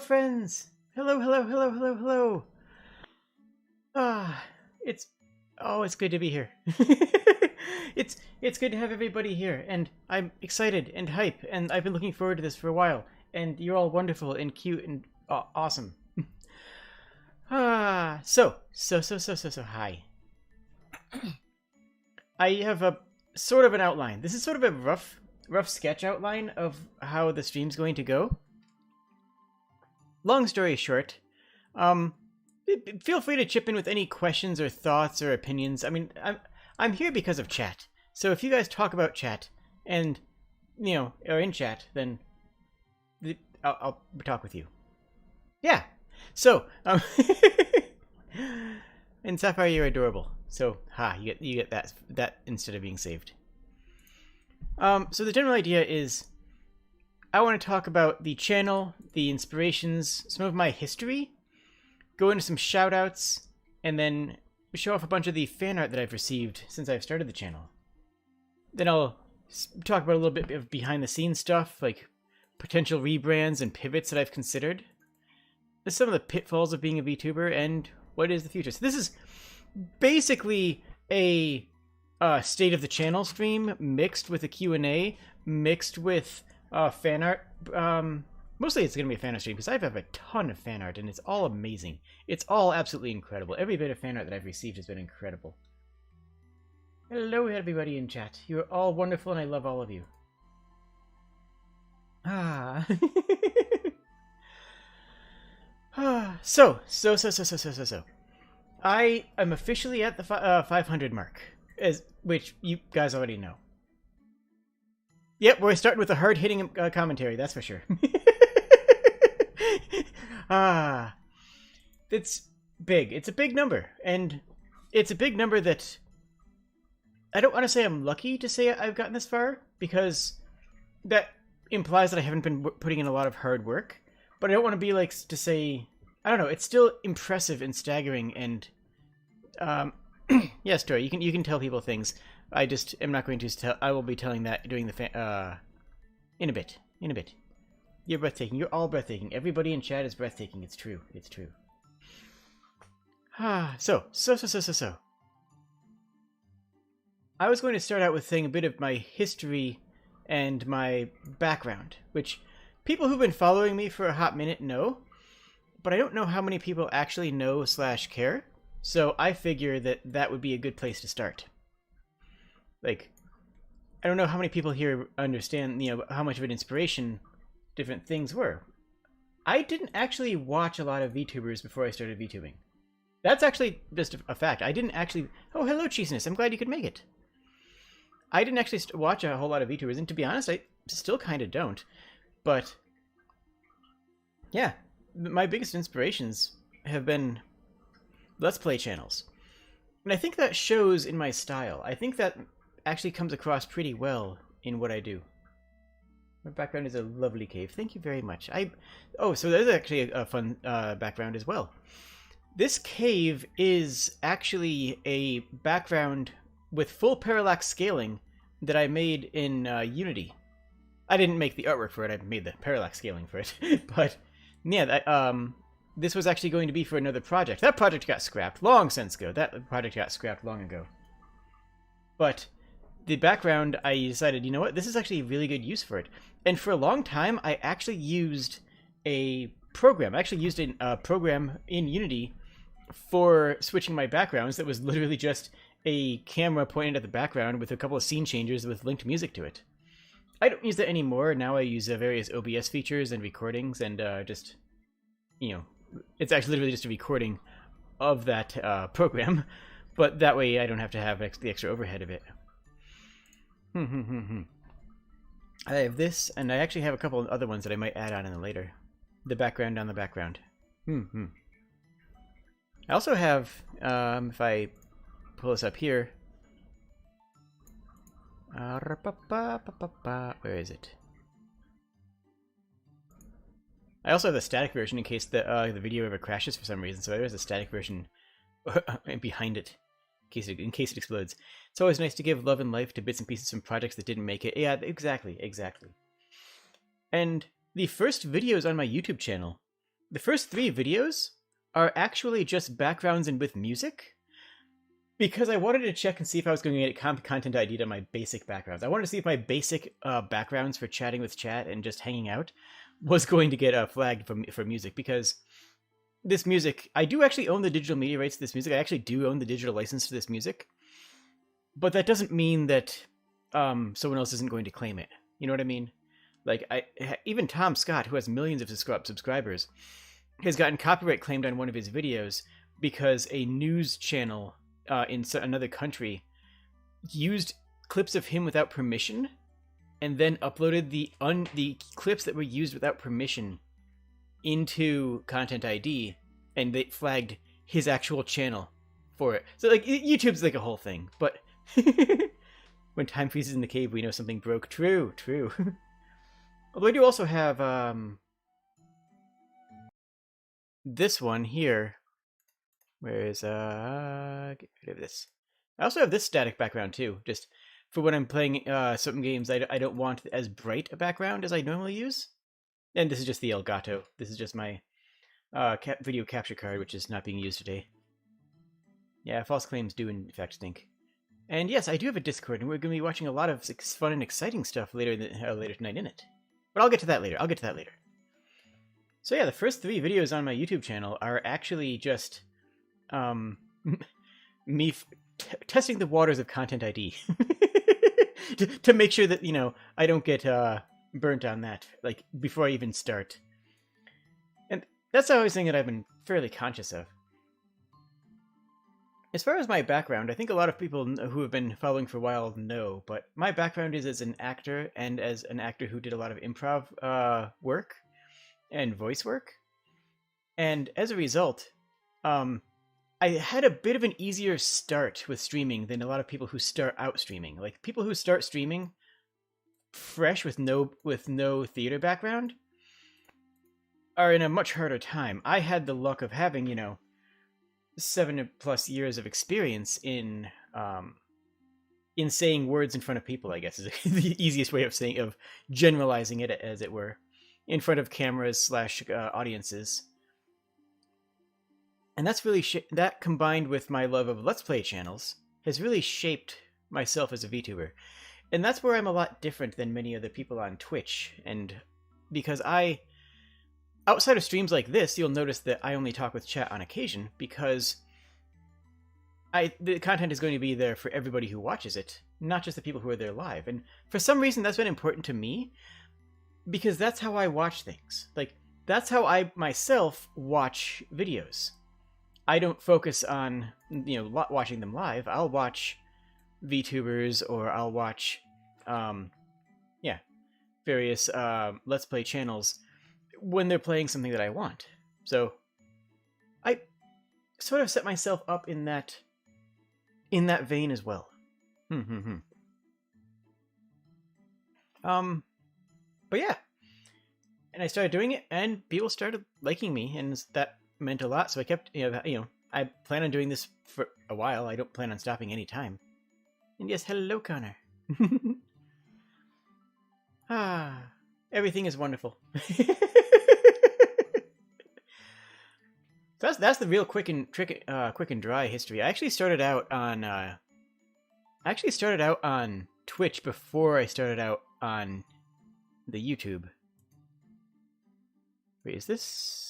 friends! Hello, hello, hello, hello, hello! Ah, it's good to be here. It's good to have everybody here, and I'm excited and hype, and I've been looking forward to this for a while, and you're all wonderful and cute and awesome. Hi. I have a sort of an outline. This is sort of a rough sketch outline of how the stream's going to go. Long story short, feel free to chip in with any questions or thoughts or opinions. I mean, I'm here because of chat. So if you guys talk about chat and, you know, are in chat, then I'll talk with you. Yeah. So, and Sapphire, you're adorable. So, you get that instead of being saved. So the general idea is I want to talk about the channel, the inspirations, some of my history, go into some shoutouts, and then show off a bunch of the fan art that I've received since I've started the channel. Then I'll talk about a little bit of behind-the-scenes stuff, like potential rebrands and pivots that I've considered. There's some of the pitfalls of being a VTuber and what is the future. So this is basically a state of the channel stream mixed with a Q&A, mixed with fan art. Mostly it's going to be a fan art stream because I have a ton of fan art and it's all amazing. It's all absolutely incredible. Every bit of fan art that I've received has been incredible. Hello everybody in chat. You're all wonderful and I love all of you. So. I am officially at the 500 mark, which you guys already know. Yep, we're starting with a hard-hitting commentary, that's for sure. It's big. It's a big number, and it's a big number that I don't want to say I'm lucky to say I've gotten this far, because that implies that I haven't been putting in a lot of hard work, but I don't want to be like to say, I don't know, it's still impressive and staggering, and yes, Tori, you can tell people things. I just am not going to tell. I will be telling that during the in a bit. You're breathtaking. You're all breathtaking. Everybody in chat is breathtaking. It's true. It's true. So. I was going to start out with saying a bit of my history and my background, which people who've been following me for a hot minute know, but I don't know how many people actually know / care. So I figure that would be a good place to start. Like, I don't know how many people here understand, you know, how much of an inspiration different things were. I didn't actually watch a lot of VTubers before I started VTubing. That's actually just a fact. I didn't actually... Oh, hello, Cheesiness. I'm glad you could make it. I didn't actually watch a whole lot of VTubers, and to be honest, I still kind of don't. But, yeah, my biggest inspirations have been Let's Play channels. And I think that shows in my style. I think that actually comes across pretty well in what I do. My background is a lovely cave. Thank you very much. Oh, so there's actually a fun background as well. This cave is actually a background with full parallax scaling that I made in Unity. I didn't make the artwork for it. I made the parallax scaling for it. But yeah, this was actually going to be for another project. That project got scrapped long since ago. That project got scrapped long ago. But the background, I decided, you know what, this is actually a really good use for it. And for a long time, I actually used a program. I actually used a program in Unity for switching my backgrounds that was literally just a camera pointed at the background with a couple of scene changers with linked music to it. I don't use that anymore. Now I use various OBS features and recordings and just, you know, it's actually literally just a recording of that program. But that way I don't have to have the extra overhead of it. I have this, and I actually have a couple of other ones that I might add on in the later. The background on the background. I also have, if I pull this up here, where is it? I also have the static version in case the video ever crashes for some reason, so there's a static version behind it. In case it explodes. It's always nice to give love and life to bits and pieces from projects that didn't make it. Yeah, exactly. And the first videos on my YouTube channel the first 3 videos are actually just backgrounds and with music, because I wanted to check and see if I was going to get content ID on my basic backgrounds. I wanted to see if my basic backgrounds for chatting with chat and just hanging out was going to get flagged for music, because this music, I do actually own the digital media rights to this music. I actually do own the digital license to this music, but that doesn't mean that someone else isn't going to claim it. You know what I mean? Like, even Tom Scott, who has millions of subscribers, has gotten copyright claimed on one of his videos because a news channel in another country used clips of him without permission, and then uploaded the clips that were used without permission into Content ID, and they flagged his actual channel for it. So, like, YouTube's like a whole thing, but when time freezes in the cave, we know something broke. True. Although I do also have this one here. Where is get rid of this. I also have this static background too, just for when I'm playing certain games. I don't want as bright a background as I normally use. And this is just the Elgato. This is just my video capture card, which is not being used today. Yeah, false claims do in fact stink. And yes, I do have a Discord, and we're going to be watching a lot of fun and exciting stuff later tonight in it. But I'll get to that later. So yeah, the first 3 videos on my YouTube channel are actually just me testing the waters of Content ID to make sure that, you know, I don't get burnt on that, like, before I even start. And that's always thing that I've been fairly conscious of. As far as my background, I think a lot of people who have been following for a while know, but my background is as an actor, and as an actor who did a lot of improv work and voice work. And as a result, I had a bit of an easier start with streaming than a lot of people who start out streaming. Like, people who start streaming fresh with no theater background are in a much harder time. I had the luck of having, you know, 7+ years of experience in saying words in front of people, I guess, is the easiest way of generalizing it, as it were, in front of cameras / audiences. And that's really that, combined with my love of Let's Play channels, has really shaped myself as a VTuber. And that's where I'm a lot different than many other people on Twitch. And because outside of streams like this, you'll notice that I only talk with chat on occasion, because the content is going to be there for everybody who watches it, not just the people who are there live. And for some reason, that's been important to me, because that's how I watch things. Like, that's how I myself watch videos. I don't focus on, you know, watching them live. I'll watch VTubers, or I'll watch, various Let's Play channels when they're playing something that I want. So I sort of set myself up in that vein as well. But yeah, and I started doing it, and people started liking me, and that meant a lot. So I kept, I plan on doing this for a while. I don't plan on stopping any time. And yes, hello, Connor. Everything is wonderful. That's the real quick and dry history. I actually started out on Twitch before I started out on the YouTube. Wait, is this?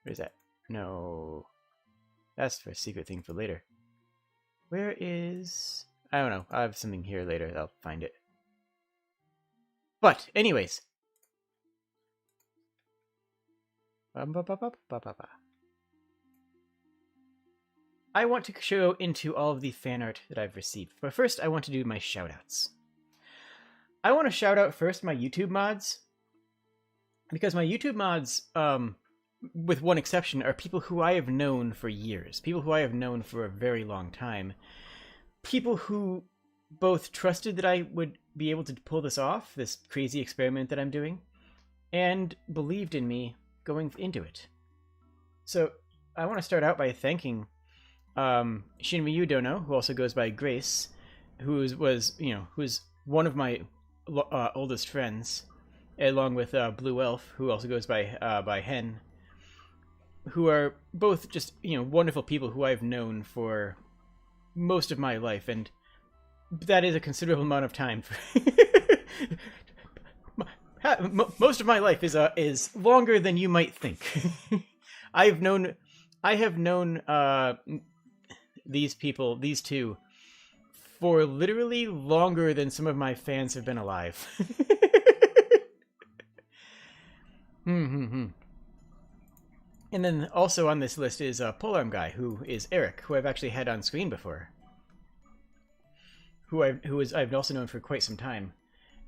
Where is that? No, that's for a secret thing for later. Where is? I don't know. I have something here later. I'll find it. But anyways. I want to show into all of the fan art that I've received. But first, I want to do my shoutouts. I want to shout out first my YouTube mods, because my YouTube mods, with one exception, are people who I have known for years. People who I have known for a very long time. People who both trusted that I would be able to pull this off, this crazy experiment that I'm doing, and believed in me going into it. So I want to start out by thanking Shinryu Dono, who also goes by Grace, who's one of my oldest friends, along with Blue Elf, who also goes by Hen, who are both just, wonderful people who I've known for most of my life, and that is a considerable amount of time. Most of my life is longer than you might think. I have known these people, these two, for literally longer than some of my fans have been alive. And then also on this list is Polearm Guy, who is Eric, who I've actually had on screen before. I've also known for quite some time.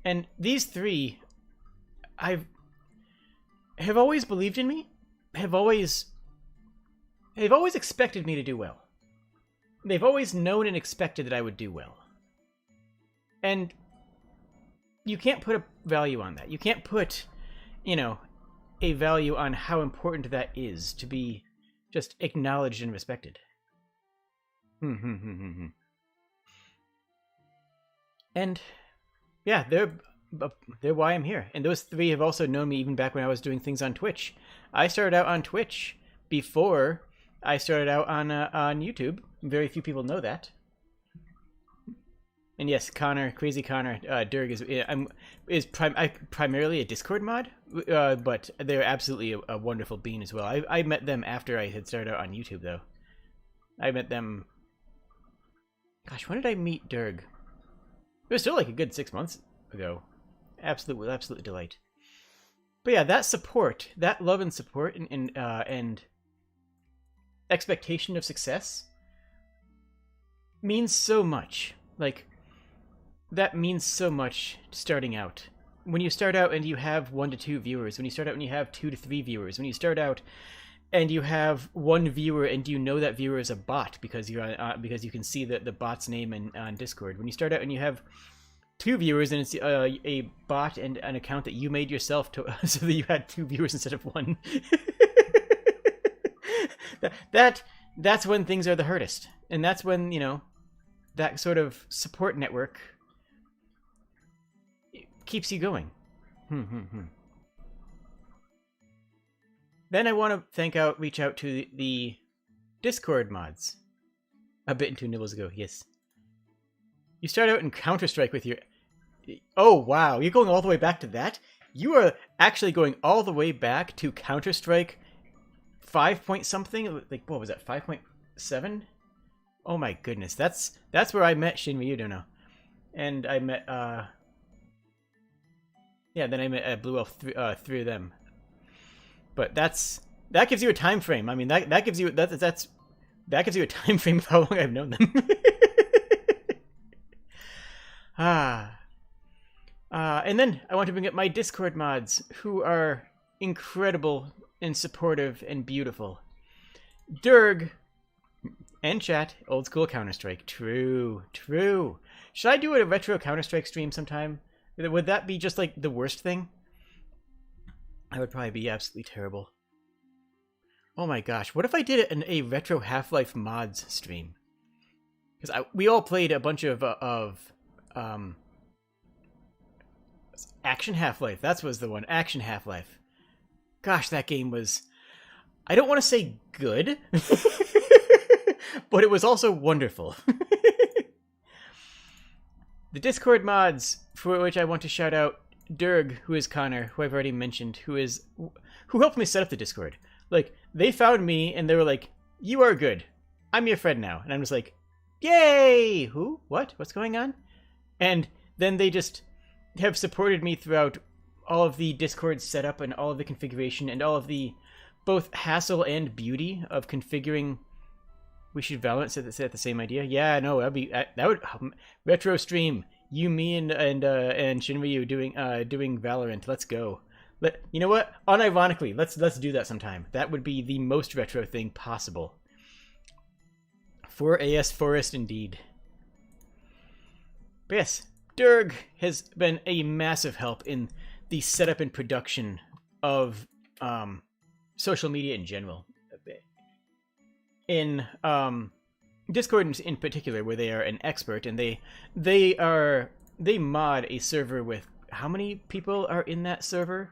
And these three have always believed in me, have always expected me to do well. They've always known and expected that I would do well. And you can't put a value on that. You can't put, a value on how important that is to be just acknowledged and respected. And yeah, they're why I'm here. And those three have also known me even back when I was doing things on Twitch. I started out on Twitch before I started out on YouTube. Very few people know that. And yes, Crazy Connor, Durg is primarily a Discord mod, but they're absolutely a wonderful being as well. I met them after I had started out on YouTube, though. I met them. Gosh, when did I meet Durg? It was still like a good 6 months ago. Absolute delight. But yeah, that support, that love and support, and expectation of success means so much. Like, that means so much starting out. When you start out and you have 1 to 2 viewers, when you start out and you have 2 to 3 viewers, when you start out and you have 1 viewer and you know that viewer is a bot because because you can see the bot's name on Discord. When you start out and you have 2 viewers and it's a bot and an account that you made yourself so that you had 2 viewers instead of 1. That's when things are the hardest. And that's when, that sort of support network keeps you going. Then I want to reach out to the Discord mods. A bit and 2 nibbles ago, yes. You start out in Counter-Strike with your... Oh, wow, you're going all the way back to that? You are actually going all the way back to Counter-Strike 5 point something? Like, what was that, 5.7? Oh my goodness, that's where I met Shinryu Dono. And I met, yeah, then I met Blue Elf through them. But that gives you a time frame. I mean, that gives you that gives you a time frame of how long I've known them. And then I want to bring up my Discord mods, who are incredible and supportive and beautiful. Durg and chat, old school Counter-Strike. True. Should I do a retro Counter-Strike stream sometime? Would that be just like the worst thing? That would probably be absolutely terrible. Oh my gosh, what if I did a retro Half-Life mods stream? Because we all played a bunch of Action Half-Life. That was the one, Action Half-Life. Gosh, that game was... I don't want to say good, but it was also wonderful. The Discord mods, for which I want to shout out Durg, who is Connor, who I've already mentioned, who helped me set up the Discord. Like, they found me and they were like, "You are good. I'm your friend now." And I'm just like, "Yay! Who? What? What's going on?" And then they just have supported me throughout all of the Discord setup and all of the configuration and all of the both hassle and beauty of configuring. We should Valorant set the same idea. Yeah, no, that would retro stream. You, me, and Shinryu doing Valorant. Let's go. You know what? Unironically, let's do that sometime. That would be the most retro thing possible. For AS Forest indeed. But yes, Durg has been a massive help in the setup and production of social media in general. In Discord in particular, where they are an expert, and they mod a server with how many people are in that server.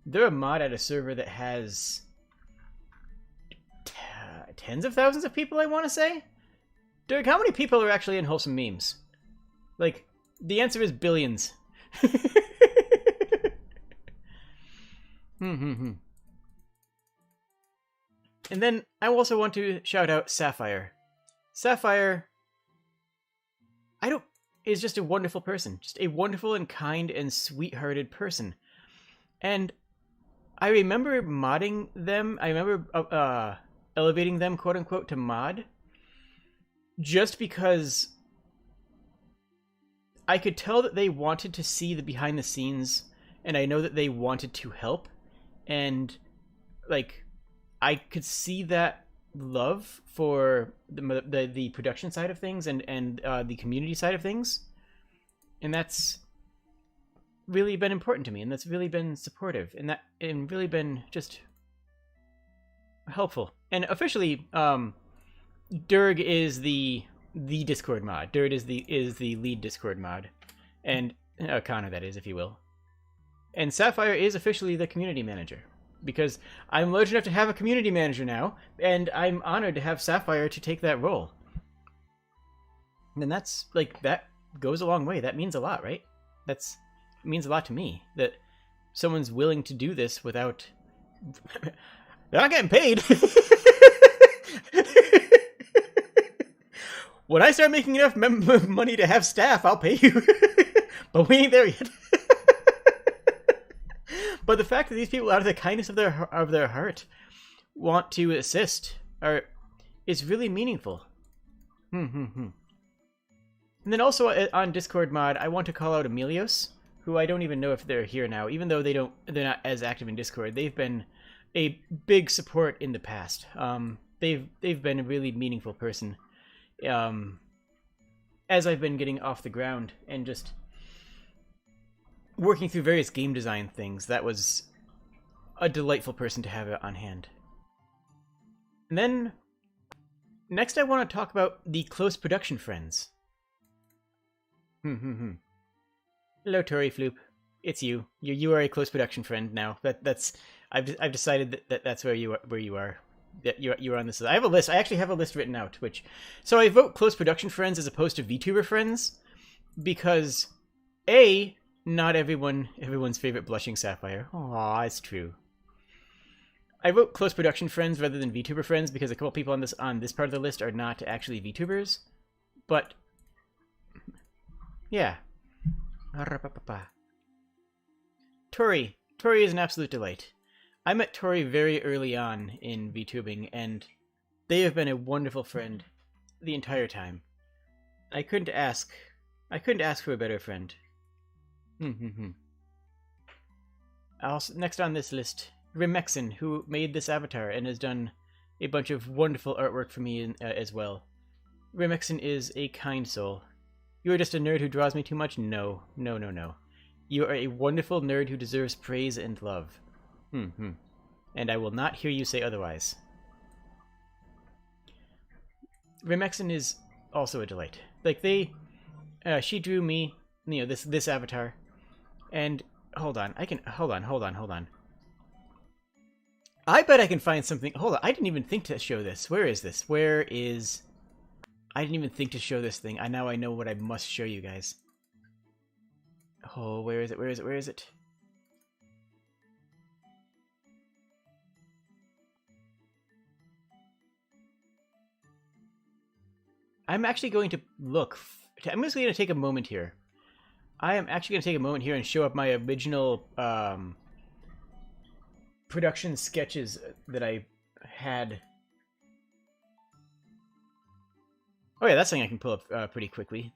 They're a mod at a server that has tens of thousands of people, I want to say. Dirk, how many people are actually in Wholesome Memes? Like, the answer is billions. And then I also want to shout out Sapphire. Sapphire, is just a wonderful person. Just a wonderful and kind and sweethearted person. And I remember modding them. I remember elevating them, quote unquote, to mod. Just because I could tell that they wanted to see the behind the scenes, and I know that they wanted to help. And, like, I could see that love for the production side of things and the community side of things, and that's really been important to me, and that's really been supportive, and really been just helpful. And officially, Durg is the Discord mod. Durg is the lead Discord mod, and Connor, that is, if you will. And Sapphire is officially the community manager, because I'm large enough to have a community manager now, and I'm honored to have Sapphire to take that role. And that's, like, that goes a long way. That means a lot, right? It means a lot to me, that someone's willing to do this without... They're not getting paid! When I start making enough money to have staff, I'll pay you. But we ain't there yet. But the fact that these people, out of the kindness of their heart, want to assist is really meaningful. And then also on Discord mod, I want to call out Emilios, who I don't even know if they're here now, even though they're not as active in Discord. They've been a big support in the past. They've been a really meaningful person. As I've been getting off the ground and just working through various game design things, that was a delightful person to have on hand. And then, next I want to talk about the close production friends. Hello, Tori Floop. It's you. You are a close production friend now. I've decided that's where you are. That you're on this list. I have a list. I actually have a list written out. So I vote close production friends as opposed to VTuber friends because not everyone's favorite blushing Sapphire. Aw, it's true. I vote close production friends rather than VTuber friends because a couple people on this part of the list are not actually VTubers. But yeah. Tori is an absolute delight. I met Tori very early on in VTubing, and they have been a wonderful friend the entire time. I couldn't ask for a better friend. Also, next on this list, Remexin, who made this avatar and has done a bunch of wonderful artwork for me as well. Remexin is a kind soul. You are just a nerd who draws me too much? No. You are a wonderful nerd who deserves praise and love. And I will not hear you say otherwise. Remexin is also a delight. Like, she drew me, this avatar. And, hold on. I bet I can find something. Hold on, I didn't even think to show this. Where is this? I didn't even think to show this thing. Now I know what I must show you guys. Oh, where is it? I'm actually going to look. I'm just going to take a moment here. I am actually going to take a moment here and show up my original production sketches that I had. Oh yeah, that's something I can pull up pretty quickly.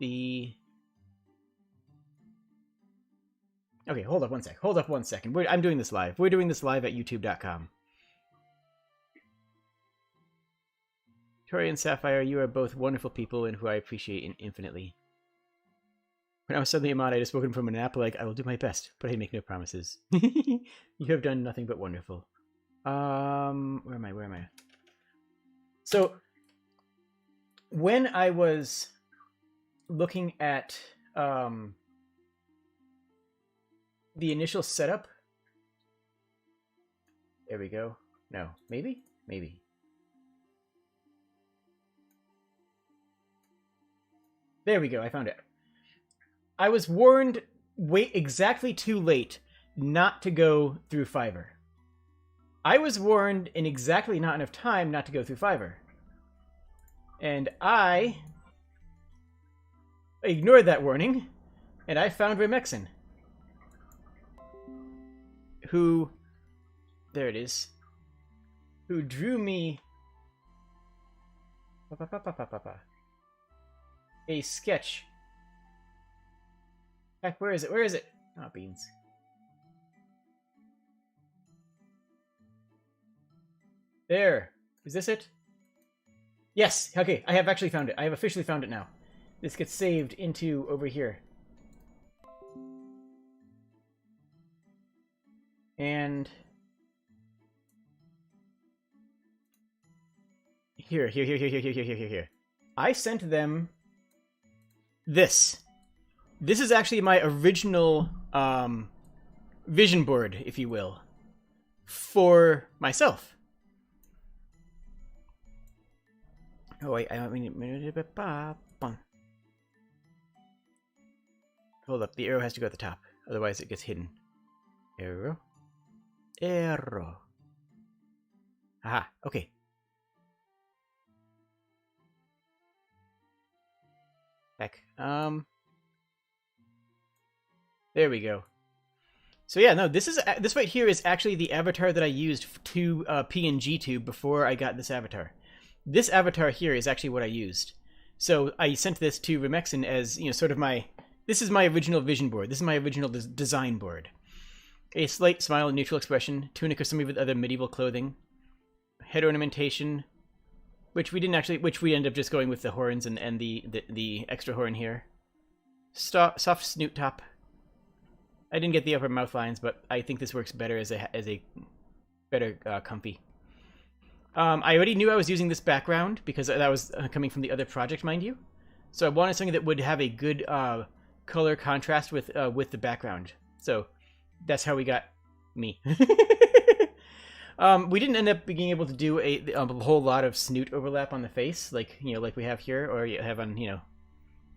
Okay, hold up one second. I'm doing this live. We're doing this live at youtube.com. Tori and Sapphire, you are both wonderful people and who I appreciate infinitely. When I was suddenly a mod, I just spoken from an app like, I will do my best, but I make no promises. You have done nothing but wonderful. Where am I? So, when I was looking at, the initial setup. There we go. No, maybe? Maybe. There we go, I found it. I was warned exactly too late not to go through Fiverr. I was warned in exactly not enough time not to go through Fiverr. And I ignored that warning, and I found Remexin. Who... There it is. Who drew me... a sketch. Heck, where is it? Where is it? Oh, beans. There. Is this it? Yes. Okay, I have actually found it. I have officially found it now. This gets saved into over here. And... Here. I sent them this. This is actually my original vision board, if you will, for myself. Oh wait, I don't mean. Hold up, the arrow has to go at the top, otherwise it gets hidden. Arrow. Aha, okay. Heck. There we go. So yeah, no, this right here is actually the avatar that I used to PNG tube before I got this avatar. This avatar here is actually what I used. So I sent this to Remexin as, you know, sort of my... This is my original vision board. This is my original design board. A slight smile and neutral expression, tunic or somebody with other medieval clothing, head ornamentation, which we ended up just going with the horns and the extra horn here. Soft snoot top. I didn't get the upper mouth lines, but I think this works better as a better comfy. I already knew I was using this background because that was coming from the other project, mind you. So I wanted something that would have a good color contrast with the background. So that's how we got me. We didn't end up being able to do a whole lot of snoot overlap on the face, like like we have here, or you have on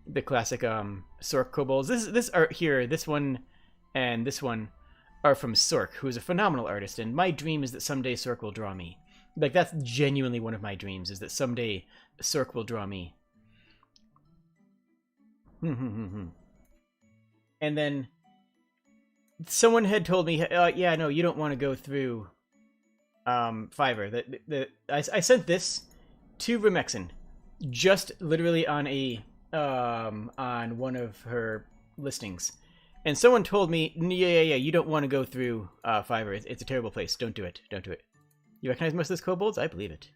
the classic Sork kobolds. This art here, this one and this one are from Sork, who is a phenomenal artist, and my dream is that someday Sork will draw me. Like, that's genuinely one of my dreams, is that someday Sork will draw me. And then someone had told me, yeah, no, you don't want to go through Fiverr. I sent this to Remexin, just literally on on one of her listings. And someone told me, yeah, you don't want to go through Fiverr. It's a terrible place. Don't do it. Don't do it. You recognize most of those kobolds? I believe it.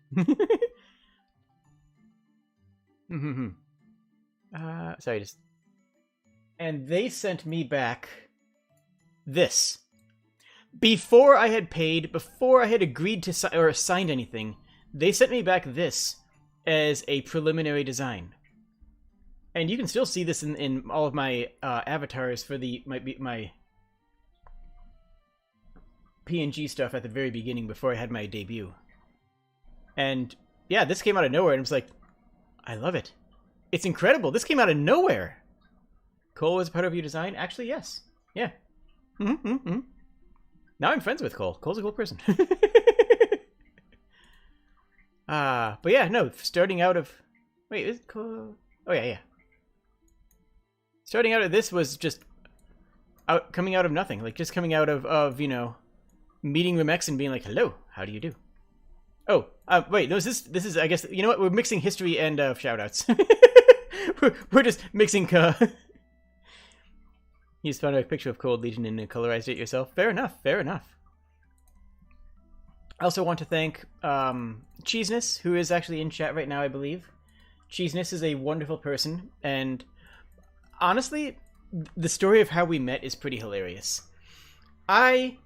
Sorry, just... And they sent me back this. Before I had paid, before I had agreed to or signed anything, they sent me back this as a preliminary design. And you can still see this in all of my avatars for my PNG stuff at the very beginning before I had my debut. And yeah, this came out of nowhere and I was like, I love it. It's incredible. This came out of nowhere. Cole was part of your design? Actually, yes. Yeah. Now I'm friends with Cole. Cole's a cool person. But yeah, no, starting out of... Wait, is it Cole? Oh, yeah. Starting out of this was just coming out of nothing. Like, just coming out of meeting Remexin and being like, hello, how do you do? Oh, wait, no, this is, I guess, you know what? We're mixing history and shoutouts. we're just mixing... You just found a picture of Cold Legion and colorized it yourself. Fair enough. I also want to thank Cheeseness, who is actually in chat right now, I believe. Cheeseness is a wonderful person, and honestly, the story of how we met is pretty hilarious. I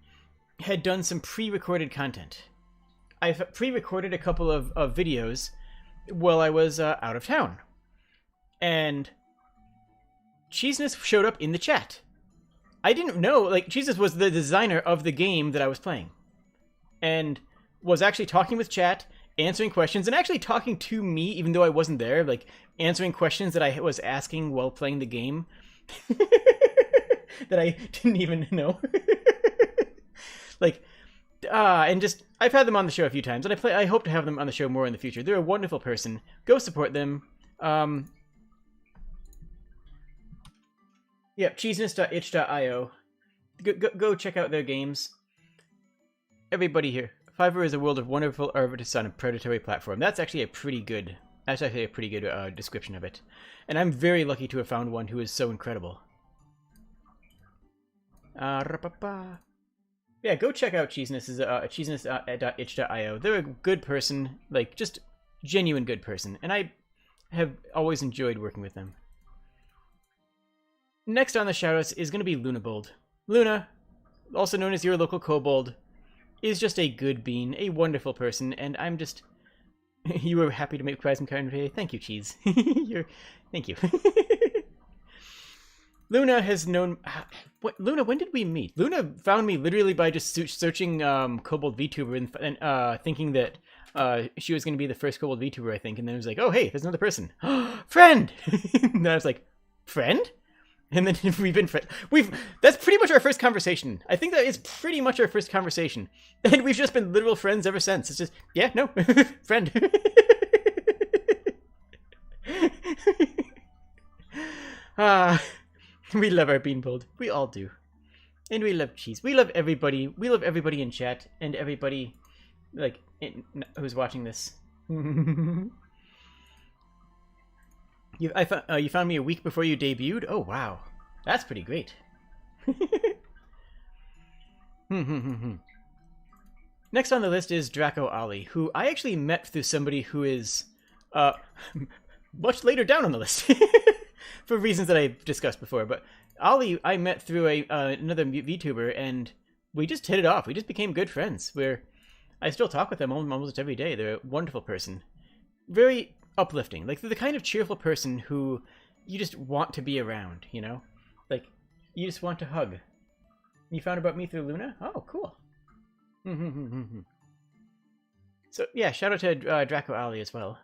had done some pre-recorded content. I've pre-recorded a couple of videos while I was out of town. And Cheeseness showed up in the chat. I didn't know, like, Jesus was the designer of the game that I was playing. And was actually talking with chat, answering questions, and actually talking to me, even though I wasn't there, like, answering questions that I was asking while playing the game. That I didn't even know. Like, and just, I've had them on the show a few times, and I hope to have them on the show more in the future. They're a wonderful person. Go support them. Yeah, cheesiness.itch.io. Go check out their games. Everybody here. Fiverr is a world of wonderful artists on a predatory platform. That's actually a pretty good description of it. And I'm very lucky to have found one who is so incredible. Yeah, go check out cheesiness.itch.io. They're a good person, like, just genuine good person. And I have always enjoyed working with them. Next on the shoutouts is going to be Lunabold. Luna, also known as your local kobold, is just a good bean, a wonderful person, and I'm just... You were happy to make prize and card today. Thank you, Cheese. Thank you. Luna has known... Luna, when did we meet? Luna found me literally by just searching Kobold Vtuber and thinking that she was going to be the first Kobold Vtuber, I think, and then it was like, oh, hey, there's another person. Friend! And then I was like, friend? And then we've been friends. That's pretty much our first conversation. I think that is pretty much our first conversation. And we've just been literal friends ever since. It's just, yeah, no, friend. We love our Beanbold. We all do. And we love Cheese. We love everybody. We love everybody in chat and everybody, like, who's watching this. You found me a week before you debuted? Oh, wow. That's pretty great. Next on the list is Draco Ali, who I actually met through somebody who is much later down on the list. For reasons that I've discussed before. But Ali, I met through another VTuber, and we just hit it off. We just became good friends. I still talk with them almost every day. They're a wonderful person. Very uplifting. Like, they're the kind of cheerful person who you just want to be around, you know? Like, you just want to hug. You found about me through Luna? Oh, cool. So, yeah, shout out to Draco Ali as well.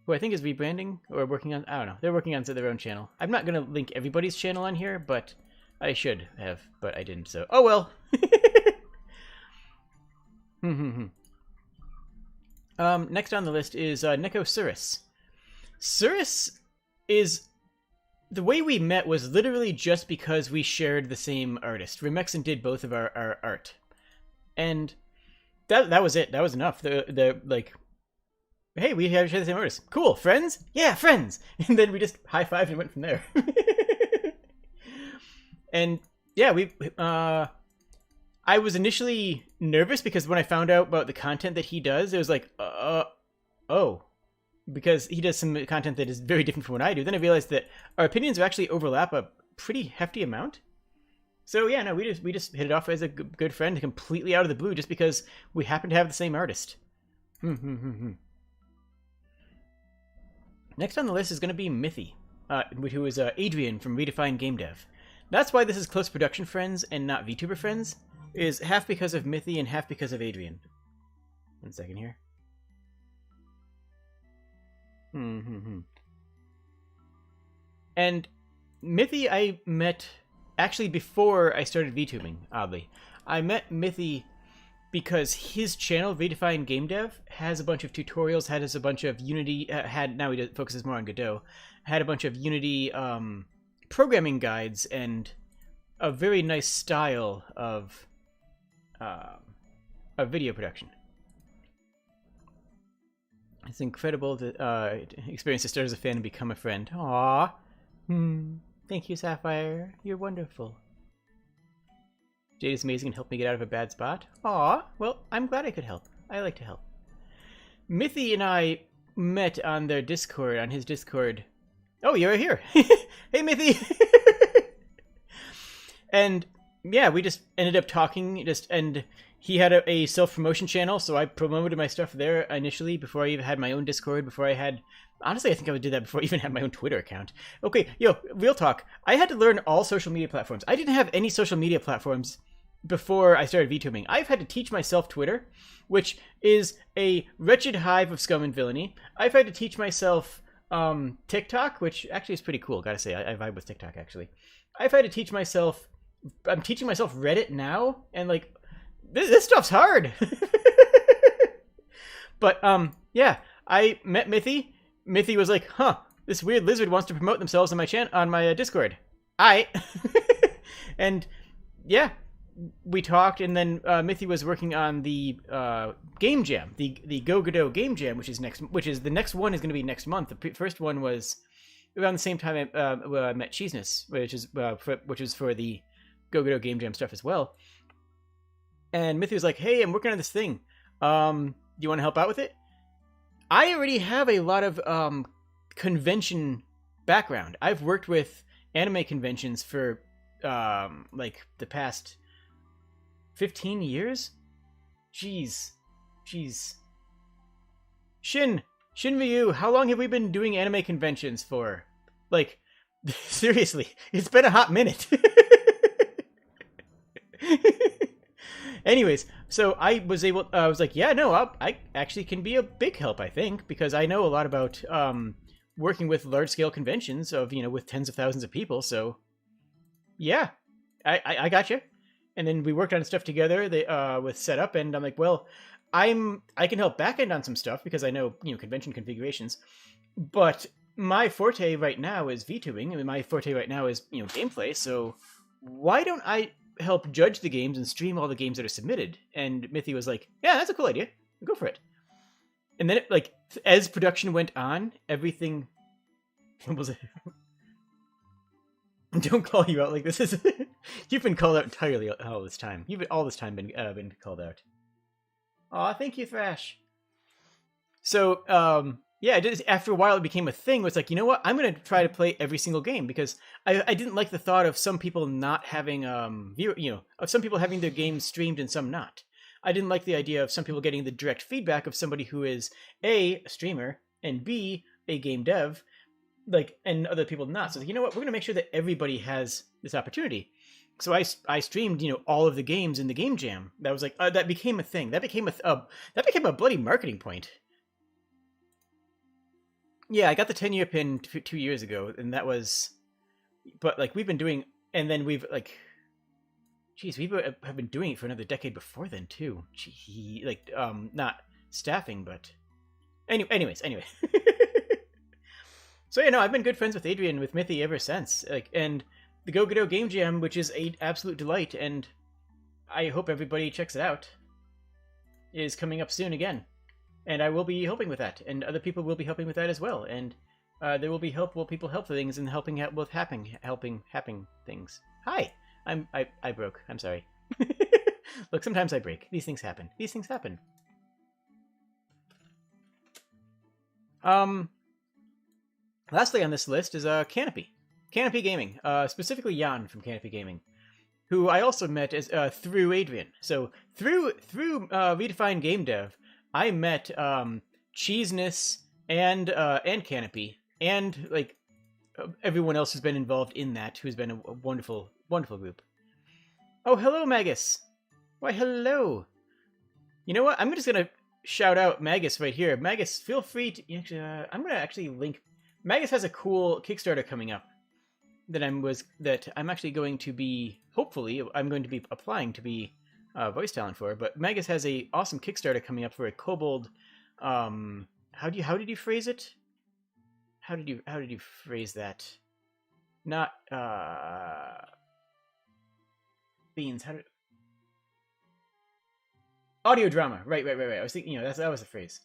Who I think is rebranding, or working on... I don't know. They're working on their own channel. I'm not going to link everybody's channel on here, but I should have, but I didn't, so... Oh, well! Next on the list is Neko Suris. Suris is... The way we met was literally just because we shared the same artist. Remexen did both of our art. And that was it. That was enough. Like... Hey, we share the same artist. Cool, friends? Yeah, friends! And then we just high-fived and went from there. And, yeah, I was initially nervous because when I found out about the content that he does, it was like, oh. Because he does some content that is very different from what I do. Then I realized that our opinions actually overlap a pretty hefty amount. So, yeah, no, we just hit it off as a good friend completely out of the blue just because we happen to have the same artist. Next on the list is going to be Mithy, who is Adrian from Redefined Game Dev. That's why this is close production friends and not VTuber friends, is half because of Mithy and half because of Adrian. 1 second here. And Mithy I met actually before I started VTubing, oddly. I met Mithy because his channel, Redefined Game Dev, has a bunch of tutorials, has a bunch of Unity, now he focuses more on Godot, had a bunch of Unity programming guides and a very nice style of video production. It's incredible to experience to start as a fan and become a friend. Aww. Thank you, Sapphire. You're wonderful. Jade is amazing and helped me get out of a bad spot. Aw, well, I'm glad I could help. I like to help. Mithy and I met on their Discord, on his Discord. Oh, you're here. Hey, Mithy. And yeah, we just ended up talking, and he had a self-promotion channel, so I promoted my stuff there initially before I even had my own Discord, before I had... Honestly, I think I would do that before I even had my own Twitter account. Okay, yo, real talk. I had to learn all social media platforms. I didn't have any social media platforms before I started VTubing. I've had to teach myself Twitter, which is a wretched hive of scum and villainy. I've had to teach myself TikTok, which actually is pretty cool, gotta say. I vibe with TikTok, actually. I've had to teach myself... I'm teaching myself Reddit now, and, like, this stuff's hard. But, yeah, I met Mithy. Mithy was like, huh, this weird lizard wants to promote themselves on my Discord. And, yeah, we talked, and then Mithy was working on the game jam, the Go Godot game jam, which is the next one is going to be next month. The first one was around the same time I met Cheeseness, which is for the Go Godot game jam stuff as well. And Mithy was like, hey, I'm working on this thing. Do you want to help out with it? I already have a lot of convention background. I've worked with anime conventions for like the past 15 years? Jeez. Shin Ryu, how long have we been doing anime conventions for? Like, seriously, it's been a hot minute. Anyways, so I was like, yeah, no, I actually can be a big help, I think, because I know a lot about working with large-scale conventions of, with tens of thousands of people, so yeah, I got you. And then we worked on stuff together with setup, and I'm like, well, I can help backend on some stuff because I know, convention configurations, but my forte right now is VTubing, and my forte right now is, gameplay, so why don't I help judge the games and stream all the games that are submitted? And Mithy was like, yeah, that's a cool idea. Go for it. And then, as production went on, everything... What was it? Don't call you out like this. You've been called out entirely all this time. You've all this time been called out. Aw, thank you, Thrash. So, yeah, after a while it became a thing where it's like, you know what? I'm going to try to play every single game because I didn't like the thought of some people not having, of some people having their games streamed and some not. I didn't like the idea of some people getting the direct feedback of somebody who is A, a streamer, and B, a game dev, and other people not. So, you know what? We're going to make sure that everybody has this opportunity. So I streamed, all of the games in the game jam. That was that became a thing. That became a bloody marketing point. Yeah, I got the 10-year pin 2 years ago, and that was... But, we've been doing... And then we've, Geez, we have been doing it for another decade before then, too. Gee, not staffing, but... Anyways. So, I've been good friends with Adrian, with Mithy ever since. And the Go Godot Game Jam, which is an absolute delight, and I hope everybody checks it out, is coming up soon again. And I will be helping with that, and other people will be helping with that as well. And there will be people help things and helping out with helping things. Hi, I broke. I'm sorry. Look, sometimes I break. These things happen. Lastly on this list is Canopy Gaming, specifically Jan from Canopy Gaming, who I also met as through Adrian. So through Redefined Game Dev, I met Cheeseness and Canopy, and everyone else who's been involved in that, who's been a wonderful group. Oh, hello, Magus. Why, hello. You know what? I'm just gonna shout out Magus right here. Magus, feel free to... I'm gonna actually link... Magus has a cool Kickstarter coming up that I'm actually going to be... Hopefully, I'm going to be applying to be voice talent for, but Magus has a awesome Kickstarter coming up for a kobold. How did you phrase it? How did you phrase that? Not beans. Audio drama. Right. I was thinking, that was the phrase.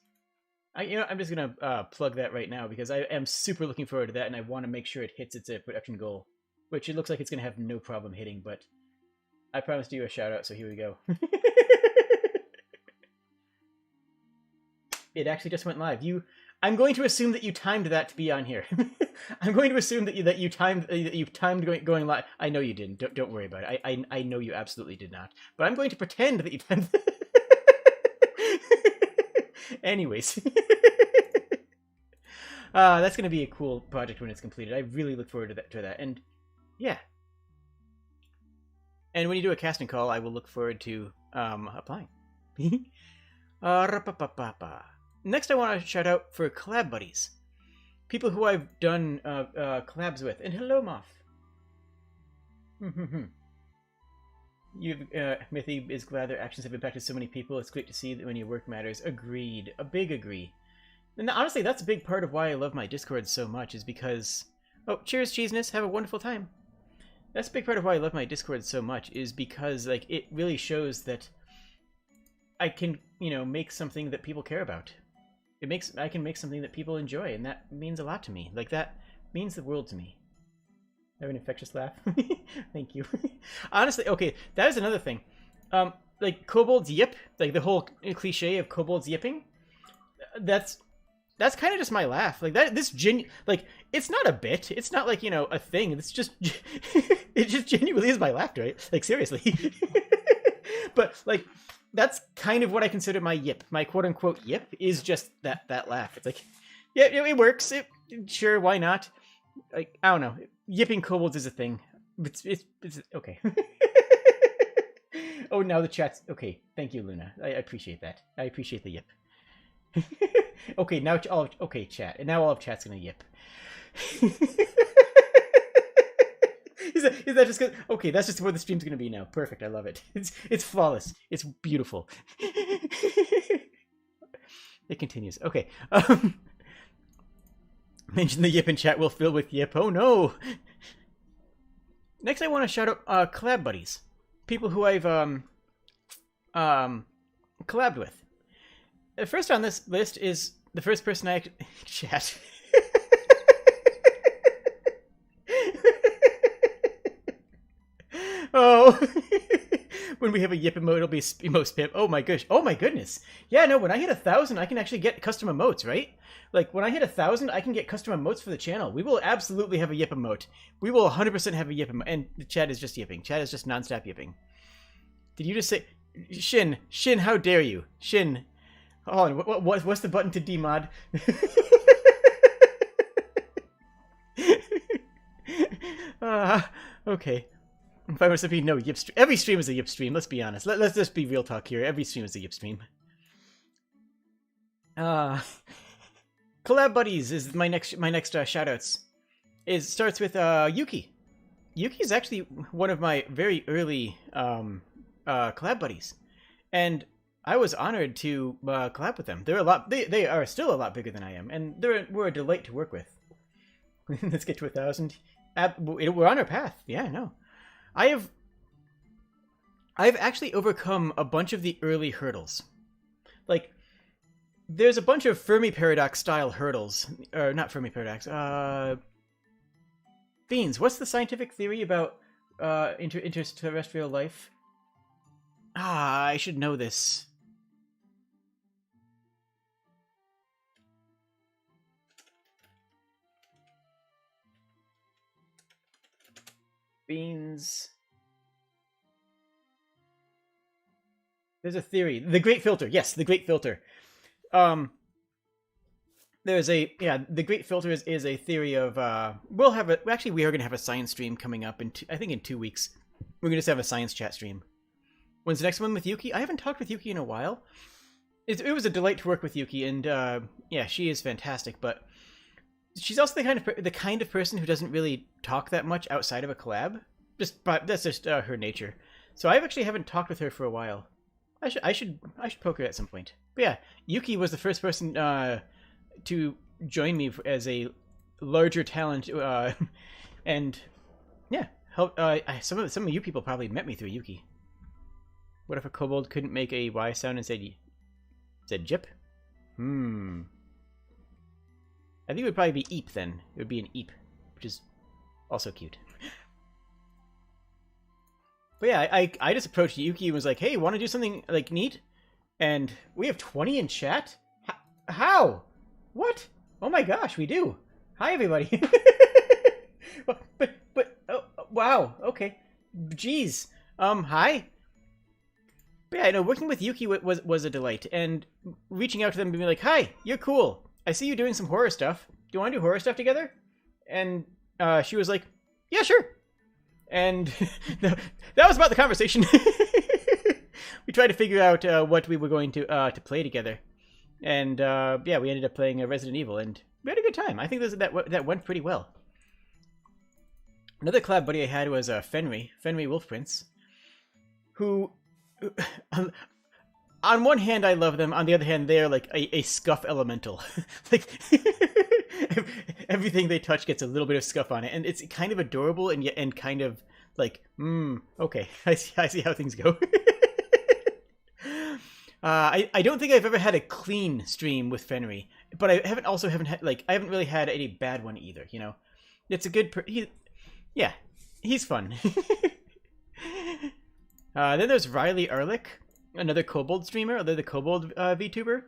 I'm just gonna plug that right now because I am super looking forward to that, and I want to make sure it hits its production goal, which it looks like it's gonna have no problem hitting, but I promised you a shout out, so here we go. It actually just went live. I'm going to assume that you timed that to be on here. I'm going to assume that you timed going live. I know you didn't. Don't worry about it. I know you absolutely did not. But I'm going to pretend that you timed. Anyways, that's going to be a cool project when it's completed. I really look forward to that. And yeah. And when you do a casting call, I will look forward to applying. Next, I want to shout out for collab buddies. People who I've done collabs with. And hello, Moth. Mithy is glad their actions have impacted so many people. It's great to see that when your work matters. Agreed. A big agree. And honestly, that's a big part of why I love my Discord so much, is because... Oh, cheers, Cheesiness. Have a wonderful time. That's a big part of why I love my Discord so much, is because, like, it really shows that I can, make something that people care about. I can make something that people enjoy, and that means a lot to me. Like, that means the world to me. I have an infectious laugh. Thank you. Honestly, okay, that is another thing. Like, kobolds yip, like the whole cliche of kobolds yipping, that's kind of just my laugh. Like, it's not a bit. It's not like, a thing. It's just, it just genuinely is my laughter, right? Like, seriously. But, like, that's kind of what I consider my yip. My quote-unquote yip is just that laugh. It's like, yeah, it works. Sure, why not? Like, I don't know. Yipping kobolds is a thing. It's okay. Oh, now the chat's... Okay, thank you, Luna. I appreciate that. I appreciate the yip. Okay, now okay, chat. And now all of chat's gonna yip. Is that just good? Okay, that's just where the stream's gonna be now. Perfect, I love it. It's flawless. It's beautiful. It continues. Okay. Mention the yip in chat will fill with yip. Oh no! Next, I want to shout out collab buddies. People who I've collabed with. First on this list is the first person I chat. Oh, when we have a yip emote, it'll be emote spam. Oh my gosh! Oh my goodness! Yeah, no. When I hit 1,000, I can actually get custom emotes, right? Like when I hit 1,000, I can get custom emotes for the channel. We will absolutely have a yip emote. We will 100% have a yip emote, and the chat is just yipping. Chat is just non-stop yipping. Did you just say, Shin? Shin, how dare you, Shin? Hold on. What's the button to demod? Okay. If I was to be no yip stream, every stream is a yip stream. Let's be honest. Let's just be real talk here. Every stream is a yip stream. Collab buddies is my next shoutouts. It starts with Yuki. Yuki is actually one of my very early collab buddies, and I was honored to collab with them. They're a lot. They are still a lot bigger than I am, and we're a delight to work with. Let's get to 1,000. We're on our path. Yeah, no. I've actually overcome a bunch of the early hurdles. Like, there's a bunch of Fermi Paradox style hurdles. Or not Fermi Paradox. Beans, what's the scientific theory about interterrestrial life? I should know this. Beans. There's a theory. The Great Filter. Yes, the Great Filter. There's the Great Filter is a theory of we are going to have a science stream coming up I think in 2 weeks. We're going to just have a science chat stream. When's the next one with Yuki? I haven't talked with Yuki in a while. It was a delight to work with Yuki, and yeah, she is fantastic, but she's also the kind of person who doesn't really talk that much outside of a collab. That's just her nature. So I actually haven't talked with her for a while. I should poke her at some point. But yeah, Yuki was the first person to join me as a larger talent, and yeah, some of you people probably met me through Yuki. What if a kobold couldn't make a Y sound and said jip? I think it would probably be eep then. It would be an eep, which is also cute. But yeah, I just approached Yuki and was like, hey, want to do something like neat? And we have 20 in chat? How? What? Oh my gosh, we do. Hi, everybody. Oh, wow. Okay. Jeez. Hi. But yeah, I know working with Yuki was a delight, and reaching out to them and being like, "Hi, you're cool. I see you doing some horror stuff. Do you want to do horror stuff together?" And she was like, "Yeah, sure." And that was about the conversation. We tried to figure out what we were going to play together, and yeah, we ended up playing Resident Evil, and we had a good time. I think that went pretty well. Another collab buddy I had was Fenry Wolf Prince, who, on one hand, I love them. On the other hand, they're like a scuff elemental. Like everything they touch gets a little bit of scuff on it, and it's kind of adorable and yet kind of like, okay, I see how things go. I don't think I've ever had a clean stream with Fenry, but I haven't really had any bad one either. You know, it's a good. Yeah, he's fun. Then there's Riley Ehrlich, another Kobold streamer, the Kobold VTuber.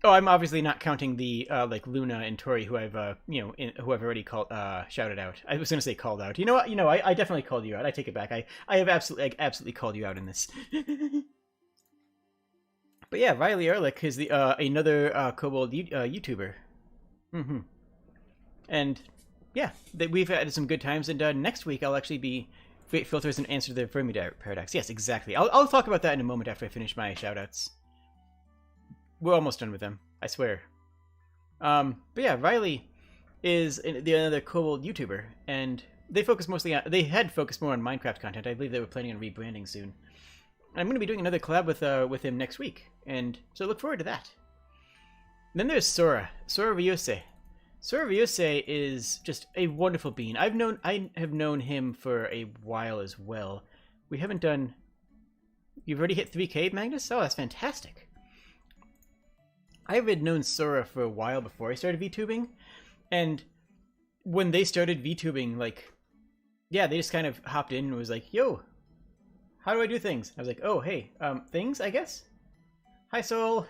Oh, I'm obviously not counting the like Luna and Tori, who I've who I've already shouted out. I was gonna say called out. You know what? I definitely called you out. I take it back. I have absolutely called you out in this. But yeah, Riley Ehrlich is the another Kobold YouTuber. And yeah, we've had some good times, and next week I'll actually be Fate Filters and Answer the Fermi Paradox. Yes, exactly. I'll talk about that in a moment after I finish my shoutouts. We're almost done with them, I swear. But yeah, Riley is another Kobold YouTuber, and they had focused more on Minecraft content. I believe they were planning on rebranding soon. I'm going to be doing another collab with him next week, and so look forward to that. And then there's Sora Ryuse. Sora Ryuse is just a wonderful being. I have known him for a while as well. We haven't done. You've already hit 3K, Magnus? Oh, that's fantastic. I had known Sora for a while before I started VTubing, and when they started VTubing, like, yeah, they just kind of hopped in and was like, "Yo, how do I do things?" I was like, "Oh, hey, things, I guess." Hi, Soul.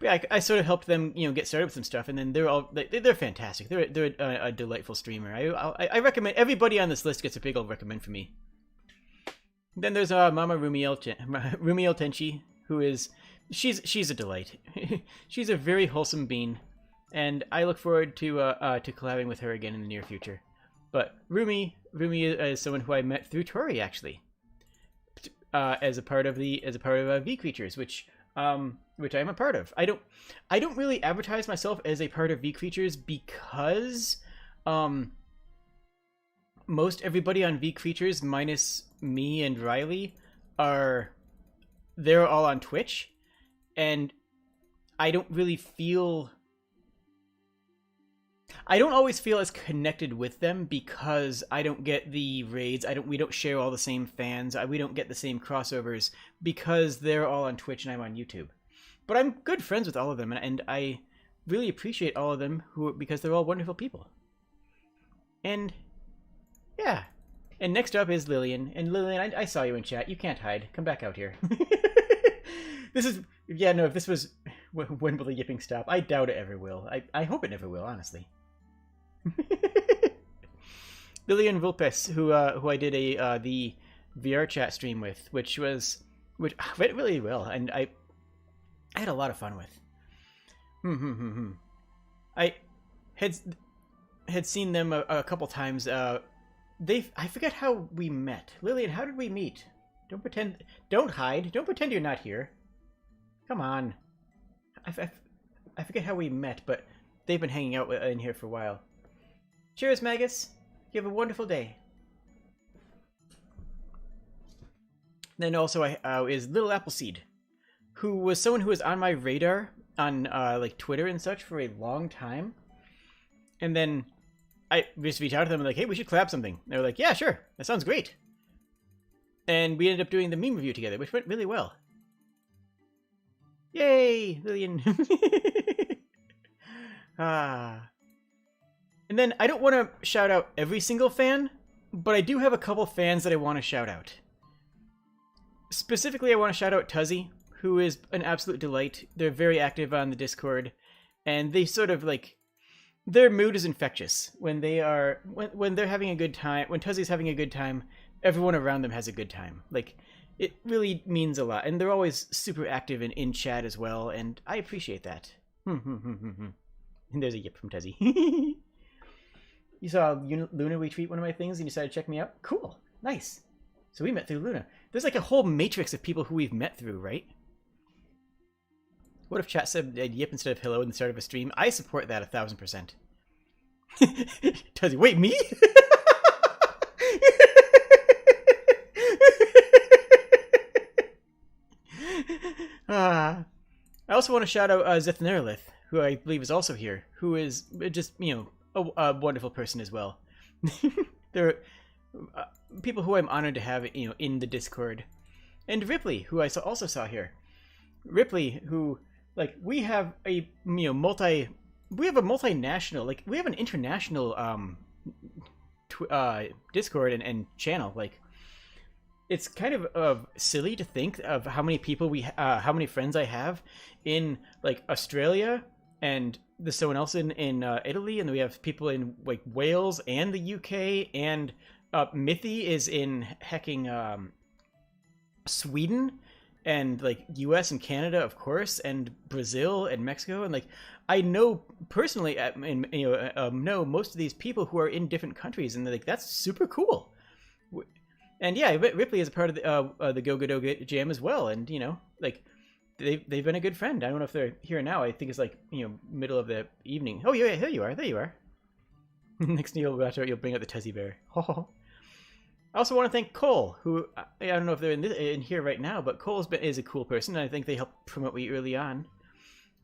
Yeah, I sort of helped them, get started with some stuff, and then they're fantastic. They're a delightful streamer. I recommend everybody on this list gets a big old recommend for me. Then there's Mama Rumiel Tenchi, who is she's a delight. She's a very wholesome bean, and I look forward to collabing with her again in the near future. But Rumi is someone who I met through Tori, actually, as a part of V Creatures, which I'm a part of. I don't really advertise myself as a part of V Creatures because most everybody on V Creatures minus me and Riley they're all on Twitch, and I don't always feel as connected with them because I don't get the raids. We don't share all the same fans. We don't get the same crossovers because they're all on Twitch and I'm on YouTube. But I'm good friends with all of them, and I really appreciate all of them because they're all wonderful people. And yeah. And next up is Lillian. And Lillian, I saw you in chat. You can't hide. Come back out here. If this was when will the yipping stop? I doubt it ever will. I hope it never will, honestly. Lillian Vulpes, who I did the VR chat stream with, which went really well, and I had a lot of fun with. I had seen them a couple times. I forget how we met. Lillian, how did we meet? Don't hide. Don't pretend you're not here. Come on. I forget how we met, but they've been hanging out in here for a while. Cheers, Magus. You have a wonderful day. Then also is Little Appleseed, who was someone who was on my radar on like Twitter and such for a long time. And then I just reached out to them and like, hey, we should collab something. And they were like, yeah, sure. That sounds great. And we ended up doing the meme review together, which went really well. Yay, Lillian. And then I don't want to shout out every single fan, but I do have a couple fans that I want to shout out. Specifically, I want to shout out Tuzzy, who is an absolute delight. They're very active on the Discord, and they sort of like, their mood is infectious when when they're having a good time. When Tuzzy's having a good time, everyone around them has a good time. Like, it really means a lot, and they're always super active and in chat as well, and I appreciate that. And there's a yip from Tuzzy. You saw Luna retweet one of my things and you decided to check me out? Cool. Nice. So we met through Luna. There's like a whole matrix of people who we've met through, right? What if chat said yip instead of hello in the start of a stream? I support that 1000%. Tuzzy, wait, me? I also want to shout out Zithnerlith, who I believe is also here, who is just, a wonderful person as well. There are people who I'm honored to have, in the Discord. And Ripley, who I also saw here. Ripley, who, like, we have a, multinational, like, we have an international, Discord and channel. Like, it's kind of silly to think of how many people how many friends I have in, like, Australia, and there's someone else in Italy, and we have people in, like, Wales and the UK, and Mithy is in hecking Sweden, and, like, US and Canada, of course, and Brazil and Mexico, and, like, I know personally, know most of these people who are in different countries, and, like, that's super cool. And yeah, Ripley is a part of the Go Jam as well, and like, they've been a good friend. I don't know if they're here now. I think it's like middle of the evening. Oh yeah, there you are. Next you'll bring out the Tezzy Bear. I also want to thank Cole, who I don't know if they're in here right now, but Cole is a cool person, and I think they helped promote me early on.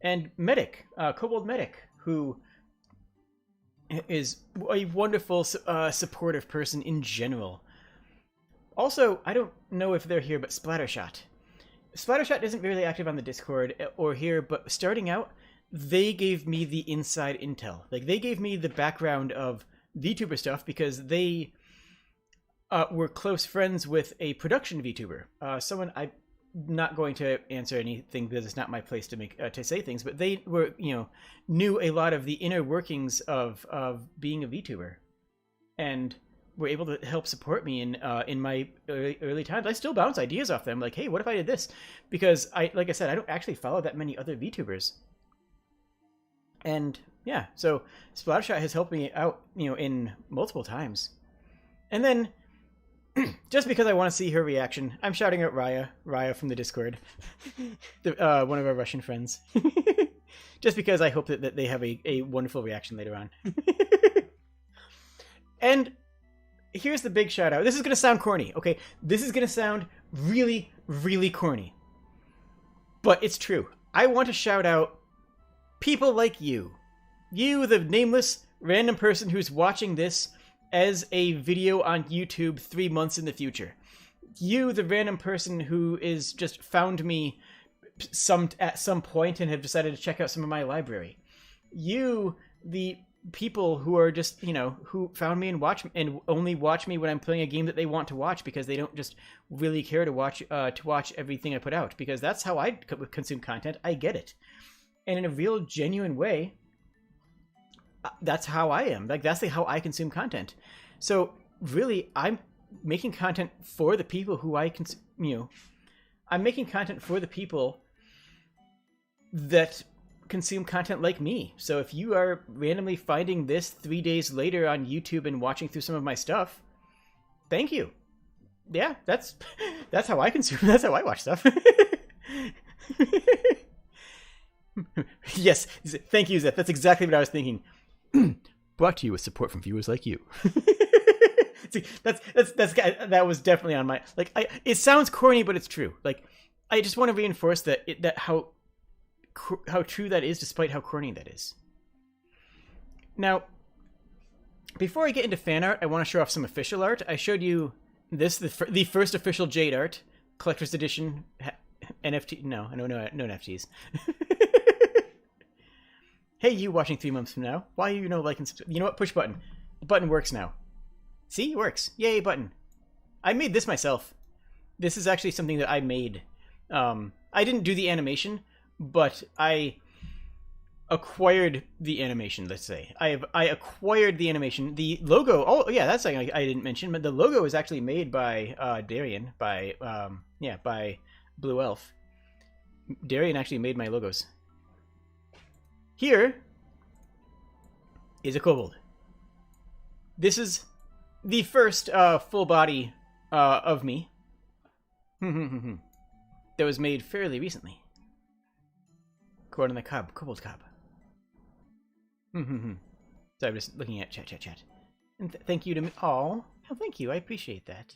And Medic, Kobold Medic, who is a wonderful supportive person in general. Also, I don't know if they're here, but Splattershot. Splattershot isn't really active on the Discord or here, but starting out, they gave me the inside intel. Like, they gave me the background of VTuber stuff because they were close friends with a production VTuber. Someone I'm not going to answer anything because it's not my place to say things, but they were, knew a lot of the inner workings of being a VTuber, and were able to help support me in my early times. I still bounce ideas off them, like, hey, what if I did this? Because like I said, I don't actually follow that many other VTubers. And yeah, so Splattershot has helped me out, in multiple times. And then, just because I want to see her reaction, I'm shouting out Raya from the Discord, one of our Russian friends. Just because I hope that they have a wonderful reaction later on. And here's the big shout out. This is going to sound corny, okay? This is going to sound really, really corny. But it's true. I want to shout out people like you. You, the nameless random person who's watching this as a video on YouTube 3 months in the future. You, the random person who is just found me at some point and have decided to check out some of my library. You, the people who are just, who found me and only watch me when I'm playing a game that they want to watch, because they don't just really care to watch everything I put out, because that's how I consume content. I get it. And in a real genuine way, that's how I am. Like, that's how I consume content. So really, I'm making content for the people who I'm making content for the people that consume content like me. So if you are randomly finding this 3 days later on YouTube and watching through some of my stuff, thank you. Yeah, that's how I consume. That's how I watch stuff. Yes, thank you, Zeth. That's exactly what I was thinking. Brought to you with support from viewers like you. See, that was definitely on my, like, it sounds corny, but it's true. Like, I just want to reinforce how true that is, despite how corny that is. Now, before I get into fan art, I want to show off some official art. I showed you this, the first official Jade art, collector's edition, NFT. No NFTs. Hey, you watching 3 months from now, why you like and subscribe? You know what? Push button. The button works now. See, it works. Yay, button. I made this myself. This is actually something that I made. I I didn't do the animation, but I acquired the animation, let's say. I acquired the animation. The logo, oh yeah, that's something I didn't mention, but the logo is actually made by Darian, by Blue Elf. Darian actually made my logos. Here is a kobold. This is the first full body of me that was made fairly recently. Cord on the cob, kobold cob. So I'm just looking at chat. And thank you to me. Oh, thank you. I appreciate that.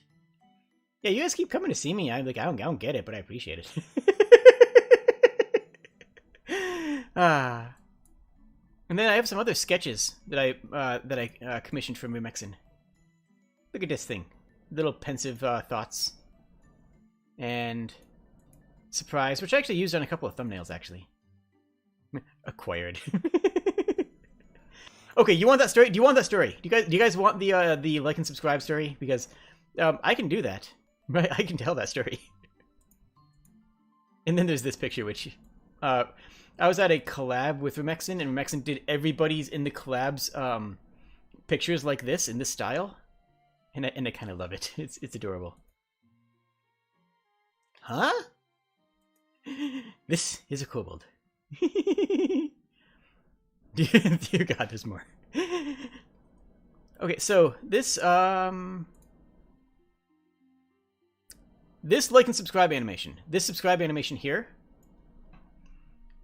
Yeah, you guys keep coming to see me. I'm like, I don't get it, but I appreciate it. And then I have some other sketches that I commissioned from Remexin. Look at this thing. Little pensive thoughts. And surprise, which I actually used on a couple of thumbnails, actually. Acquired. Okay, you want that story? Do you want that story? Do you guys want the like and subscribe story? Because I can do that. Right? I can tell that story. And then there's this picture, which I was at a collab with Remexin, and Remexin did everybody's in the collab's pictures like this in this style, and I kind of love it. It's adorable. Huh? This is a kobold. Dear God, there's more. Okay, so this this like and subscribe animation, this subscribe animation here,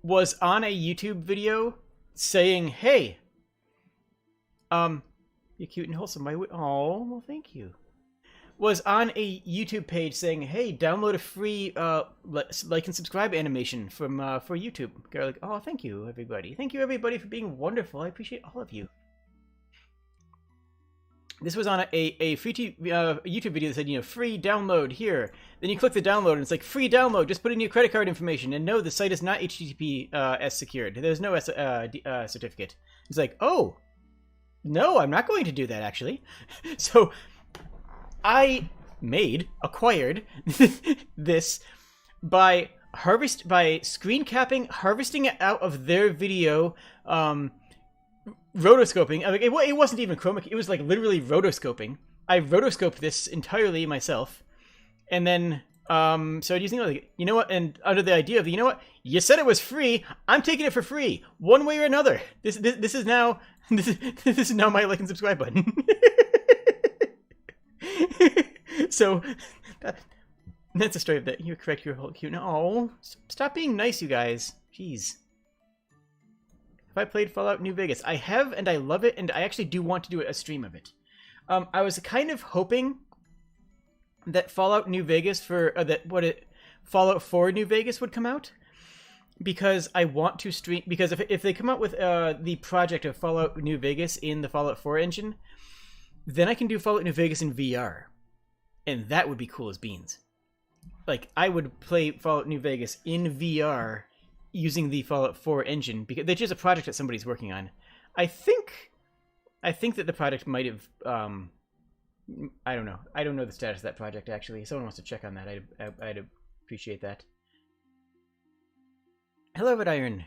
was on a YouTube video saying, "Hey, you're cute and wholesome." Oh, well, thank you. Was on a YouTube page saying, "Hey, download a free like and subscribe animation from for YouTube." They're like, "Oh, thank you, everybody. Thank you, everybody, for being wonderful. I appreciate all of you." This was on a free YouTube video that said, you know, free download here. Then you click the download, and it's like, free download. Just put in your credit card information, and no, the site is not HTTPS secured. There's no certificate. It's like, oh, no, I'm not going to do that actually. So I acquired this by screen capping, harvesting it out of their video, rotoscoping. I mean, it wasn't even chroma key. It was like literally rotoscoping. I rotoscoped this entirely myself, and then started using it. Like, you know what? And under the idea of, you know what? You said it was free. I'm taking it for free, one way or another. This is now this is now my like and subscribe button. So that's the story of that. You're correct. You're whole cute. Oh, stop being nice, you guys. Jeez. Have I played Fallout New Vegas? I have, and I love it, and I actually do want to do a stream of it. I was kind of hoping that Fallout New Vegas Fallout 4 New Vegas would come out, because I want to stream. Because if they come out with the project of Fallout New Vegas in the Fallout 4 engine, then I can do Fallout New Vegas in VR, and that would be cool as beans. Like, I would play Fallout New Vegas in VR using the Fallout 4 engine, because that's just a project that somebody's working on. I think that the project might have, I don't know. I don't know the status of that project, actually. If someone wants to check on that, I'd appreciate that. Hello, Red Iron.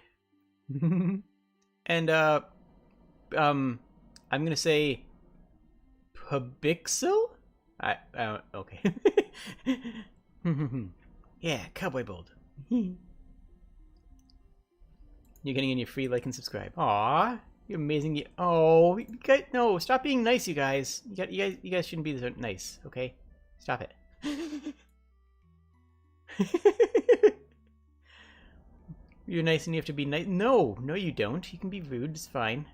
And, I'm gonna say Pabixel? Okay. Yeah, Cowboy Bold. You're getting in your free like and subscribe. Aw, you're amazing. Oh, you guys, no, stop being nice, you guys. You guys shouldn't be this nice, okay? Stop it. You're nice and you have to be nice. No, you don't. You can be rude. It's fine.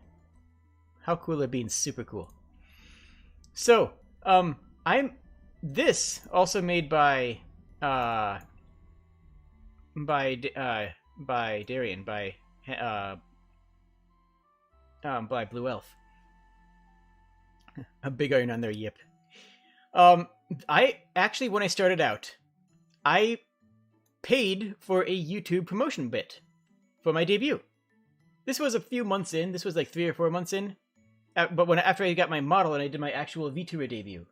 How cool are being super cool? So, this also made by Darian, by Blue Elf. A big iron on their yip. I actually, when I started out, I paid for a YouTube promotion bit for my debut. This was a few months in. This was like 3 or 4 months in. But after I got my model and I did my actual Vtuber debut.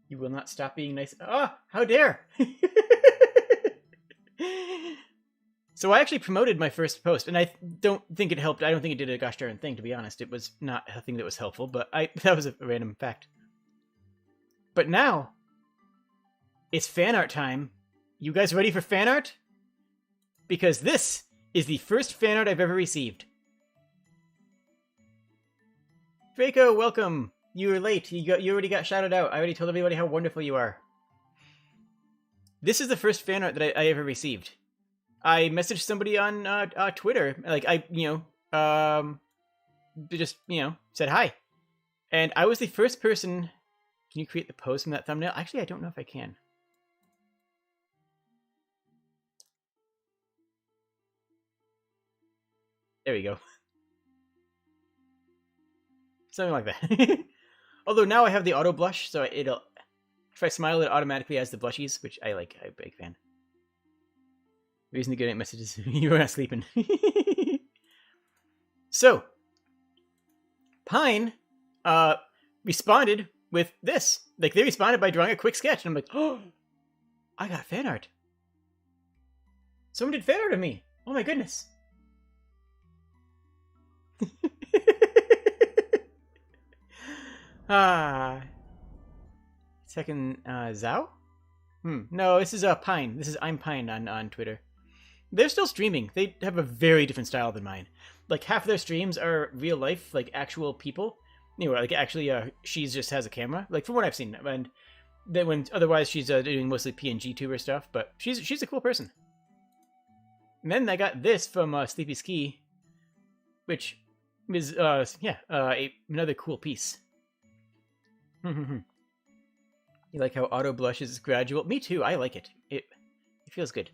You will not stop being nice. Ah, how dare! So I actually promoted my first post, and I don't think it helped. I don't think it did a gosh darn thing, to be honest. It was not a thing that was helpful, but that was a random fact. But now, it's fan art time. You guys ready for fan art? Because this is the first fan art I've ever received. Draco, welcome. You were late. You already got shouted out. I already told everybody how wonderful you are. This is the first fan art that I ever received. I messaged somebody on Twitter, like just said hi, and I was the first person. Can you create the pose from that thumbnail? Actually, I don't know if I can. There we go. Something like that. Although now I have the auto blush, so it'll, if I smile, it automatically has the blushies, which I like. I'm a big fan. Reason to get messages. You were not sleeping. So, Pine responded with this. Like, they responded by drawing a quick sketch. And I'm like, oh, I got fan art. Someone did fan art of me. Oh my goodness. Second, Zhao? No, this is Pine. This is I'm Pine on Twitter. They're still streaming. They have a very different style than mine. Like, half of their streams are real life, like, actual people. Anyway, like, actually, she just has a camera. Like, from what I've seen. And then otherwise, she's doing mostly PNG tuber stuff. But she's a cool person. And then I got this from Sleepy Ski, which is, another cool piece. You like how auto blush is gradual? Me too, I like it. It feels good.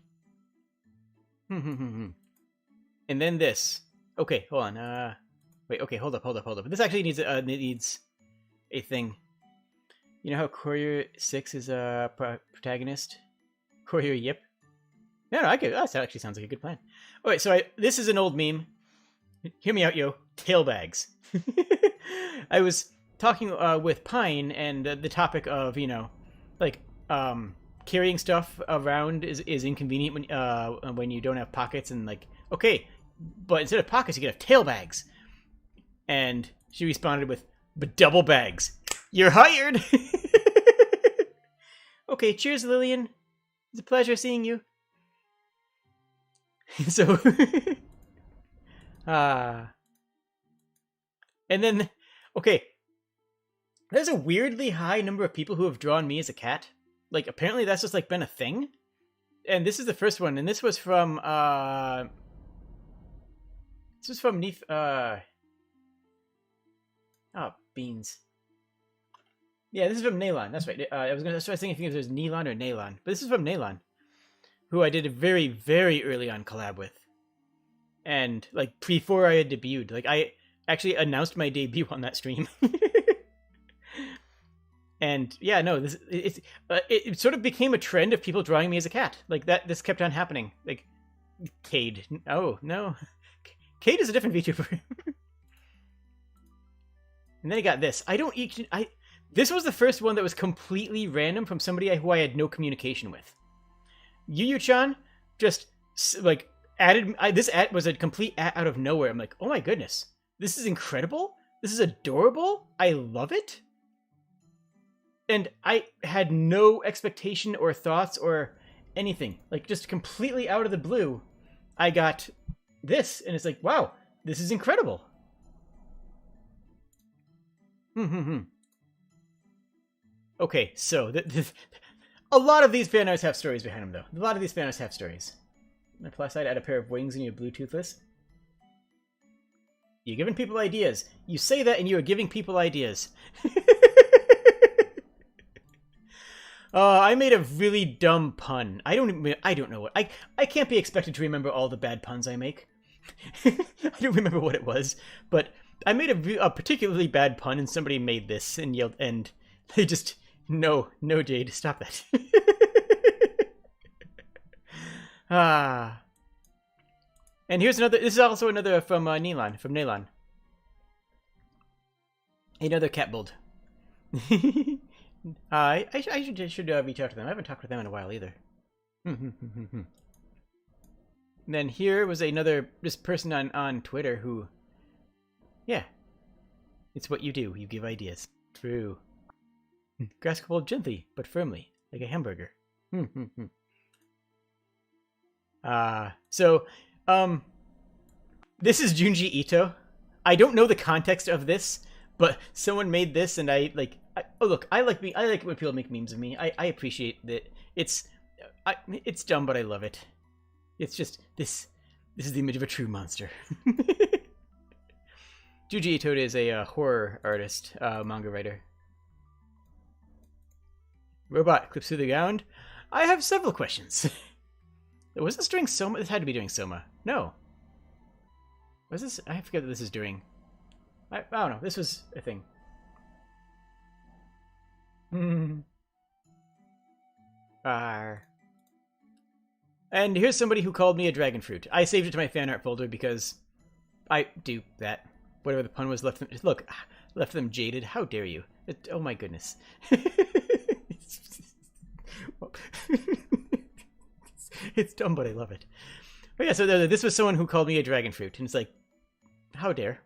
And then this. Okay, hold on. Wait, okay, hold up. This actually needs a thing. You know how Courier 6 is a protagonist? Courier Yip? No, that actually sounds like a good plan. Alright, so this is an old meme. Hear me out, yo. Tail bags. I was talking with Pine, and the topic of, carrying stuff around is inconvenient when you don't have pockets, and like, okay, but instead of pockets, you can have tail bags. And she responded with, but double bags. You're hired! Okay, cheers, Lillian. It's a pleasure seeing you. So, and then, okay, there's a weirdly high number of people who have drawn me as a cat. Like, apparently that's just, like, been a thing. And this is the first one, and this was from, oh, beans. Yeah, this is from Nalon, that's right. I was thinking if it was Nalon or Nalon. But this is from Nalon, who I did a very, very early on collab with. And, like, before I had debuted. Like, I actually announced my debut on that stream. And yeah, no, it sort of became a trend of people drawing me as a cat. Like this kept on happening. Like Cade. Oh no, Cade is a different VTuber. And then I got this. This was the first one that was completely random from somebody who I had no communication with. Yu-Yu-chan just like added. This ad was a complete out of nowhere. I'm like, oh my goodness, this is incredible. This is adorable. I love it. And I had no expectation or thoughts or anything. Like, just completely out of the blue, I got this. And it's like, wow, this is incredible. Okay, so a lot of these fan arts have stories behind them, though. A lot of these fan arts have stories. On the plus side, add a pair of wings and you're Bluetoothless. You're giving people ideas. You say that and you are giving people ideas. I made a really dumb pun. I don't know what. I can't be expected to remember all the bad puns I make. I don't remember what it was, but I made a particularly bad pun, and somebody made this and yelled, and they just no, Jade, stop that. And here's another. This is also another from Nalon. From Nalon. Another catbold. I should reach out to them. I haven't talked with them in a while either. And then here was this person on Twitter who, yeah, it's what you do. You give ideas. True. Grass Kobold gently but firmly, like a hamburger. This is Junji Ito. I don't know the context of this, but someone made this, and I like when people make memes of me. I appreciate that. It's dumb, but I love it. It's just this is the image of a true monster. Junji Ito is a horror artist, manga writer. Robot clips through the ground. I have several questions. Was this during Soma? This had to be during Soma. No. Was this? I forget that this is during. I don't know. This was a thing. And here's somebody who called me a dragon fruit. I saved it to my fan art folder because I do that. Whatever the pun was left them. Look, left them jaded. How dare you? Oh my goodness. It's dumb, but I love it. But yeah, so this was someone who called me a dragon fruit, and it's like, how dare?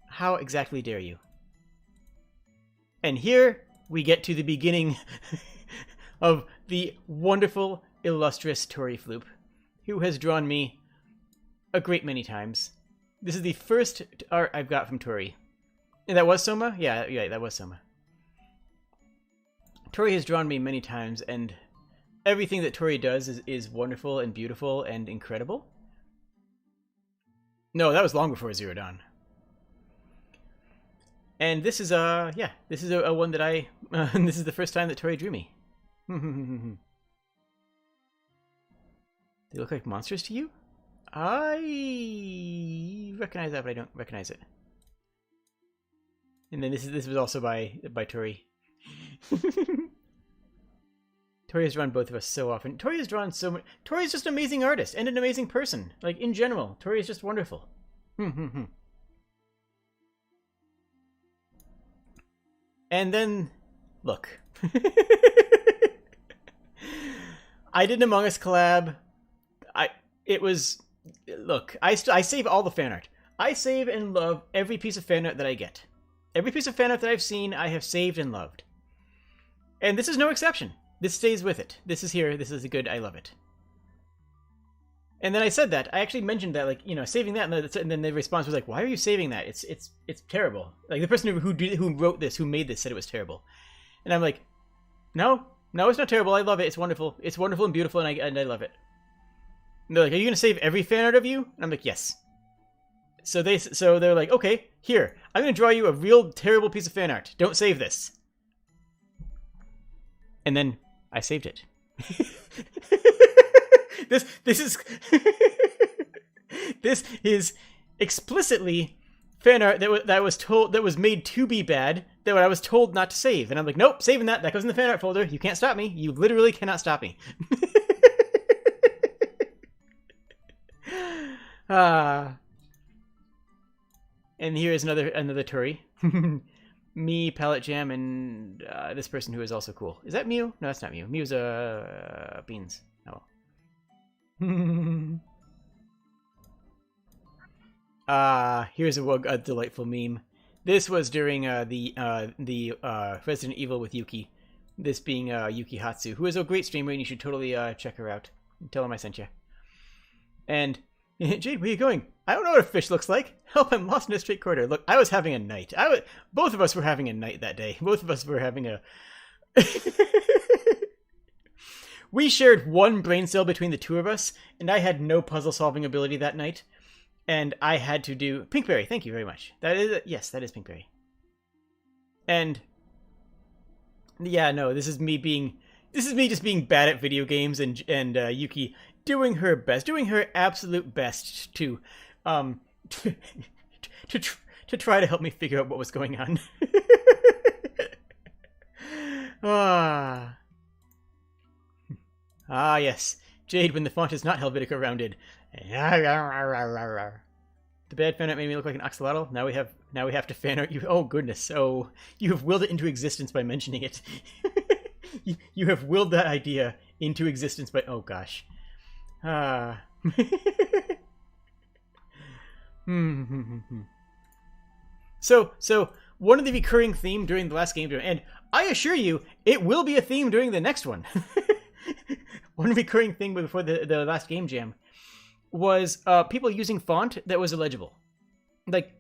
How exactly dare you? And here we get to the beginning of the wonderful, illustrious Tori Floop, who has drawn me a great many times. This is the first art I've got from Tori. And that was Soma? Yeah, that was Soma. Tori has drawn me many times, and everything that Tori does is wonderful and beautiful and incredible. No, that was long before Zero Dawn. And this is a one that this is the first time that Tori drew me. They look like monsters to you? I recognize that, but I don't recognize it. And then this was also by Tori. Tori has drawn both of us so often. Tori has drawn so much. Tori is just an amazing artist and an amazing person. Like, in general, Tori is just wonderful. And then, look. I did an Among Us collab. Look, I save all the fan art. I save and love every piece of fan art that I get. Every piece of fan art that I've seen, I have saved and loved. And this is no exception. This stays with it. This is here. This is good. I love it. And then I said that. I actually mentioned that, like, you know, saving that, and then the response was like, "Why are you saving that? It's terrible." Like, the person who wrote this, who made this, said it was terrible. And I'm like, no, it's not terrible. I love it. It's wonderful. It's wonderful and beautiful, and I love it. And they're like, "Are you gonna save every fan art of you?" And I'm like, "Yes." So they're like, "Okay, here, I'm gonna draw you a real terrible piece of fan art. Don't save this." And then I saved it. This is explicitly fan art that was made to be bad, that I was told not to save, and I'm like, nope, saving that goes in the fan art folder. You can't stop me. You literally cannot stop me. And here is another Tori. Me, Palette Jam, and this person who is also cool. Is that Mew? No, that's not Mew. Mew's Beans. Oh. Here's a delightful meme. This was during the Resident Evil with Yuki. This being Yuki Hatsu, who is a great streamer, and you should totally check her out. Tell him I sent you. And Jade, where are you going? I don't know what a fish looks like. Help, I'm lost in a straight corridor. Look, I was having a night. Both of us were having a night that day. Both of us were having a... We shared one brain cell between the two of us, and I had no puzzle-solving ability that night. And I had to do... Pinkberry, thank you very much. Yes, that is Pinkberry. And... Yeah, no, this is me just being bad at video games, and Yuki doing her best, doing her absolute best to try to help me figure out what was going on. Yes, Jade, when the font is not Helvetica rounded. The bad fan art made me look like an axolotl. Now we have to fan art you. Oh goodness! Oh, you have willed it into existence by mentioning it. You have willed that idea into existence by. Oh gosh. So one of the recurring theme during the last game, and I assure you, it will be a theme during the next one. One recurring thing before the last game jam was people using font that was illegible. Like,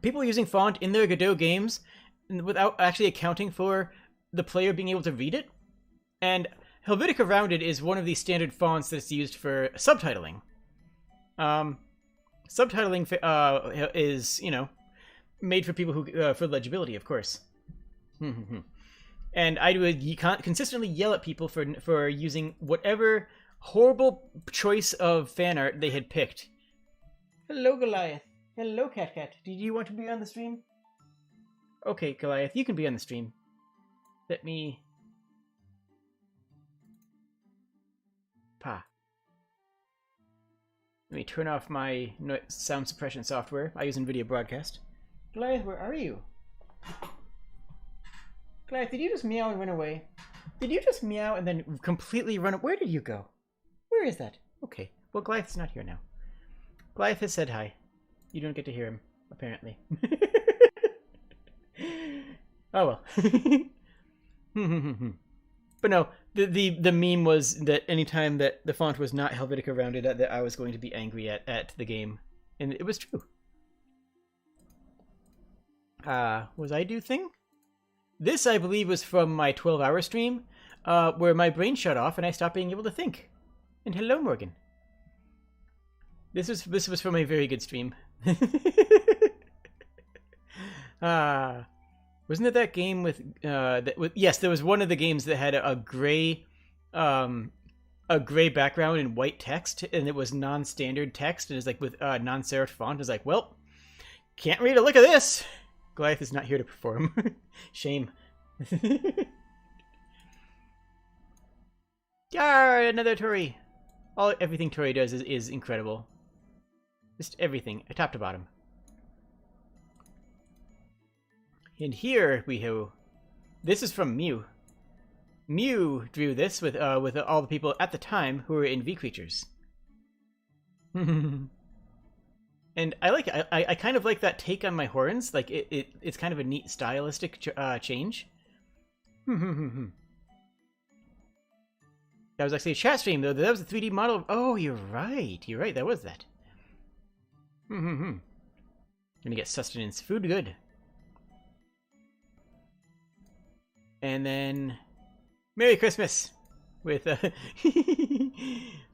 people using font in their Godot games without actually accounting for the player being able to read it. And Helvetica Rounded is one of the standard fonts that's used for subtitling. Subtitling is, made for people who for legibility, of course. And I would consistently yell at people for using whatever horrible choice of fan art they had picked. Hello, Goliath. Hello, Cat. Did you want to be on the stream? Okay, Goliath, you can be on the stream. Let me... Let me turn off my sound suppression software I use NVIDIA Broadcast. Goliath, where are you? Goliath, did you just meow and run away? Did you just meow and then completely run away? Where did you go? Where is that? Okay, well, Goliath's not here now. Goliath has said hi. You don't get to hear him, apparently. Oh well. But no, the meme was that anytime that the font was not Helvetica Rounded, that I was going to be angry at the game. And it was true. Was I do thing? This, I believe, was from my 12-hour stream, where my brain shut off and I stopped being able to think. And hello, Morgan. This was from a very good stream. Wasn't it that game with yes, there was one of the games that had a gray background and white text, and it was non-standard text, and it's like with non-serif font. It's like, well, can't read a lick of this. Goliath is not here to perform. Shame. Another Tori. Everything Tori does is incredible. Just everything, top to bottom. And here we have... This is from Mew. Mew drew this with all the people at the time who were in V-Creatures. And I like it. I kind of like that take on my horns. Like, it's kind of a neat stylistic change. That was actually a chat stream, though. That was a 3D model. Oh, you're right. You're right. That was that. Gonna get sustenance. Food good. And then... Merry Christmas! With,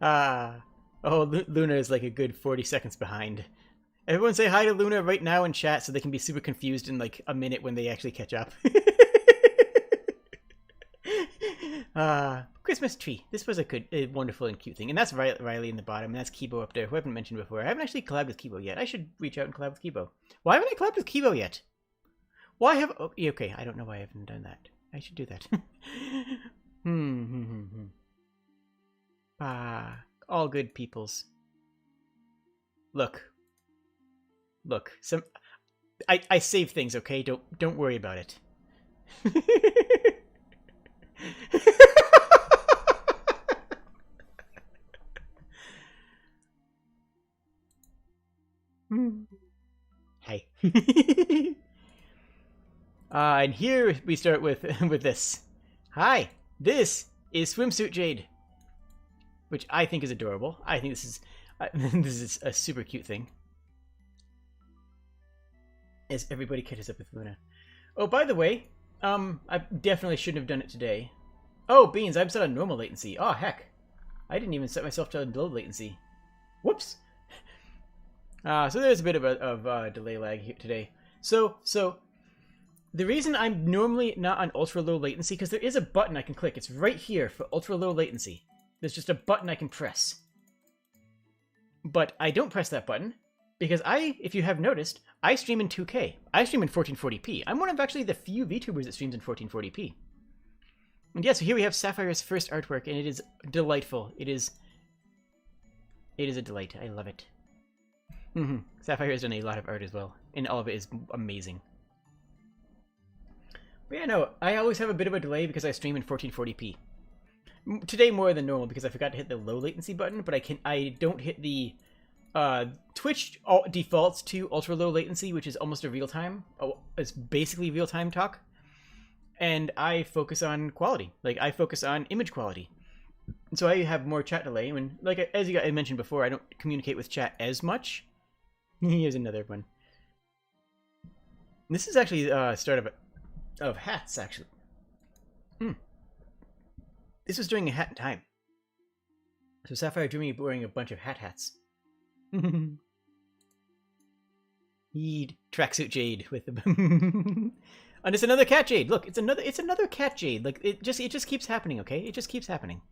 Luna is like a good 40 seconds behind. Everyone say hi to Luna right now in chat so they can be super confused in like a minute when they actually catch up. Christmas tree. This was a wonderful and cute thing. And that's Riley in the bottom, and that's Kibo up there, who I haven't mentioned before. I haven't actually collabed with Kibo yet. I should reach out and collab with Kibo. Why haven't I collabed with Kibo yet? Why have... Oh, okay, I don't know why I haven't done that. I should do that. All good peoples. Look. I save things, okay? Don't worry about it. Hey. And here we start with this. Hi, this is Swimsuit Jade, which I think is adorable. I think this is a super cute thing. As everybody catches up with Luna. Oh, by the way, I definitely shouldn't have done it today. Oh, Beans, I'm set on normal latency. Oh, heck. I didn't even set myself to low latency. Whoops. So there's a bit of a delay lag here today. So the reason I'm normally not on ultra low latency, because there is a button I can click. It's right here for ultra low latency. There's just a button I can press. But I don't press that button because if you have noticed, I stream in 2K. I stream in 1440p. I'm one of actually the few VTubers that streams in 1440p. And yeah, so here we have Sapphire's first artwork, and it is delightful. It is a delight. I love it. Sapphire has done a lot of art as well, and all of it is amazing. But yeah, no, I always have a bit of a delay because I stream in 1440p. Today more than normal because I forgot to hit the low latency button, but I don't hit the Twitch defaults to ultra low latency, which is almost a real time. It's basically real time talk. And I focus on quality. Like, I focus on image quality. So I have more chat delay. And like, as I mentioned before, I don't communicate with chat as much. Here's another one. This is actually the start of hats, actually. This was during a hat time. So Sapphire drew me wearing a bunch of hats. Tracksuit Jade with the and it's another cat Jade. Look, it's another cat Jade. Like it just keeps happening, okay? It just keeps happening.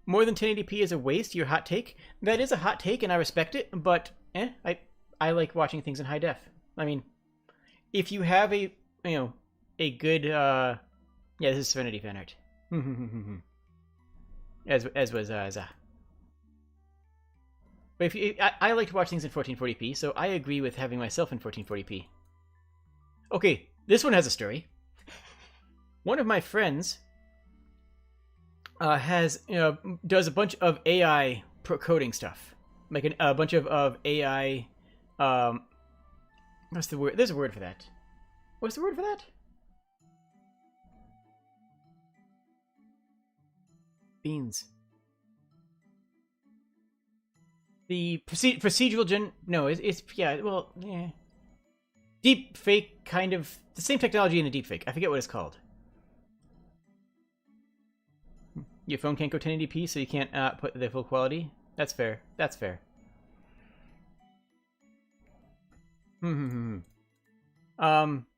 More than 1080p is a waste, your hot take. That is a hot take and I respect it, but I like watching things in high def. I mean, if you have a good yeah, this is Serenity fan art. as was But if you, I like to watch things in 1440p, so I agree with having myself in 1440p. Okay, this one has a story. One of my friends does a bunch of AI coding stuff, like a bunch of AI. What's the word? There's a word for that. What's the word for that? Beans. The procedural deep fake, kind of the same technology in a deep fake. I forget what it's called. Your phone can't go 1080p, so you can't put the full quality. That's fair. That's fair.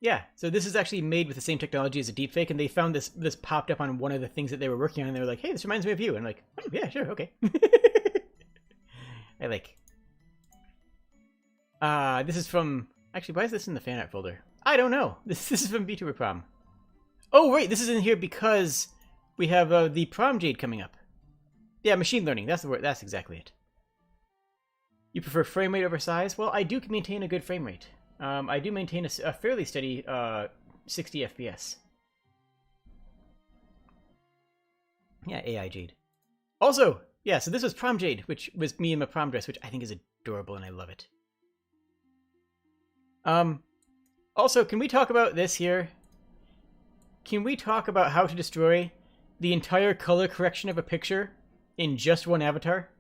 Yeah. So this is actually made with the same technology as a deepfake, and they found this popped up on one of the things that they were working on, and they were like, "Hey, this reminds me of you." And I'm like, "Oh, yeah, sure, okay." I like. This is from. Actually, why is this in the fan art folder? I don't know. This is from Vtuber prom. Oh wait, this is in here because we have the prom Jade coming up. Yeah, machine learning. That's the word. That's exactly it. You prefer frame rate over size? Well, I do maintain a good frame rate. I do maintain a fairly steady 60 FPS. Yeah, AI Jade. Also, yeah, so this was prom Jade, which was me in my prom dress, which I think is adorable and I love it. Also, can we talk about this here? Can we talk about how to destroy the entire color correction of a picture in just one avatar?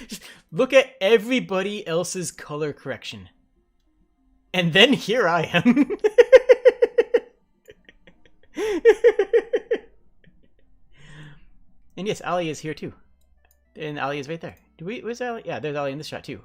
Just look at everybody else's color correction. And then here I am. And yes, Ali is here too. And Ali is right there. Where's Ali? Yeah, there's Ali in this shot too.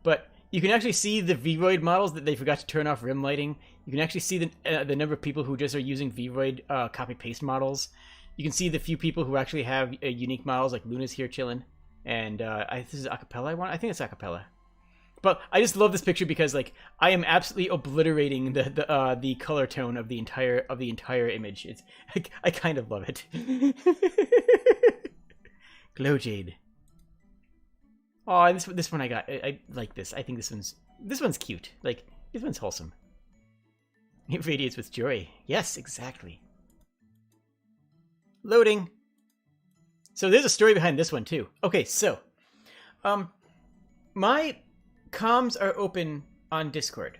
But you can actually see the Vroid models that they forgot to turn off rim lighting. You can actually see the number of people who just are using Vroid copy-paste models. You can see the few people who actually have unique models, like Luna's here chilling. And this is acapella. I think it's acapella. But I just love this picture because, like, I am absolutely obliterating the color tone of the entire image. It's I kind of love it. Glow Jade. Oh, this one I got. I like this. I think this one's cute. Like, this one's wholesome. It radiates with joy. Yes, exactly. Loading. So there's a story behind this one too. Okay, so my comms are open on Discord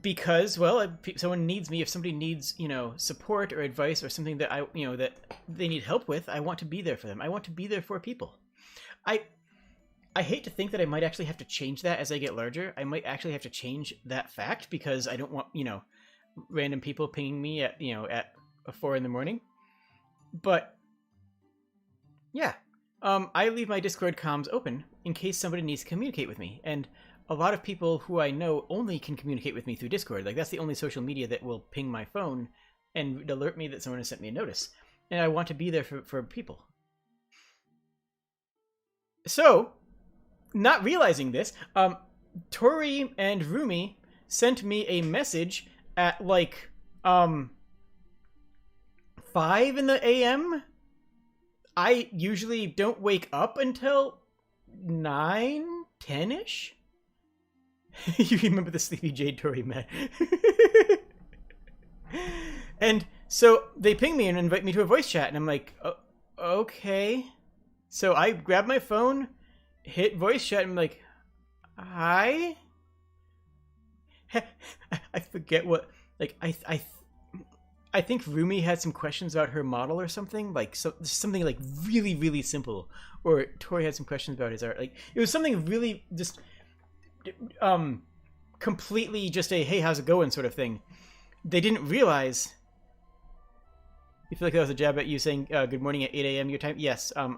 because, well, someone needs me. If somebody needs, support or advice or something that that they need help with, I want to be there for them. I want to be there for people. I hate to think that I might actually have to change that as I get larger. I might actually have to change that fact because I don't want, random people pinging me at 4 in the morning. But yeah, I leave my Discord comms open in case somebody needs to communicate with me. And a lot of people who I know only can communicate with me through Discord. Like, that's the only social media that will ping my phone and alert me that someone has sent me a notice. And I want to be there for people. So, not realizing this, Tori and Rumi sent me a message at like 5 in the AM. I usually don't wake up until 9, 10-ish. You remember the Sleepy Jade Tori met. And So they ping me and invite me to a voice chat, and I'm like, okay. So I grab my phone, hit voice chat, and I'm like, hi? I forget what, like, I think Rumi had some questions about her model or something, like something like really, really simple. Or Tori had some questions about his art. Like, it was something really just, completely just a, hey, how's it going sort of thing. They didn't realize. You feel like that was a jab at you saying good morning at 8 a.m. your time? Yes. I'm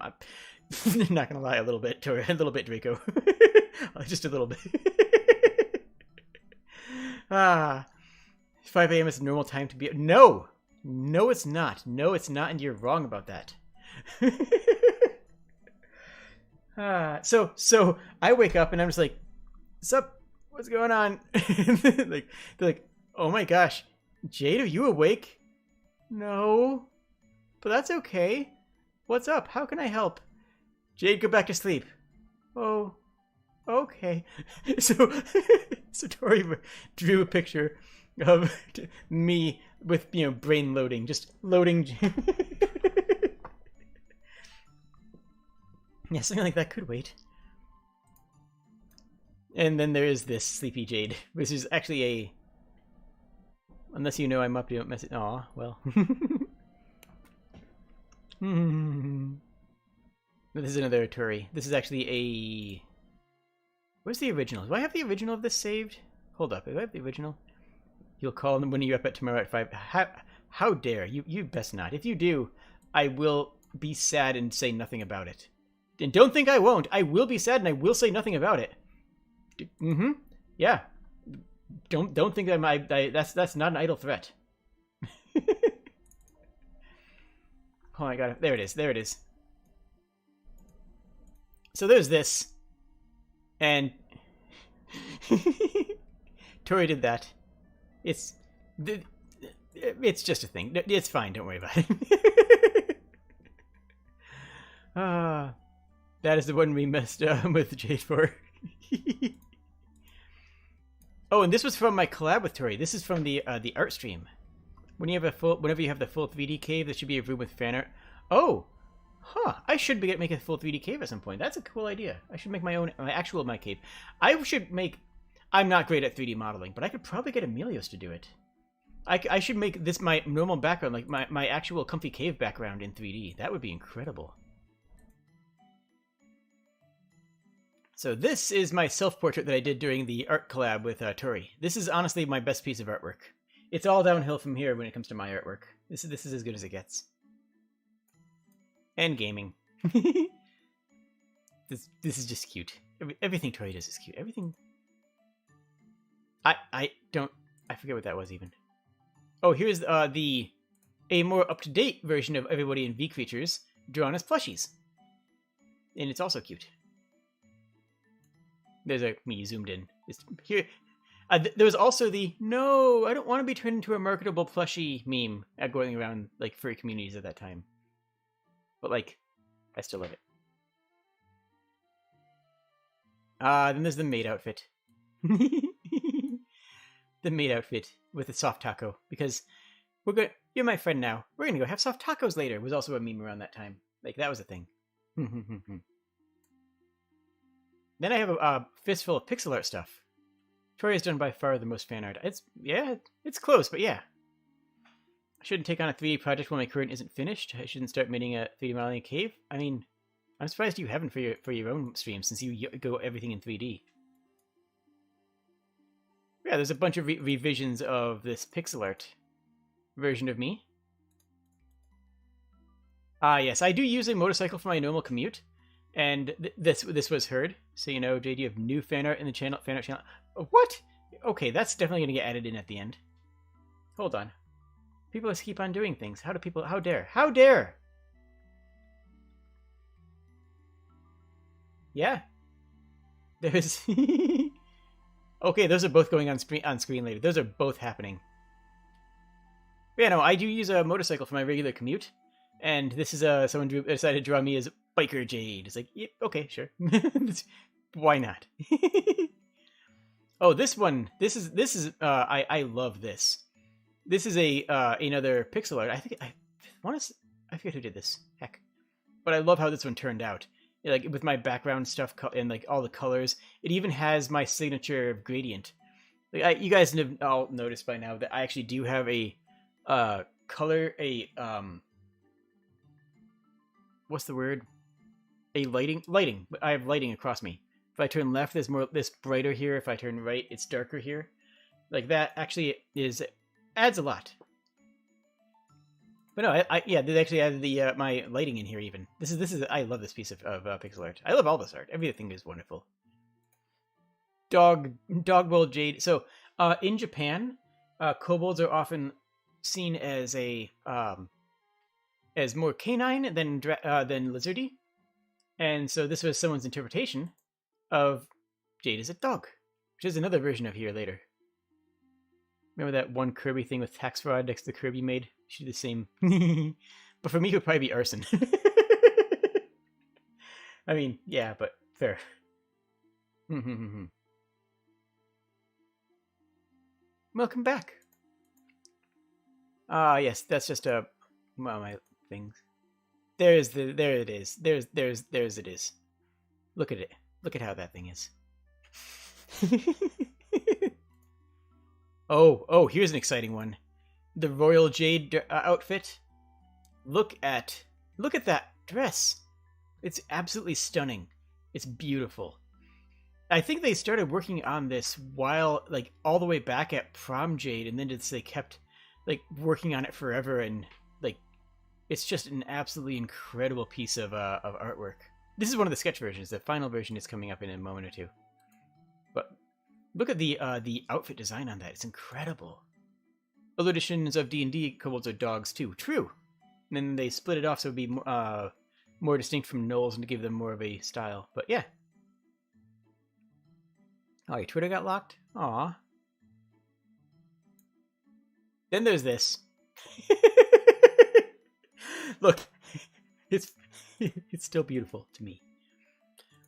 not gonna lie, a little bit, Tori, a little bit, Draco. Just a little bit. 5 a.m. is a normal time to be. No, it's not. No, it's not, and you're wrong about that. So I wake up and I'm just like, "What's up? What's going on?" They're like, "Oh my gosh, Jade, are you awake?" No, but that's okay. What's up? How can I help? Jade, go back to sleep. Oh, okay. So Tori drew a picture of me with, brain loading, just loading. Yeah, something like that could wait. And then there is this Sleepy Jade, which is actually a... Unless you know I'm up, don't mess it. Aw, well. This is another Tori. This is actually a... Where's the original? Do I have the original of this saved? Hold up, do I have the original? You'll call them when you're up at tomorrow at 5. How dare you? You best not. If you do, I will be sad and say nothing about it. And don't think I won't. I will be sad and I will say nothing about it. Yeah. Don't think that's not an idle threat. Oh, I got it. There it is. There it is. So there's this. And Tori did that. It's just a thing. It's fine. Don't worry about it. That is the one we messed with Jade for. Oh, and this was from my collab with Tori. This is from the art stream. Whenever you have the full 3D cave, there should be a room with fan art. Oh, I should make a full 3D cave at some point. That's a cool idea. I should make my cave. I'm not great at 3D modeling, but I could probably get Emilios to do it. I should make this my normal background, like my actual comfy cave background in 3D. That would be incredible. So this is my self-portrait that I did during the art collab with Tori. This is honestly my best piece of artwork. It's all downhill from here when it comes to my artwork. This is as good as it gets. And gaming. This is just cute. Everything Tori does is cute. Everything. I forget what that was even. Oh, here's a more up-to-date version of everybody in V Creatures drawn as plushies. And it's also cute. There's me zoomed in. Here, there was also the "No, I don't want to be turned into a marketable plushie" meme going around like furry communities at that time. But like, I still love it. Then there's the maid outfit. The maid outfit with the soft taco, because you're my friend now. We're gonna go have soft tacos later. Was also a meme around that time. Like, that was a thing. Then I have a fistful of pixel art stuff. Tori has done by far the most fan art. It's close, but yeah. I shouldn't take on a 3D project when my current isn't finished. I shouldn't start making a 3D modeling cave. I mean, I'm surprised you haven't for your own stream, since you go everything in 3D. Yeah, there's a bunch of revisions of this pixel art version of me. Yes, I do use a motorcycle for my normal commute. And this was heard. So, Jade, you have new fan art in the fan art channel. What? Okay, that's definitely going to get added in at the end. Hold on. People just keep on doing things. How dare? How dare? Yeah. There's... Okay, those are both going on screen later. Those are both happening. But yeah, no, I do use a motorcycle for my regular commute. And this is someone decided to draw me as Biker Jade. It's like, yep, okay, sure. Why not? Oh, this one. This is I love this. This is a another pixel art. I forget who did this. Heck. But I love how this one turned out. Like with my background stuff and like all the colors. It even has my signature gradient. Like you guys have all noticed by now that I actually do have a color, what's the word? A lighting. I have lighting across me. If I turn left, there's more this brighter here. If I turn right, it's darker here. Like that actually adds a lot. But no, yeah, they actually added the my lighting in here even. This is I love this piece of pixel art. I love all this art. Everything is wonderful. Dog World Jade. So in Japan, kobolds are often seen as as more canine than lizardy, and so this was someone's interpretation of Jade as a dog, which is another version of here later. Remember that one Kirby thing with tax fraud next to the Kirby made? She did the same. But for me, it would probably be arson. I mean, yeah, but fair. Welcome back. Yes, that's just well, my things. There it is. There's it is. Look at it. Look at how that thing is. Oh, here's an exciting one. The Royal Jade outfit. Look at that dress. It's absolutely stunning. It's beautiful. I think they started working on this while, like, all the way back at Prom Jade, and then they kept, like, working on it forever, and, like, it's just an absolutely incredible piece of artwork. This is one of the sketch versions. The final version is coming up in a moment or two. But look at the outfit design on that. It's incredible. Other editions of D&D, kobolds are dogs too. True. And then they split it off so it would be more distinct from gnolls and to give them more of a style. But yeah. Oh, your Twitter got locked? Aw. Then there's this. Look, it's still beautiful to me.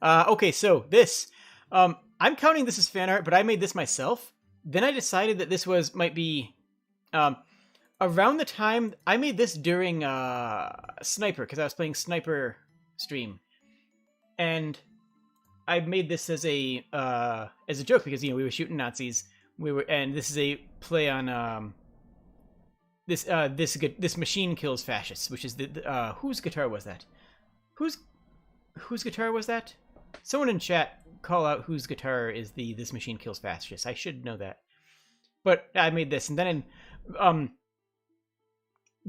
Okay, so this. I'm counting this as fan art, but I made this myself. Then I decided that this might be around the time I made this during Sniper, because I was playing Sniper stream, and I made this as a joke because we were shooting Nazis. And this is a play on this machine kills fascists, which is the whose guitar was that? Whose guitar was that? Someone in chat call out whose guitar is this machine kills fascists. I should know that. But I made this, and then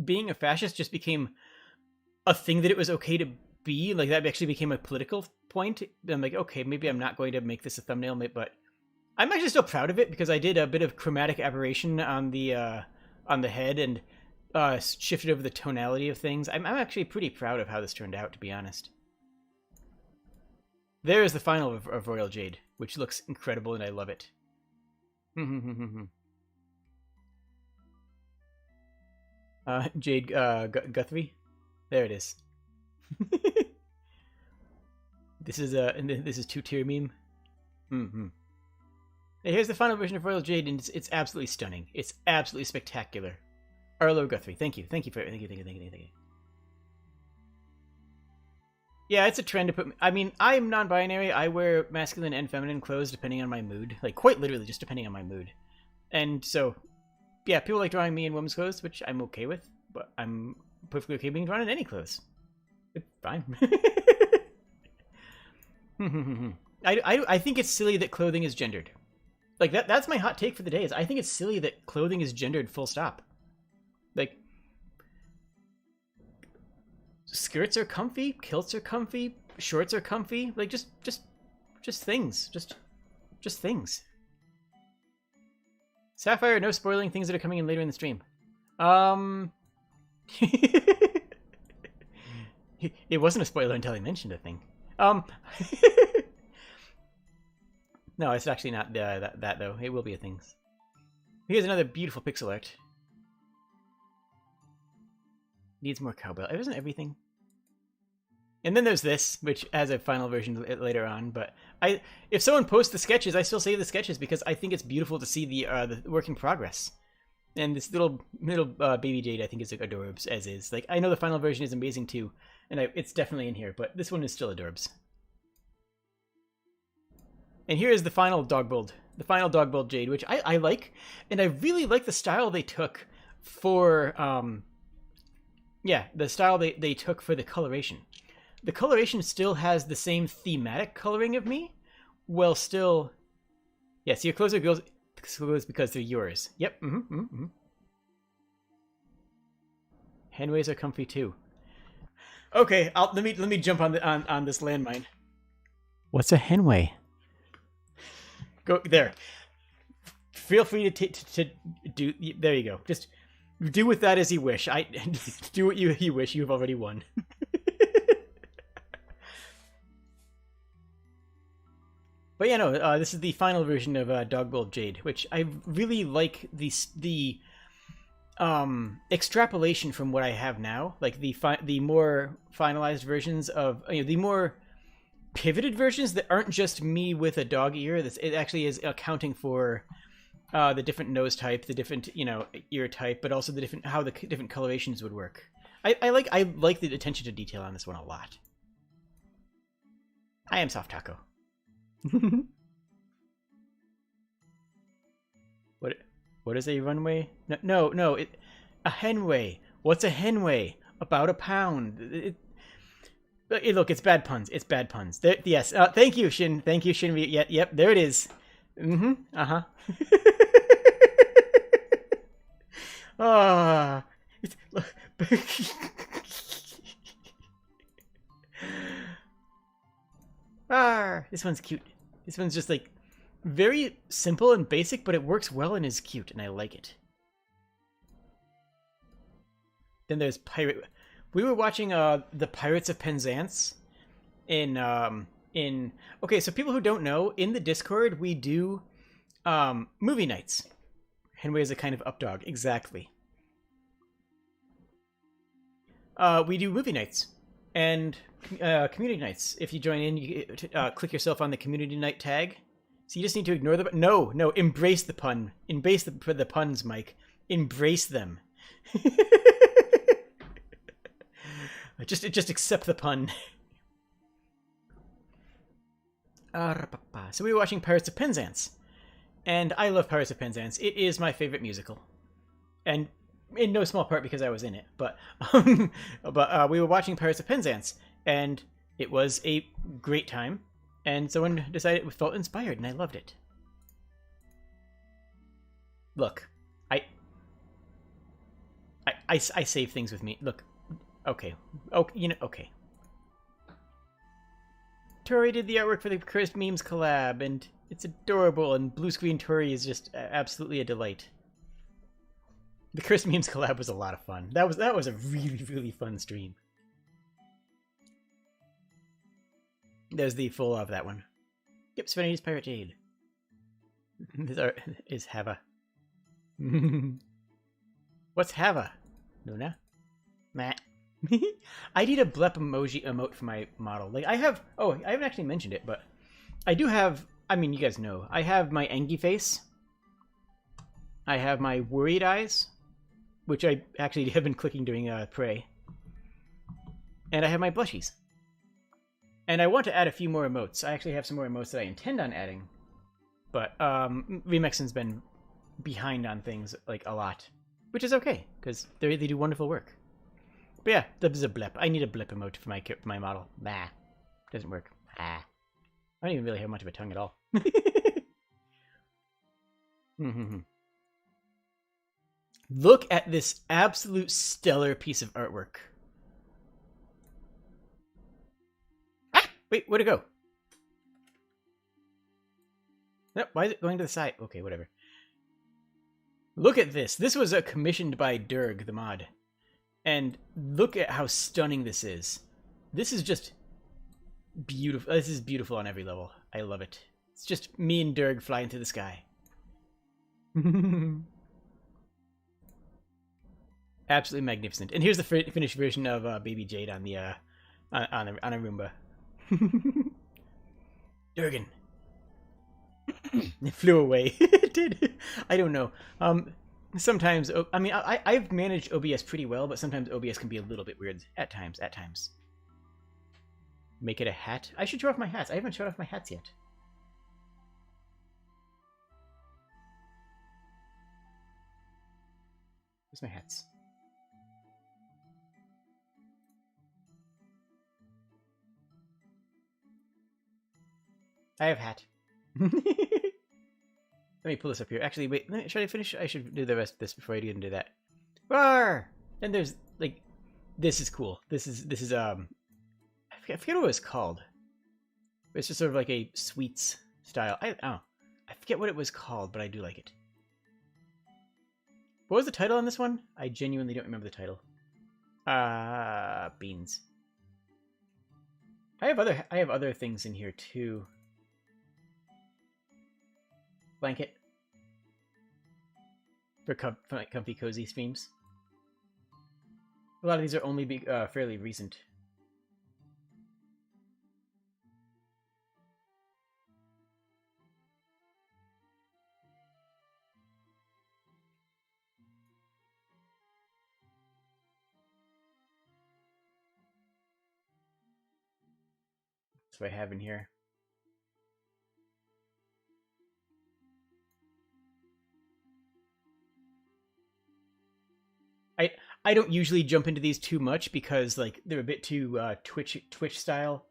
being a fascist just became a thing that it was okay to be. Like, that actually became a political point. I'm like, okay, maybe I'm not going to make this a thumbnail, but I'm actually still proud of it because I did a bit of chromatic aberration on the head and shifted over the tonality of things. I'm actually pretty proud of how this turned out, to be honest. There is the final of Royal Jade, which looks incredible, and I love it. Jade Guthrie. There it is. This is two-tier meme. Hey, here's the final version of Royal Jade, and it's absolutely stunning. It's absolutely spectacular. Arlo Guthrie, thank you. Thank you. Yeah, it's a trend to put... I mean, I'm non-binary. I wear masculine and feminine clothes depending on my mood. Like, quite literally, just depending on my mood. And so, yeah, people like drawing me in women's clothes, which I'm okay with. But I'm perfectly okay being drawn in any clothes. It's fine. I think it's silly that clothing is gendered. Like, that's my hot take for the day, is I think it's silly that clothing is gendered full stop. Like... skirts are comfy, kilts are comfy, shorts are comfy, like just things, just things. Sapphire, no spoiling things that are coming in later in the stream. It wasn't a spoiler until I mentioned a thing. No, it's actually not that though. It will be a thing. Here's another beautiful pixel art. Needs more cowbell. Isn't everything? And then there's this, which has a final version later on. But if someone posts the sketches, I still save the sketches because I think it's beautiful to see the work in progress. And this little baby Jade, I think, is like adorbs, as is. Like, I know the final version is amazing too, and it's definitely in here, but this one is still adorbs. And here is the final Dogbold Jade, which I like, and I really like the style they took for the style they took for the coloration. The coloration still has the same thematic coloring of me, while still, yeah. So your clothes are girls because they're yours. Yep. Henways are comfy too. Okay, let me jump on this landmine. What's a henway? Go there. Feel free to do. There you go. Just do with that as you wish. Do what you wish. You've already won. But yeah, no. This is the final version of Dogbold Jade, which I really like. The extrapolation from what I have now, like the more finalized versions of the more pivoted versions that aren't just me with a dog ear. It actually is accounting for the different nose type, the different ear type, but also how the different colorations would work. I like the attention to detail on this one a lot. I am Soft Taco. What is a runway? No, a henway. What's a henway? About a pound. Look, it's bad puns. It's bad puns. Yes. Thank you, Shin. Thank you, Shin. Yep. There it is. Uh-huh. Ah. This one's cute. This one's just like very simple and basic, but it works well and is cute, and I like it. Then there's Pirate. We were watching the Pirates of Penzance in okay, so people who don't know, in the Discord we do movie nights. Henway is a kind of updog, exactly. We do movie nights and community nights. If you join in, you click yourself on the community night tag. So you just need to ignore the no, embrace the pun. Embrace the puns, Mike. Embrace them. Just accept the pun. So we were watching Pirates of Penzance, and I love Pirates of Penzance. It is my favorite musical, and in no small part because I was in it. But we were watching Pirates of Penzance, and it was a great time. And someone decided it felt inspired, and I loved it. Look, I save things with me. Look, okay, okay. Tori did the artwork for the Cursed Memes collab, and it's adorable. And Blue Screen Tori is just absolutely a delight. The Cursed Memes collab was a lot of fun. That was a really fun stream. There's the full of that one. Yep, Serenity's Pirate Jade. This art is Hava. What's Hava? Luna? Matt. I need a blep emote for my model. Like I haven't actually mentioned it, but I do have, I mean, you guys know, I have my Angie face. I have my worried eyes, which I actually have been clicking during Prey. And I have my blushies. And I want to add a few more emotes. I actually have some more emotes that I intend on adding. But Remexon's been behind on things like a lot. Which is okay, because they do wonderful work. But yeah, there's a blip. I need a blip emote for my model. Bah. Doesn't work. Ah. I don't even really have much of a tongue at all. Look at this absolute stellar piece of artwork. Wait, where'd it go? No, why is it going to the side? Okay, whatever. Look at this. This was commissioned by Durg, the mod. And look at how stunning this is. This is just beautiful. This is beautiful on every level. I love it. It's just me and Durg flying through the sky. Absolutely magnificent. And here's the finished version of Baby Jade on the on a Roomba. Durgan. It flew away. It did. I don't know. Sometimes, I mean, I've managed OBS pretty well, but sometimes OBS can be a little bit weird at times. Make it a hat. I should show off my hats. I haven't showed off my hats yet. Where's my hats? I have hat. Let me pull this up here. Actually, wait. Should I finish? I should do the rest of this before I get into that. Roar! And there's like, this is cool. This is I forget what it was called. It's just sort of like a sweets style. I forget what it was called, but I do like it. What was the title on this one? I genuinely don't remember the title. Beans. I have other things in here too. Blanket for comfy cozy streams. A lot of these are only fairly recent. That's what I have in here. I don't usually jump into these too much because like they're a bit too Twitch style,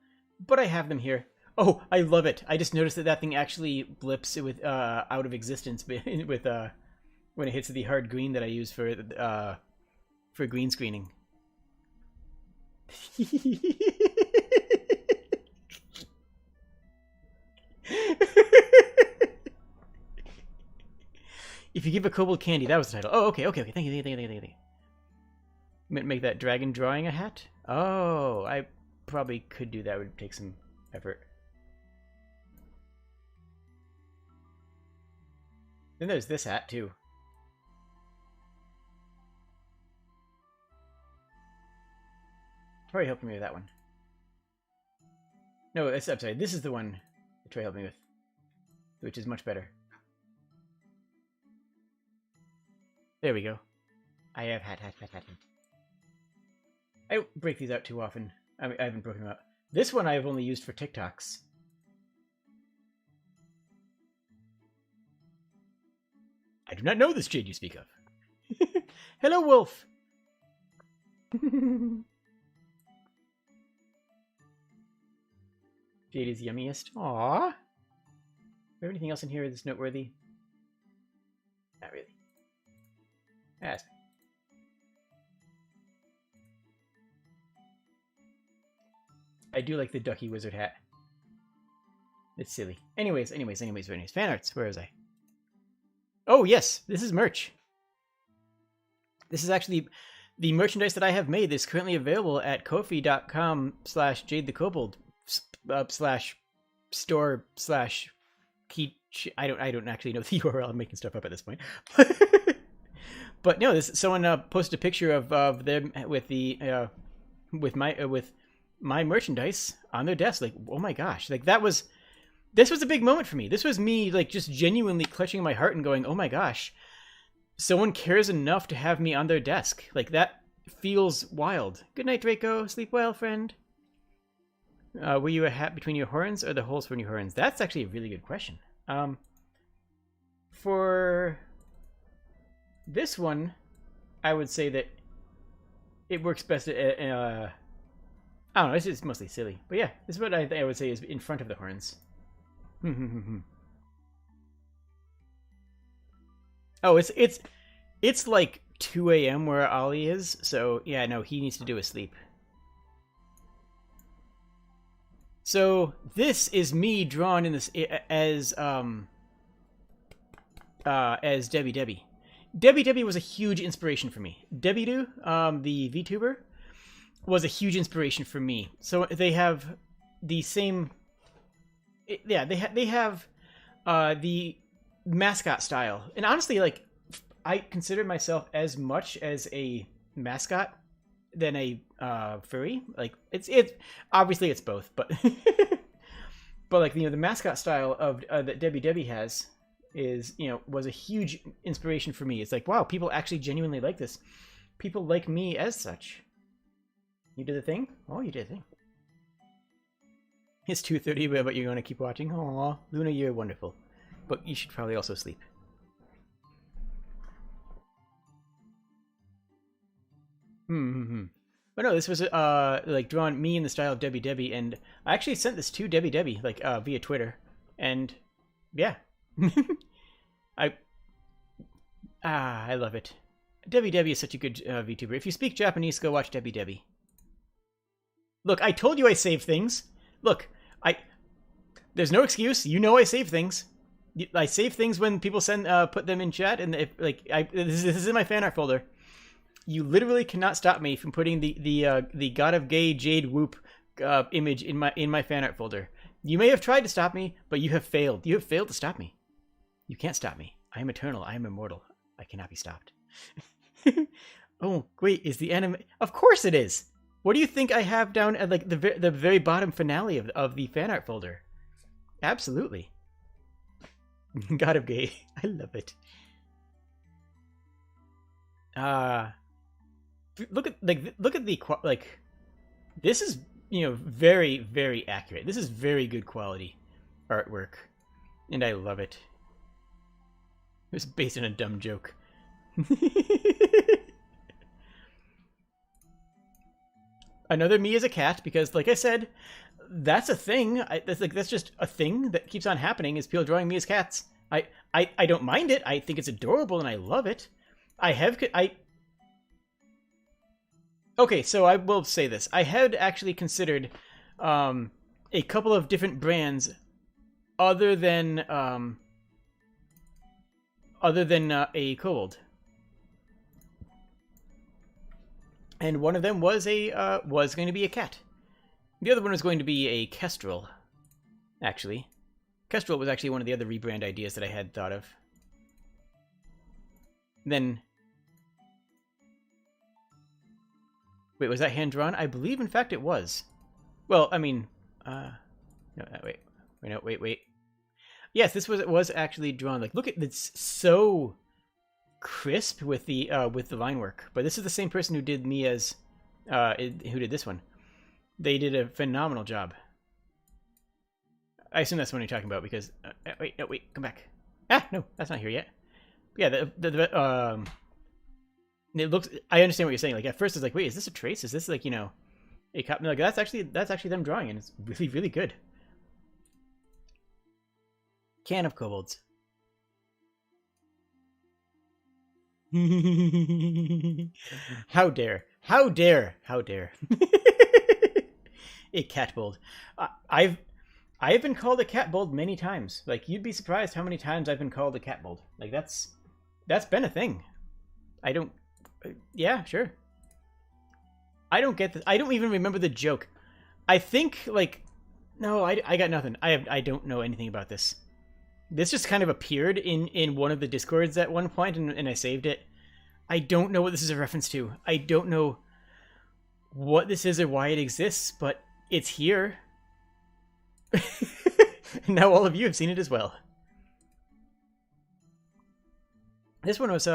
but I have them here. Oh, I love it! I just noticed that thing actually blips with out of existence with when it hits the hard green that I use for green screening. If you give a kobold candy, that was the title. Oh, okay. Thank you. Make that dragon drawing a hat? Oh, I probably could do that. It would take some effort. Then there's this hat, too. Troy helped me with that one. No, I'm sorry. This is the one that Troy helped me with, which is much better. There we go. I have hat. I don't break these out too often. I haven't broken them out. This one I have only used for TikToks. I do not know this Jade you speak of. Hello, Wolf! Jade is yummiest. Aww. Do we have anything else in here that's noteworthy? Not really. That's fine. I do like the Ducky Wizard hat. It's silly. Anyways. Fan arts. Where was I? Oh, yes. This is merch. This is actually the merchandise that I have made. This is currently available at ko-fi.com/Jade the Kobold /store/ key. I don't actually know the URL. I'm making stuff up at this point. But no, someone posted a picture of them with the with my merchandise on their desk. Like, oh my gosh, like this was a big moment for me. This was me like just genuinely clutching my heart and going, oh my gosh, someone cares enough to have me on their desk. Like, that feels wild. Good night, Draco. Sleep well, friend. Were you a hat between your horns or the holes from your horns? That's actually a really good question. For this one, I would say that it works best I don't know, it's mostly silly. But yeah, this is what I would say is in front of the horns. Oh, it's like 2 a.m. where Ollie is, so yeah, no, he needs to do a sleep. So this is me drawn in this as Debbie Debbie. Debbie Debbie was a huge inspiration for me. Debbie Do, the Vtuber, was a huge inspiration for me. So they have the same, yeah, they have the mascot style, and honestly, like, I consider myself as much as a mascot than a furry. Like, it's obviously it's both, but but like, you know, the mascot style of that Debbie Debbie has is, was a huge inspiration for me. It's like, wow, people actually genuinely like this. People like me as such. You did the thing? Oh, you did the thing. It's 2:30, but you're going to keep watching? Aw, Luna, you're wonderful. But you should probably also sleep. But no, this was like drawn me in the style of Debbie Debbie, and I actually sent this to Debbie Debbie like via Twitter, and yeah, I love it. Debbie Debbie is such a good VTuber. If you speak Japanese, go watch Debbie Debbie. Look, I told you I save things. Look, there's no excuse. You know I save things. I save things when people put them in chat, and this is in my fan art folder. You literally cannot stop me from putting the God of Gay Jade Whoop image in my fan art folder. You may have tried to stop me, but you have failed. You have failed to stop me. You can't stop me. I am eternal. I am immortal. I cannot be stopped. Oh wait, is the anime? Of course it is. What do you think I have down at like the very bottom finale of the fan art folder? Absolutely. God of Gay. I love it. Look at the this is very, very accurate. This is very good quality artwork, and I love it. It was based on a dumb joke. Another me as a cat, because like I said, that's a thing. That's just a thing that keeps on happening, is people drawing me as cats. I don't mind it. I think it's adorable and I love it. Okay, so I will say this. I had actually considered a couple of different brands other than a kobold. And one of them was going to be a cat. The other one was going to be a kestrel, actually. Kestrel was actually one of the other rebrand ideas that I had thought of. Then... Wait, was that hand-drawn? I believe, in fact, it was. Well, I mean... No, wait. Yes, this was actually drawn. Like, look at... It's so crisp with the line work. But this is the same person who did me as... who did this one. They did a phenomenal job. I assume that's the one you're talking about, because... wait, come back. Ah, no, that's not here yet. But yeah, it looks... I understand what you're saying. Like, at first it's like, wait, is this a trace? Is this, like, a copy? Like, that's actually them drawing, and it's really, really good. Can of kobolds. How dare. How dare. How dare. A catbold. I have been called a catbold many times. Like, you'd be surprised how many times I've been called a catbold. Like, that's been a thing. I don't... Yeah, sure. I don't get this. I don't even remember the joke. I think, like... No, I got nothing. I don't know anything about this. This just kind of appeared in one of the Discords at one point, and I saved it. I don't know what this is a reference to. I don't know what this is or why it exists, but it's here. Now all of you have seen it as well. This one was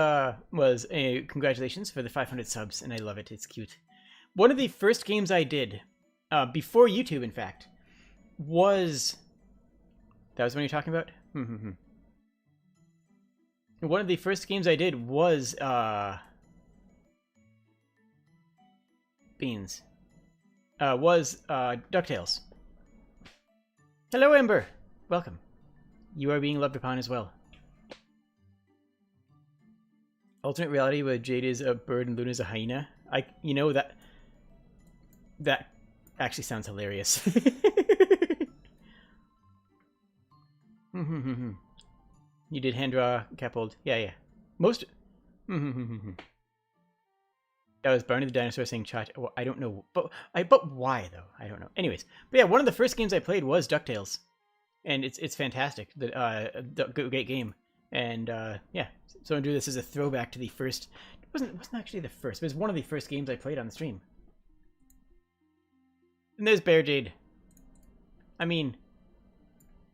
a congratulations for the 500 subs, and I love it. It's cute. One of the first games I did, before YouTube, in fact, was... That was what you're talking about? One of the first games I did was, Beans. Was DuckTales. Hello, Ember! Welcome. You are being loved upon as well. Alternate reality where Jade is a bird and Luna is a hyena. That actually sounds hilarious. You did hand draw Catbold. Yeah. Most... That was Barney the Dinosaur saying chat. Well, I don't know. But why, though? I don't know. Anyways. But yeah, one of the first games I played was DuckTales. And it's fantastic. The great game. And yeah. So I'm doing this as a throwback to the first... It wasn't actually the first. It was one of the first games I played on the stream. And there's Bear Jade. I mean...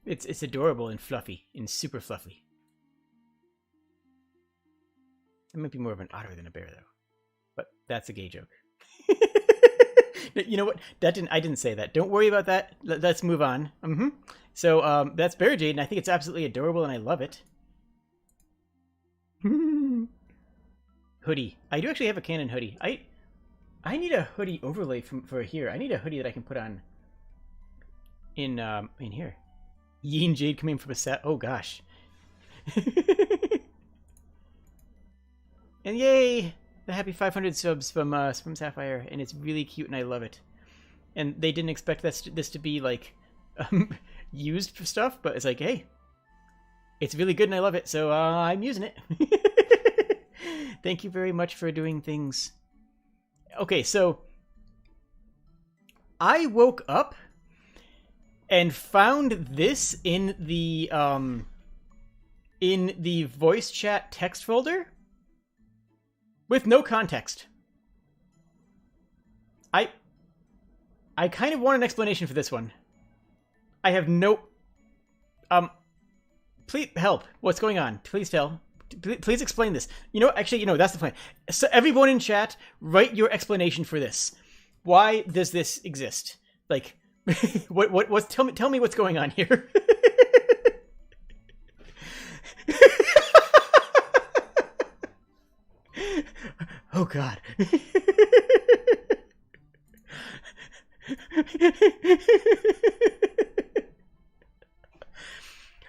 It's adorable and fluffy. And super fluffy. It might be more of an otter than a bear, though. But that's a gay joke. You know what? I didn't say that. Don't worry about that. Let's move on. So that's Bear Jade, and I think it's absolutely adorable, and I love it. Hoodie. I do actually have a canon hoodie. I need a hoodie overlay for here. I need a hoodie that I can put on in here. Yi and Jade coming from a set. Oh gosh. And yay! The happy 500 subs from Sapphire, and it's really cute, and I love it. And they didn't expect this to be like used for stuff, but it's like, hey, it's really good, and I love it, so I'm using it. Thank you very much for doing things. Okay, so I woke up and found this in the voice chat text folder with no context. I kind of want an explanation for this one. I have no... Please help. What's going on? Please tell. Please explain this. You know, actually, you know, that's the plan. So everyone in chat, write your explanation for this. Why does this exist? Like, what's tell me what's going on here. Oh God.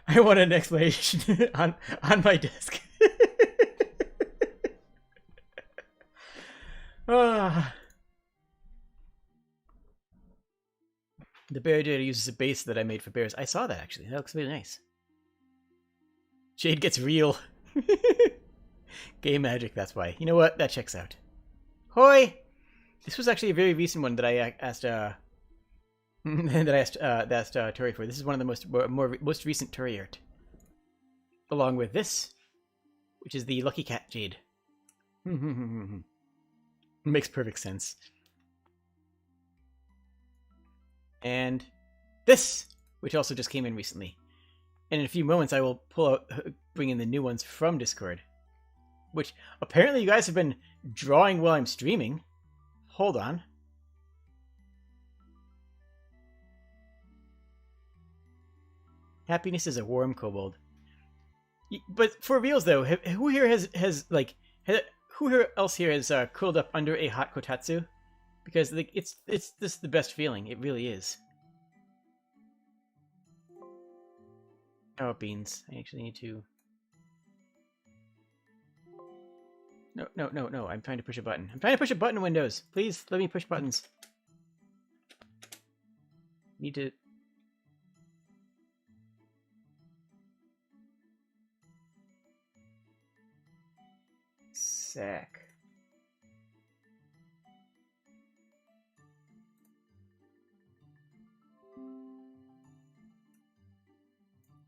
I want an explanation on my desk. The bear Jade uses a base that I made for bears. I saw that actually. That looks really nice. Jade gets real. Gay magic, that's why. You know what? That checks out. Hoi! This was actually a very recent one that I asked Tori for. This is one of the most recent Tori art. Along with this, which is the Lucky Cat Jade. Makes perfect sense. And this, which also just came in recently. And in a few moments I will bring in the new ones from Discord. Which, apparently you guys have been drawing while I'm streaming. Hold on. Happiness is a warm kobold. But for reals though, who here who else here has curled up under a hot kotatsu? Because like it's this the best feeling. It really is. Oh, beans. I actually need to... No. I'm trying to push a button. I'm trying to push a button in Windows. Please, let me push buttons. Need to... Sack.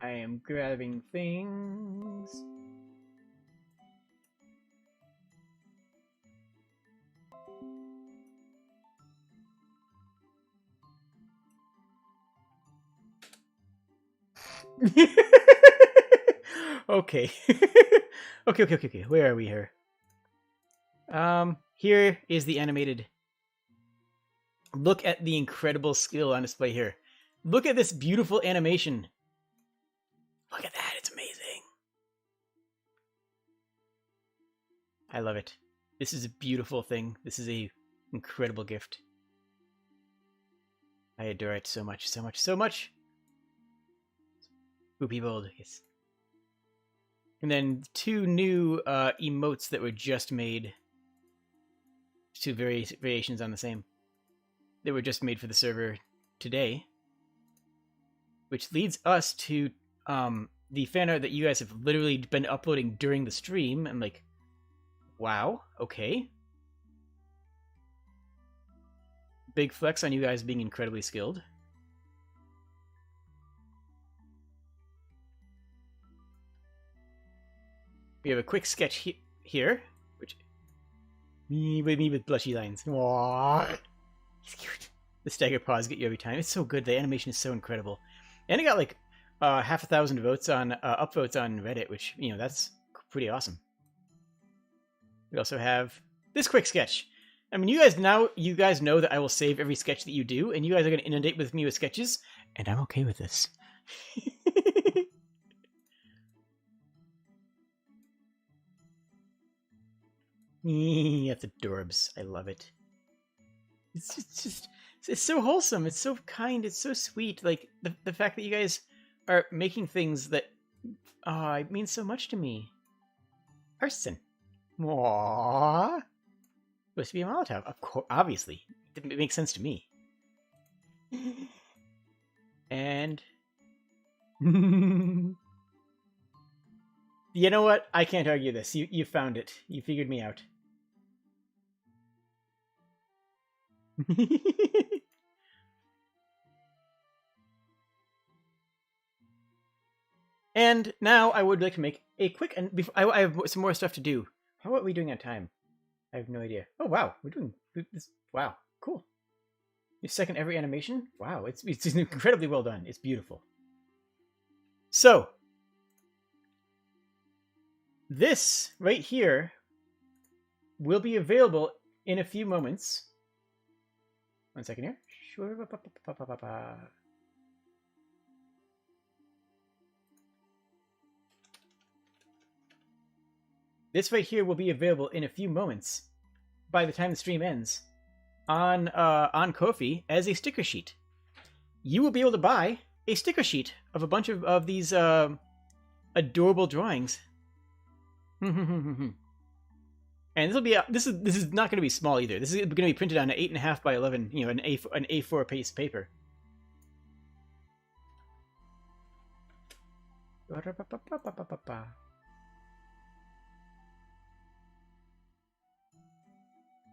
I am grabbing things. Okay. Okay. Where are we here? Here is the animated. Look at the incredible skill on display here. Look at this beautiful animation. Look at that, it's amazing. I love it. This is a beautiful thing. This is a incredible gift. I adore it so much. Poopy bold, yes. And then two new emotes that were just made. Two variations on the same. They were just made for the server today. Which leads us to the fan art that you guys have literally been uploading during the stream. I'm like, wow, okay. Big flex on you guys being incredibly skilled. We have a quick sketch here, which me with blushy lines. Aww, he's cute. The stagger paws get you every time. It's so good. The animation is so incredible, and it got like 5,000 votes on upvotes on Reddit, which, you know, that's pretty awesome. We also have this quick sketch. I mean, you guys know that I will save every sketch that you do, and you guys are going to inundate with me with sketches, and I'm okay with this. That's adorbs. I love it. It's so wholesome. It's so kind. It's so sweet. Like the fact that you guys are making things that it means so much to me. Arson. Aww. Supposed to be a Molotov. Of course, obviously. It makes sense to me. And you know what? I can't argue this. You found it. You figured me out. And now I would like to make a quick, and I have some more stuff to do. How are we doing on time? I have no idea. Oh wow, we're doing this. Wow, cool. Your second every animation. Wow, it's incredibly well done. It's beautiful. So this right here will be available in a few moments. 1 second here. This right here will be available in a few moments, by the time the stream ends, on Ko-fi as a sticker sheet. You will be able to buy a sticker sheet of a bunch of these adorable drawings. And this is not going to be small either. This is going to be printed on an 8.5 by 11, an A4 piece paper.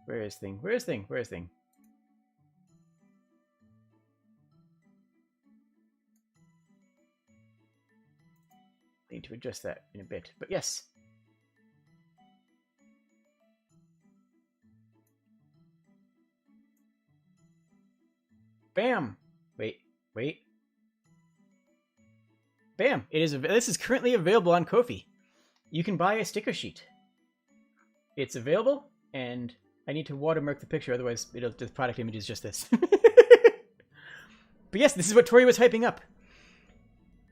Where is thing? I need to adjust that in a bit, but yes. Bam! Wait. Bam! This is currently available on Ko-fi. You can buy a sticker sheet. It's available, and I need to watermark the picture, otherwise the product image is just this. But yes, this is what Tori was hyping up.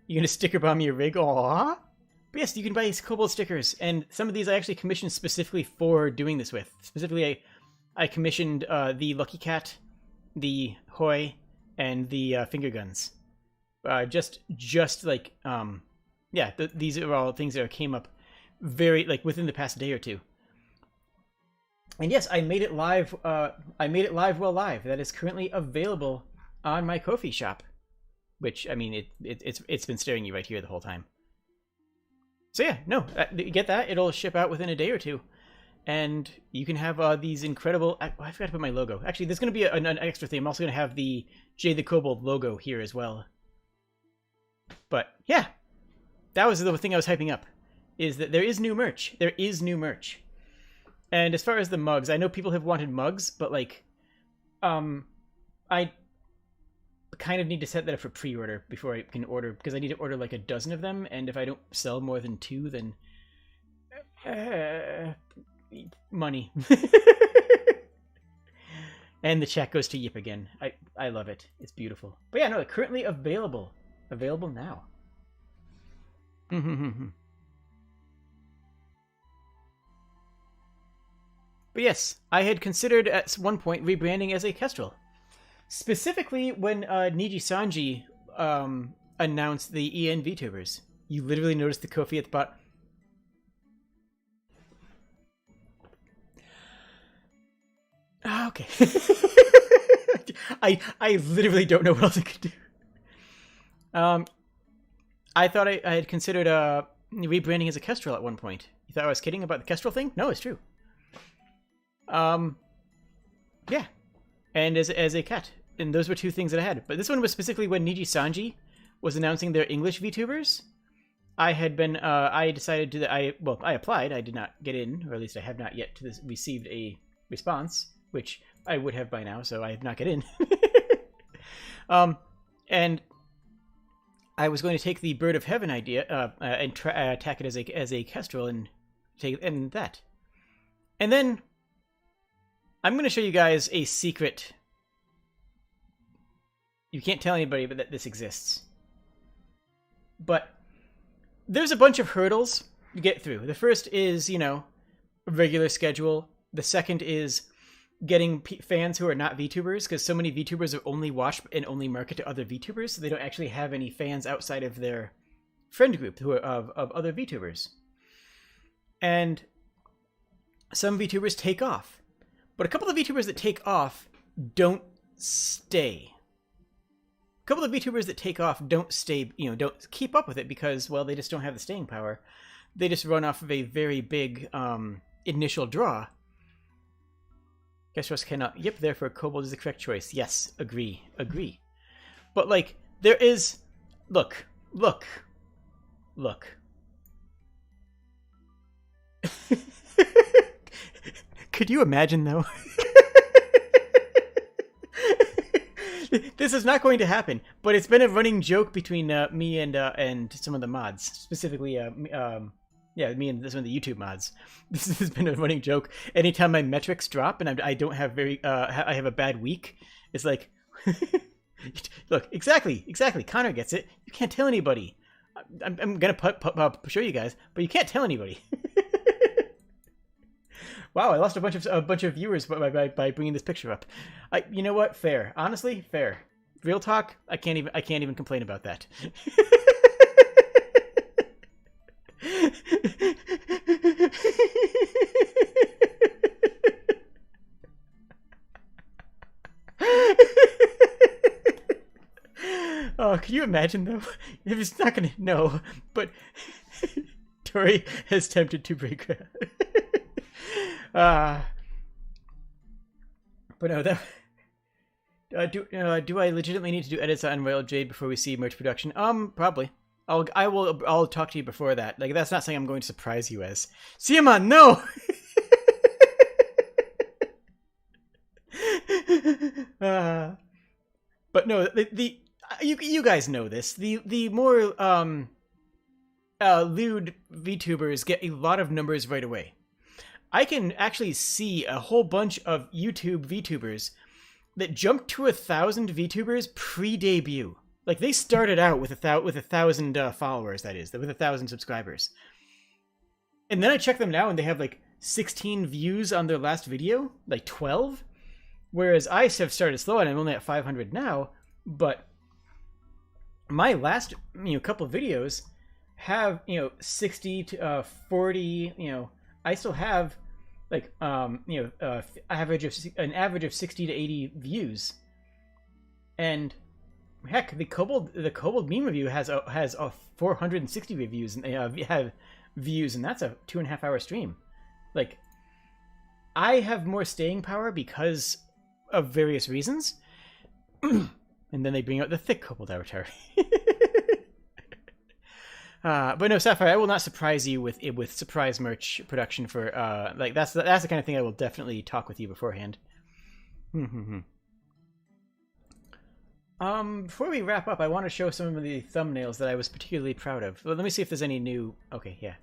You're gonna sticker bomb your rig? Aww! But yes, you can buy these Kobold stickers, and some of these I actually commissioned specifically for doing this with. Specifically, I commissioned the Lucky Cat, the Hoi, and the finger guns. Just like these are all things that came up very within the past day or two. And yes, I made it live. I made it live while live. That is currently available on my Ko-fi shop, which I mean it's been staring you right here the whole time. So yeah, no, get that. It'll ship out within a day or two. And you can have these incredible... I forgot to put my logo. Actually, there's going to be an extra thing. I'm also going to have the Jade the Kobold logo here as well. But, yeah. That was the thing I was hyping up. Is that there is new merch. There is new merch. And as far as the mugs, I know people have wanted mugs, but, I kind of need to set that up for pre-order before I can order, because I need to order, a dozen of them, and if I don't sell more than 2, then... money. And the check goes to Yip again. I love it. It's beautiful. But yeah, no, currently available now. But yes, I had considered at one point rebranding as a Kestrel, specifically when Niji Sanji announced the EN Vtubers. You literally noticed the Ko-fi at the bottom. Okay. I literally don't know what else I could do. I thought I had considered rebranding as a Kestrel at one point. You thought I was kidding about the Kestrel thing? No, it's true. Yeah. And as a cat. And those were 2 things that I had. But this one was specifically when Niji Sanji was announcing their English VTubers. I had been, I decided to, I applied. I did not get in, or at least I have not yet received a response, which I would have by now, so I have not get in. And I was going to take the Bird of Heaven idea and attack it as a Kestrel and take that. And then I'm going to show you guys a secret. You can't tell anybody but that this exists. But there's a bunch of hurdles you get through. The first is, you know, a regular schedule. The second is getting fans who are not VTubers, because so many VTubers are only watch and only market to other VTubers, so they don't actually have any fans outside of their friend group who are of other VTubers. And some VTubers take off. But a couple of VTubers that take off don't stay. A couple of VTubers that take off don't stay, you know, don't keep up with it because, well, they just don't have the staying power. They just run off of a very big initial draw. Guess what cannot. Yep, therefore Kobold is the correct choice. Yes, agree. But, like, there is... Look. Could you imagine, though? This is not going to happen, but it's been a running joke between me and some of the mods, specifically, me and some of the YouTube mods. This has been a running joke. Anytime my metrics drop and I don't have I have a bad week, it's like, look, exactly. Connor gets it. You can't tell anybody. I'm gonna show you guys, but you can't tell anybody. Wow, I lost a bunch of viewers by bringing this picture up. You know what? Fair. Honestly, fair. Real talk. I can't even complain about that. Oh, can you imagine though? It's not gonna know, but Tori has attempted to break her. But no, that do I legitimately need to do edits on Royal Jade before we see merch production? Probably. I'll talk to you before that. Like, that's not something I'm going to surprise you as. Siaman, no. But no, you guys know this. The more lewd VTubers get a lot of numbers right away. I can actually see a whole bunch of YouTube VTubers that jumped to 1,000 VTubers pre-debut. Like, they started out with 1,000 followers, that is, with 1,000 subscribers. And then I check them now and they have like 16 views on their last video, like 12. Whereas I have started slow and I'm only at 500 now, but my last, couple of videos have, 60 to 40, I still have like an average of 60 to 80 views. And heck, the Kobold meme review has 460 reviews and have views, and that's a 2.5 hour stream. Like, I have more staying power because of various reasons. And then they bring out the thick Kobold avatar. But no, Sapphire, I will not surprise you with surprise merch production for like that's the kind of thing I will definitely talk with you beforehand. Before we wrap up, I want to show some of the thumbnails that I was particularly proud of. Well, let me see if there's any new. Okay, yeah.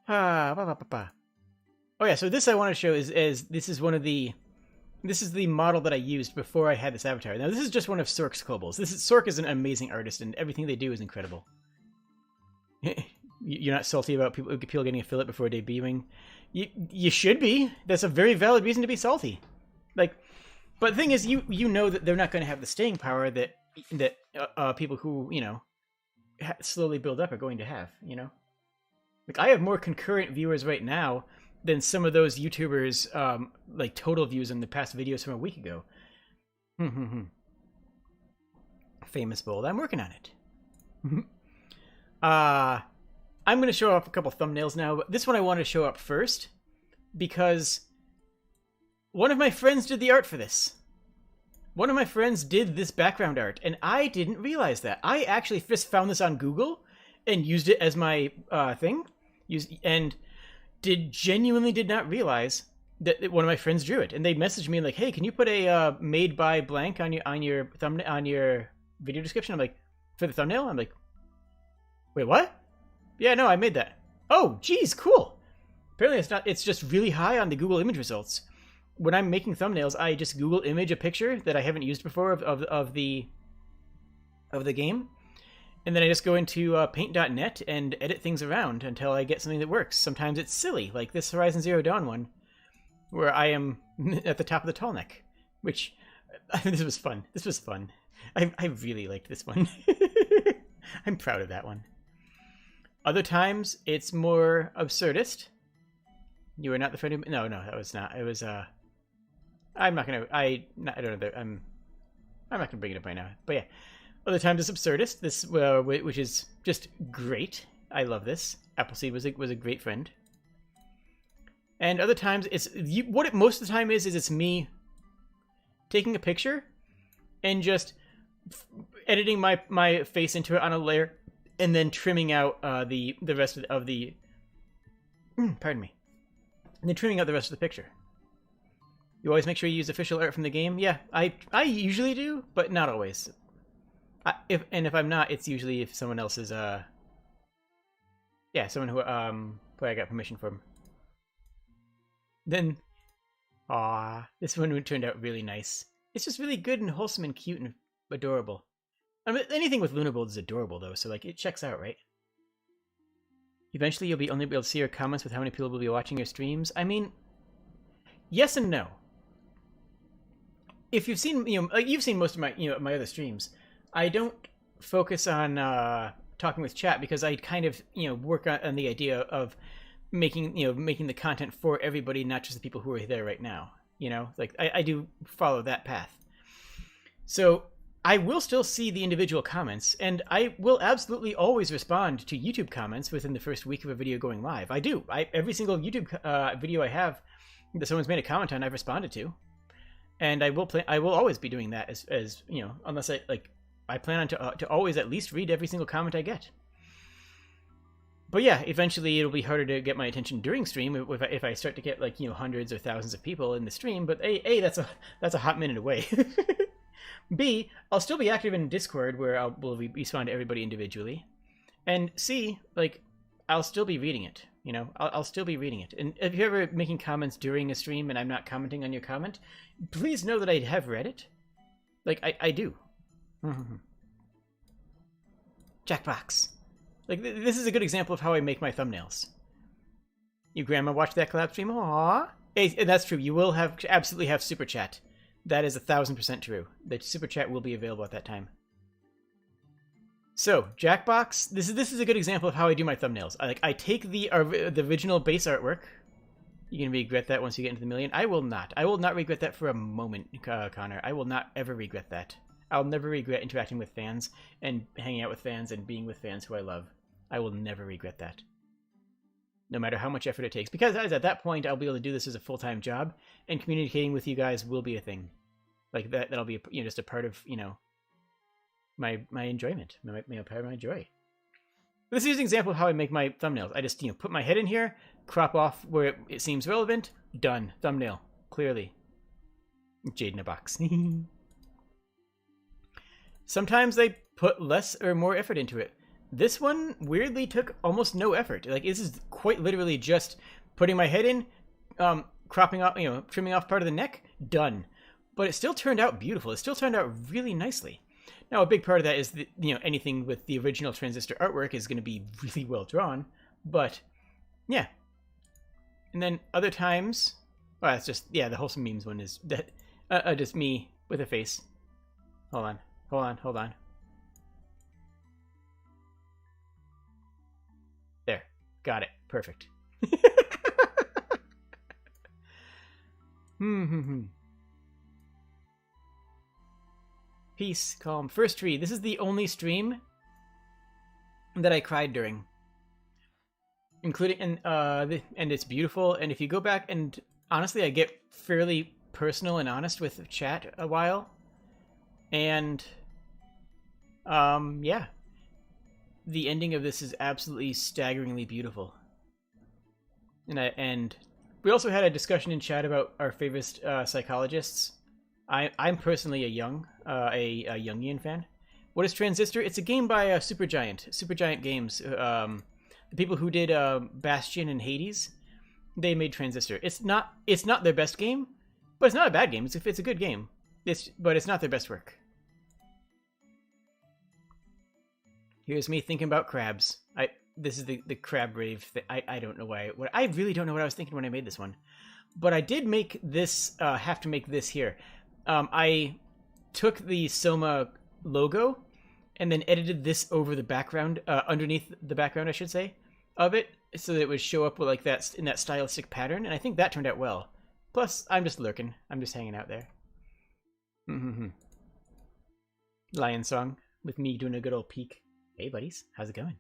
Oh yeah, so this I want to show is this is the model that I used before I had this avatar. Now this is just one of Sork's kobolds. Sork is an amazing artist, and everything they do is incredible. You're not salty about people getting a fillet before debuting? You should be. That's a very valid reason to be salty. Like, but the thing is, you know that they're not going to have the staying power that people who slowly build up are going to have. Like, I have more concurrent viewers right now than some of those YouTubers, like, total views in the past videos from a week ago. Famous bold. I'm working on it. I'm going to show off a couple thumbnails now, but this one I want to show up first because one of my friends did the art for this. One of my friends did this background art, and I didn't realize that. I actually just found this on Google and used it as my thing. Genuinely did not realize that one of my friends drew it, and they messaged me like, "Hey, can you put a made by blank on your thumbnail on your video description?" I'm like, For the thumbnail? I'm like, wait, what? Yeah, no, I made that. Oh, geez, cool. Apparently it's not, it's just really high on the Google image results. When I'm making thumbnails, I just Google image a picture that I haven't used before of the game. And then I just go into paint.net and edit things around until I get something that works. Sometimes it's silly, like this Horizon Zero Dawn one, where I am at the top of the tall neck, which, this was fun. This was fun. I really liked this one. I'm proud of that one. Other times, it's more absurdist. You are not the friend who... No, that was not. It was, I'm not gonna... I don't know. I'm not gonna bring it up right now. But yeah. Other times it's absurdist, this which is just great. I love this. Appleseed was a great friend. And other times it's what it most of the time is it's me taking a picture and just editing my face into it on a layer and then trimming out the rest of the pardon me. And then trimming out the rest of the picture. You always make sure you use official art from the game. Yeah, I usually do, but not always. If I'm not, it's usually if someone else is someone who I got permission from. Then this one turned out really nice. It's just really good and wholesome and cute and adorable. I mean, anything with Lunabold is adorable though, so like it checks out, right? Eventually you'll be only able to see your comments with how many people will be watching your streams. I mean, yes and no. If you've seen, like you've seen most of my, my other streams, I don't focus on talking with chat because I kind of, work on the idea of making the content for everybody, not just the people who are there right now. Like I do follow that path. So I will still see the individual comments, and I will absolutely always respond to YouTube comments within the first week of a video going live. I do. Every single YouTube video I have that someone's made a comment on, I've responded to, and I will always be doing that as unless I plan on to always at least read every single comment I get. But yeah, eventually it'll be harder to get my attention during stream if I start to get hundreds or thousands of people in the stream. But A, that's a hot minute away. B, I'll still be active in Discord where we'll respond to everybody individually. And C, I'll still be reading it. I'll still be reading it. And if you're ever making comments during a stream and I'm not commenting on your comment, please know that I have read it. I do. Jackbox. This is a good example of how I make my thumbnails. Your grandma watched that collab stream? Aww. Hey, that's true. You will absolutely have super chat. That is 1000% true. The super chat will be available at that time. So, Jackbox. This is a good example of how I do my thumbnails. I take the original base artwork. You're gonna regret that once you get into the million. I will not. I will not regret that for a moment, Connor. I will not ever regret that. I'll never regret interacting with fans and hanging out with fans and being with fans who I love. I will never regret that. No matter how much effort it takes. Because at that point, I'll be able to do this as a full-time job, and communicating with you guys will be a thing. That'll be just a part of, my enjoyment, my part of my joy. This is an example of how I make my thumbnails. I just, put my head in here, crop off where it seems relevant, done. Thumbnail. Clearly. Jade in a box. Sometimes they put less or more effort into it. This one weirdly took almost no effort. This is quite literally just putting my head in, cropping off, trimming off part of the neck, done. But it still turned out beautiful. It still turned out really nicely. Now, a big part of that is that, anything with the original Transistor artwork is going to be really well drawn. But, yeah. And then other times, well, it's just, the wholesome memes one is that, just me with a face. Hold on. There. Got it. Perfect. Peace, calm. First tree. This is the only stream that I cried during. Including, and it's beautiful. And if you go back and, honestly, I get fairly personal and honest with chat a while. And, yeah. The ending of this is absolutely staggeringly beautiful. And we also had a discussion in chat about our favorite psychologists. I'm personally a Jungian fan, What is Transistor? It's a game by Supergiant Games. The people who did Bastion and Hades, they made Transistor. It's not their best game, but it's not a bad game. It's a good game. But it's not their best work. Here's me thinking about crabs. This is the crab rave thing. I don't know why. I really don't know what I was thinking when I made this one. But I did make this. Have to make this here. I took the Soma logo and then edited this over the background, underneath the background, I should say, of it, so that it would show up like that in that stylistic pattern. And I think that turned out well. Plus, I'm just lurking. I'm just hanging out there. Lion song with me doing a good old peek. Hey, buddies, how's it going?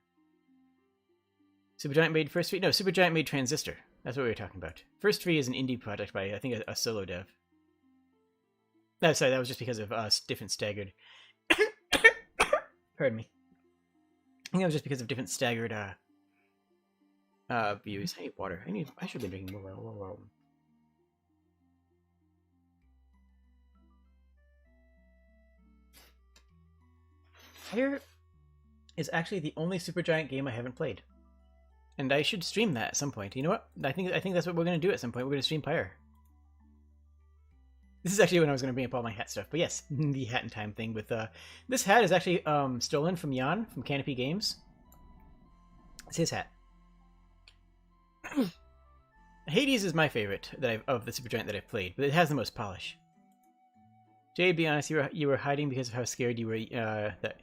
Supergiant made First Tree? No, Supergiant made Transistor. That's what we were talking about. First Tree is an indie project by, I think, a solo dev. No, sorry, that was just because of different staggered... Pardon me. I think that was just because of different staggered views. Hey, water. I should be drinking more water. Fire is actually the only Supergiant game I haven't played. And I should stream that at some point. You know what? I think that's what we're going to do at some point. We're going to stream Pyre. This is actually when I was going to bring up all my hat stuff. But yes, the hat in time thing with... this hat is actually stolen from Jan, from Canopy Games. It's his hat. Hades is my favorite of the Supergiant that I've played, but it has the most polish. Jade, be honest, you were hiding because of how scared you were... that...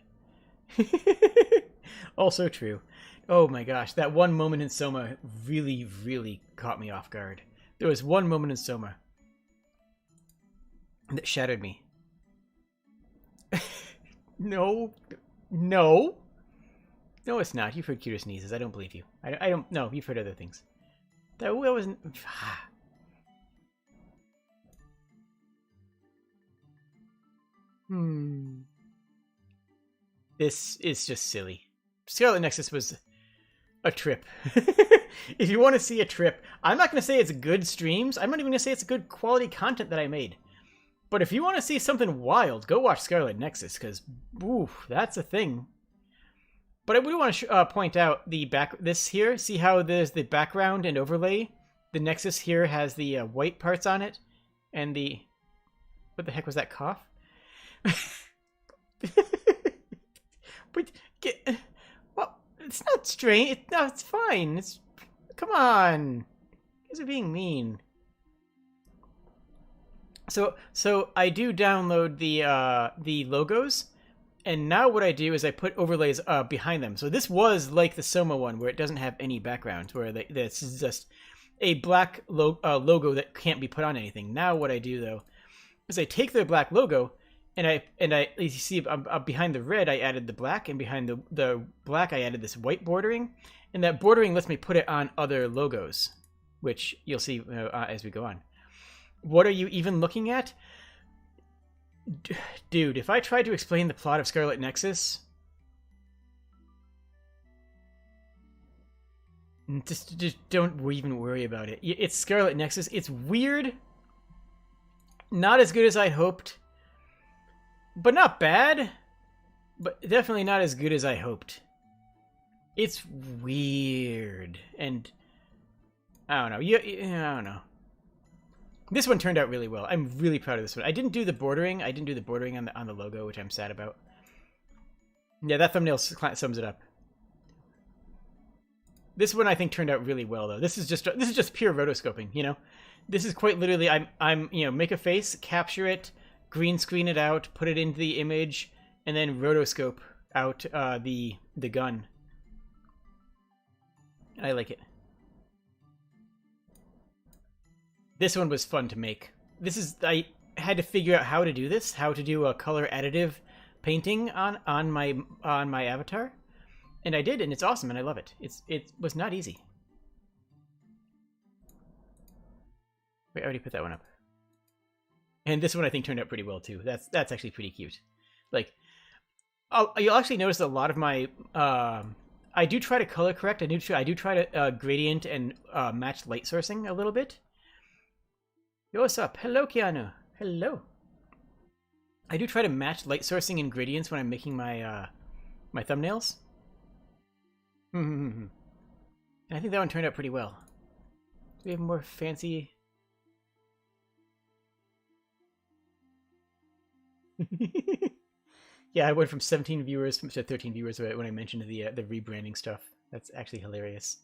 Also true. Oh my gosh, that one moment in Soma really, really caught me off guard. There was one moment in Soma that shattered me. No. No. No, it's not. You've heard Kira sneezes. I don't believe you. I don't... No, you've heard other things. That wasn't... This is just silly. Scarlet Nexus was a trip. If you want to see a trip, I'm not going to say it's good streams. I'm not even going to say it's good quality content that I made. But if you want to see something wild, go watch Scarlet Nexus, because, oof, that's a thing. But I would want to point out this here. See how there's the background and overlay? The Nexus here has the white parts on it, and the... What the heck was that cough? But well, it's not strange. No, it's fine. Come on. You guys are being mean. So I do download the logos, and now what I do is I put overlays behind them. So this was like the Soma one, where it doesn't have any background, where this is just a black logo that can't be put on anything. Now what I do though is I take their black logo. And I, you see, behind the red, I added the black, and behind the black, I added this white bordering, and that bordering lets me put it on other logos, which you'll see as we go on. What are you even looking at? Dude, if I tried to explain the plot of Scarlet Nexus... Just don't even worry about it. It's Scarlet Nexus. It's weird. Not as good as I hoped. But not bad, but definitely not as good as I hoped. It's weird, and I don't know. I don't know. This one turned out really well. I'm really proud of this one. I didn't do the bordering. I didn't do the bordering on the logo, which I'm sad about. Yeah, that thumbnail sums it up. This one I think turned out really well, though. This is just pure rotoscoping. You know, this is quite literally. I'm make a face, capture it. Green screen it out, put it into the image, and then rotoscope out the gun. I like it. This one was fun to make. I had to figure out how to do this, how to do a color additive painting on my avatar, and I did, and it's awesome, and I love it. It was not easy. Wait, I already put that one up. And this one I think turned out pretty well too. That's actually pretty cute. Like, you'll actually notice a lot of my I do try to color correct. I do try to gradient and match light sourcing a little bit. Yo, what's up? Hello, Keanu. Hello. I do try to match light sourcing ingredients when I'm making my my thumbnails. And I think that one turned out pretty well. Do we have more fancy? Yeah, I went from 17 viewers to 13 viewers when I mentioned the rebranding stuff. That's actually hilarious.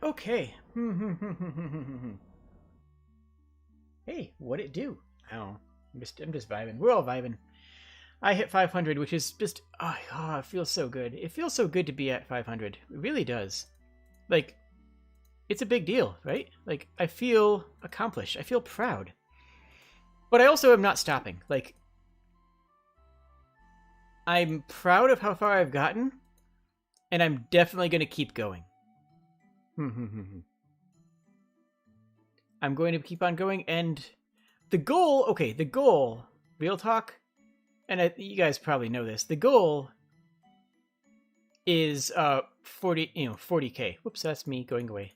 Okay. Hey, what'd it do? I don't know. I'm just vibing. We're all vibing. I hit 500, which is just it feels so good. It feels so good to be at 500. It really does. Like, it's a big deal, right? Like, I feel accomplished. I feel proud. But I also am not stopping. Like, I'm proud of how far I've gotten, and I'm definitely going to keep going. I'm going to keep on going, and the goal, real talk, and you guys probably know this, the goal is 40K. Whoops, that's me going away.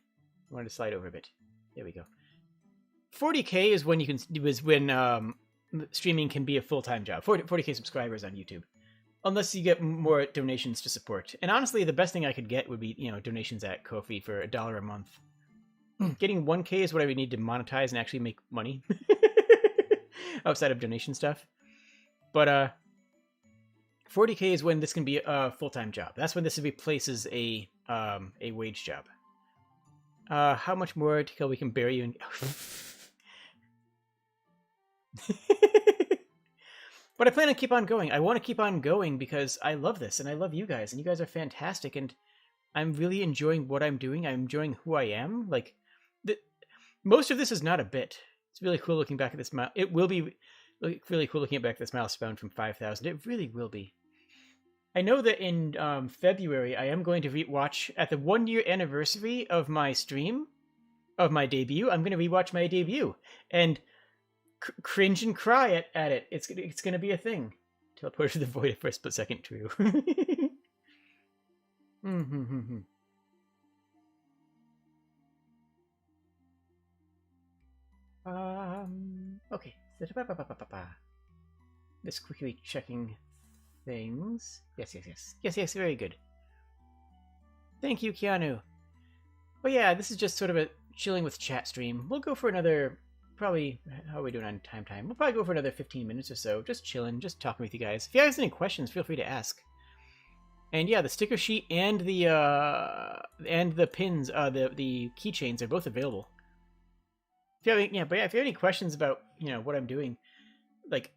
I wanted to slide over a bit. There we go. 40K is when streaming can be a full-time job. 40K subscribers on YouTube. Unless you get more donations to support. And honestly, the best thing I could get would be, donations at Ko-fi for $1 a month. Getting 1K is what I would need to monetize and actually make money. Outside of donation stuff. But 40K is when this can be a full-time job. That's when this replaces a wage job. How much more till we can bury you in... But I plan to keep on going. I want to keep on going because I love this, and I love you guys, and you guys are fantastic, and I'm really enjoying what I'm doing. I'm enjoying who I am. Like, most of this is not a bit. It's really cool looking back at this. It will be really cool looking back at this milestone from 5,000. It really will be. I know that in February, I am going to rewatch, at the 1-year anniversary of my stream, of my debut, I'm going to rewatch my debut. And cringe and cry at it. It's going to be a thing. Teleport to the void for a split second, true. Okay. Just quickly checking things. Yes, very good. Thank you, Keanu. But yeah, this is just sort of a chilling with chat stream. We'll go for another, probably, how are we doing on time? We'll probably go for another 15 minutes or so, just chilling, just talking with you guys. If you guys have any questions, feel free to ask. And yeah, the sticker sheet and the pins, the keychains are both available. If you have any, if you have any questions about, what I'm doing, like,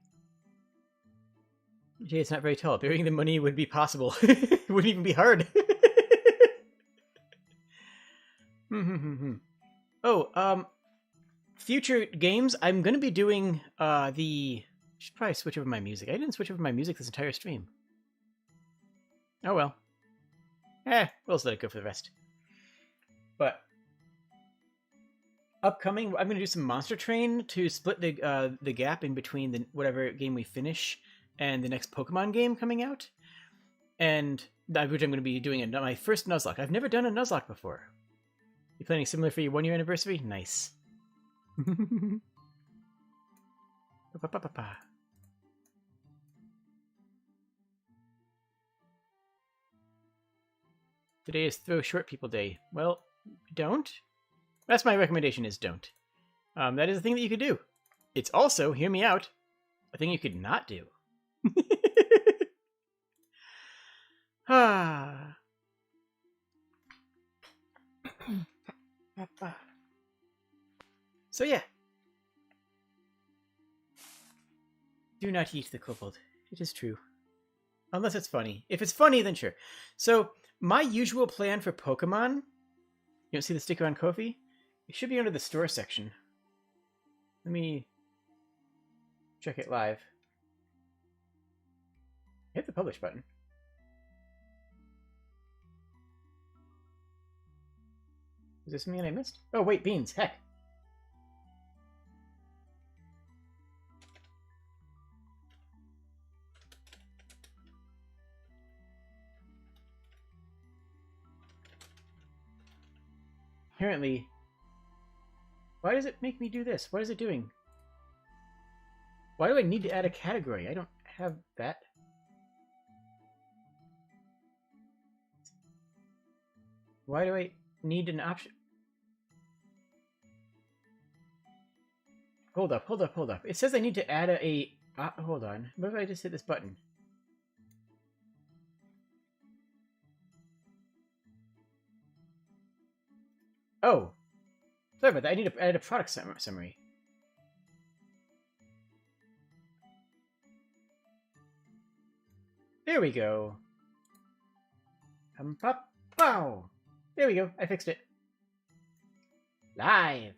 Jay, it's not very tall. Burying the money would be possible. It wouldn't even be hard. Future games, I'm going to be doing I should probably switch over my music. I didn't switch over my music this entire stream. Oh well. We'll just let it go for the rest. But upcoming, I'm going to do some Monster Train to split the gap in between whatever game we finish and the next Pokemon game coming out. And which I'm going to be doing my first Nuzlocke. I've never done a Nuzlocke before. You planning similar for your 1-year anniversary? Nice. Today is Throw Short People Day. Well, don't. That's my recommendation, is don't. That is a thing that you could do. It's also, hear me out, a thing you could not do. So yeah. Do not eat the kobold. It is true. Unless it's funny. If it's funny, then sure. So, my usual plan for Pokemon... You don't see the sticker on Ko-fi? It should be under the store section. Let me check it live. Hit the publish button. Is there something that I missed? Oh, wait, beans. Heck. Apparently, Why does it make me do this? What is it doing? Why do I need to add a category? I don't have that. Why do I need an option? Hold up, hold up, hold up. It says I need to add hold on. What if I just hit this button? Oh. Sorry about that. I need to add a product summary. There we go. Pop, pow. There we go. I fixed it. Live.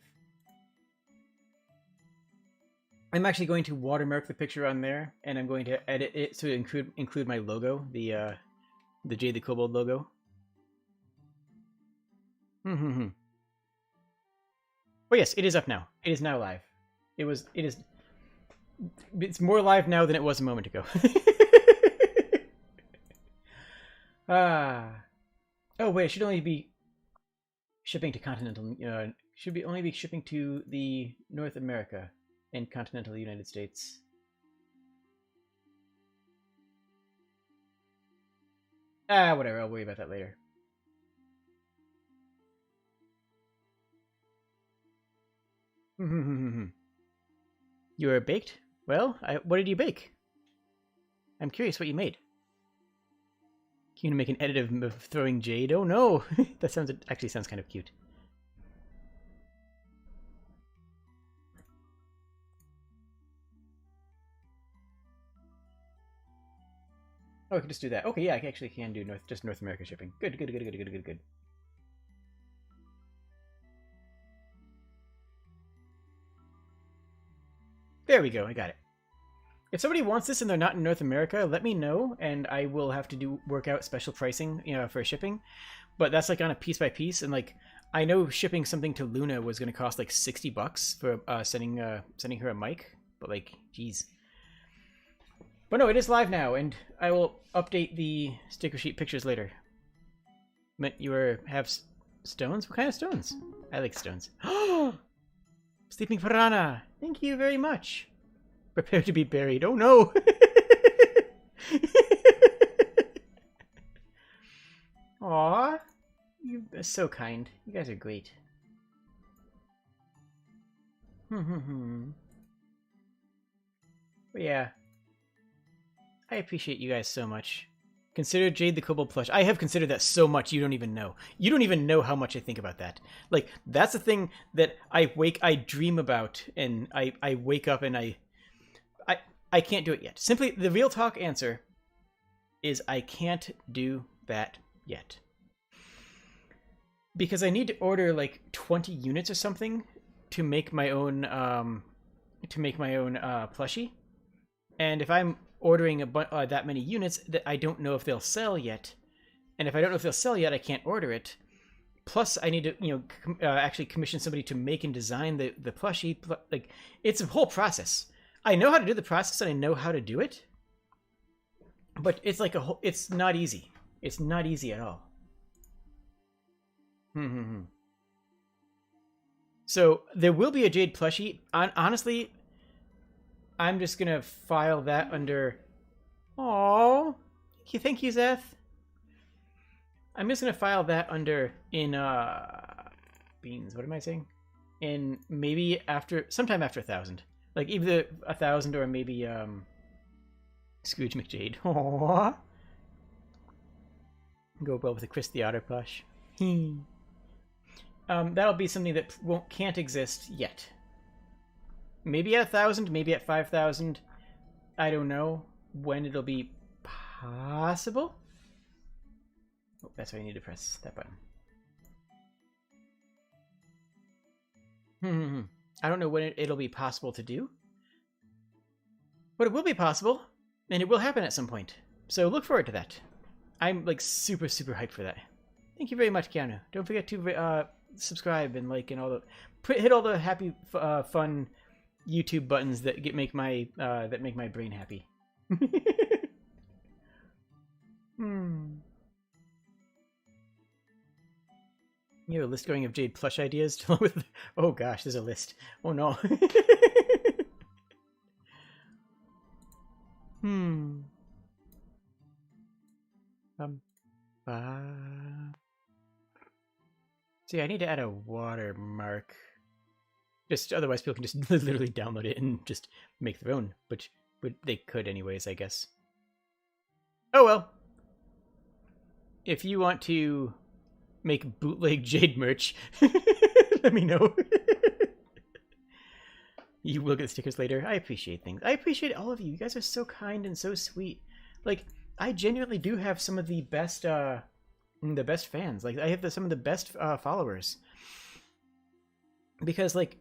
I'm actually going to watermark the picture on there, and I'm going to edit it to include my logo, the Jade the Kobold logo. Oh yes, it is up now. It is now live. It's more live now than it was a moment ago. Oh wait, it should only be shipping to continental. Should only be shipping to the North America and continental United States. Whatever. I'll worry about that later. You were baked? Well, what did you bake? I'm curious what you made. Can you make an edit of throwing Jade? Oh no! That actually sounds kind of cute. Oh, I can just do that. Okay, yeah, I actually can do just North America shipping. Good. There we go, I got it. If somebody wants this and they're not in North America, let me know, and I will have to work out special pricing, for shipping. But that's like on a piece by piece, and like I know shipping something to Luna was going to cost like $60 for sending her a mic, but like, geez. But no, it is live now, and I will update the sticker sheet pictures later. You have stones? What kind of stones? I like stones. Sleeping piranha! Thank you very much. Prepare to be buried. Oh no! Aw, you're so kind. You guys are great. But yeah, I appreciate you guys so much. Consider Jade the Kobold plush. I have considered that so much you don't even know. You don't even know how much I think about that. Like, that's the thing that I dream about, and I wake up and I can't do it yet. Simply, the real talk answer is I can't do that yet. Because I need to order like 20 units or something to make my own plushie. And if I'm ordering that many units, that I don't know if they'll sell yet. And if I don't know if they'll sell yet, I can't order it. Plus, I need to, actually commission somebody to make and design the plushie. Like, it's a whole process. I know how to do the process and I know how to do it. But it's like it's not easy. It's not easy at all. So, there will be a Jade plushie. Honestly, I'm just gonna file that under... Aww. Thank you, Zeth. I'm just gonna file that under beans. What am I saying? In maybe sometime after 1,000. Like either 1,000 or maybe Scrooge McJade. Aww. Go well with the Chris the Otter plush. That'll be something that can't exist yet. Maybe at 1,000, maybe at 5,000. I don't know when it'll be possible. Oh, that's why I need to press that button. I don't know when it'll be possible to do. But it will be possible, and it will happen at some point. So look forward to that. I'm like super, super hyped for that. Thank you very much, Keanu. Don't forget to subscribe and like and all the hit all the happy, fun YouTube buttons that make my brain happy. You have a list going of Jade plush ideas along with... Oh gosh, there's a list. Oh no. See, I need to add a watermark. Just otherwise people can just literally download it and just make their own, which they could anyways, I guess. Oh well. If you want to make bootleg Jade merch, let me know. You will get stickers later. I appreciate things. I appreciate all of you. You guys are so kind and so sweet. Like, I genuinely do have some of the best fans. Like, I have some of the best followers. Because, like,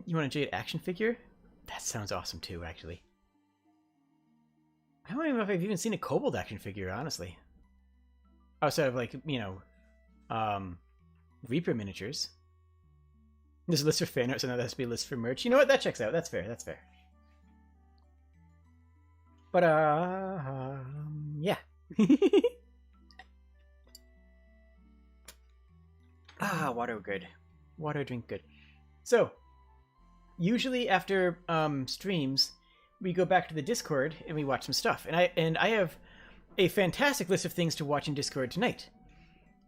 you want a Jade action figure? That sounds awesome too, actually. I don't even know if I've even seen a Kobold action figure, honestly. Outside of, like, you know, Reaper miniatures. There's a list for fan art, so now there has to be a list for merch. You know what? That checks out. That's fair. That's fair. But, yeah. Water good. Water drink good. So, usually after streams, we go back to the Discord and we watch some stuff. And I have a fantastic list of things to watch in Discord tonight.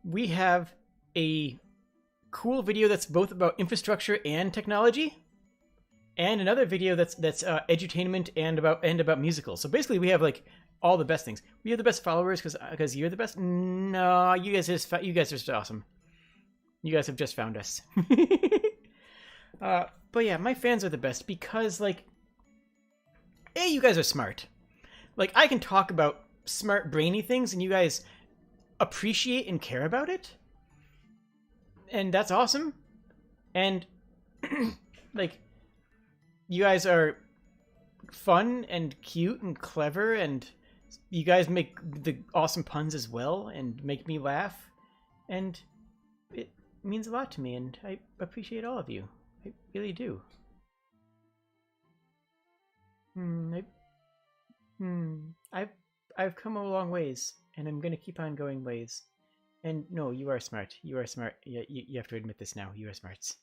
We have a cool video that's both about infrastructure and technology, and another video that's edutainment and about musicals. So basically, we have like all the best things. We have the best followers because you're the best. No, you guys are just awesome. You guys have just found us. But yeah, my fans are the best because, like, A, you guys are smart. Like, I can talk about smart, brainy things, and you guys appreciate and care about it. And that's awesome. And, like, you guys are fun and cute and clever, and you guys make the awesome puns as well and make me laugh. And it means a lot to me, and I appreciate all of you. I really do. I've come a long ways, and I'm gonna keep on going ways. And no, you are smart. You are smart. You have to admit this now. You are smarts.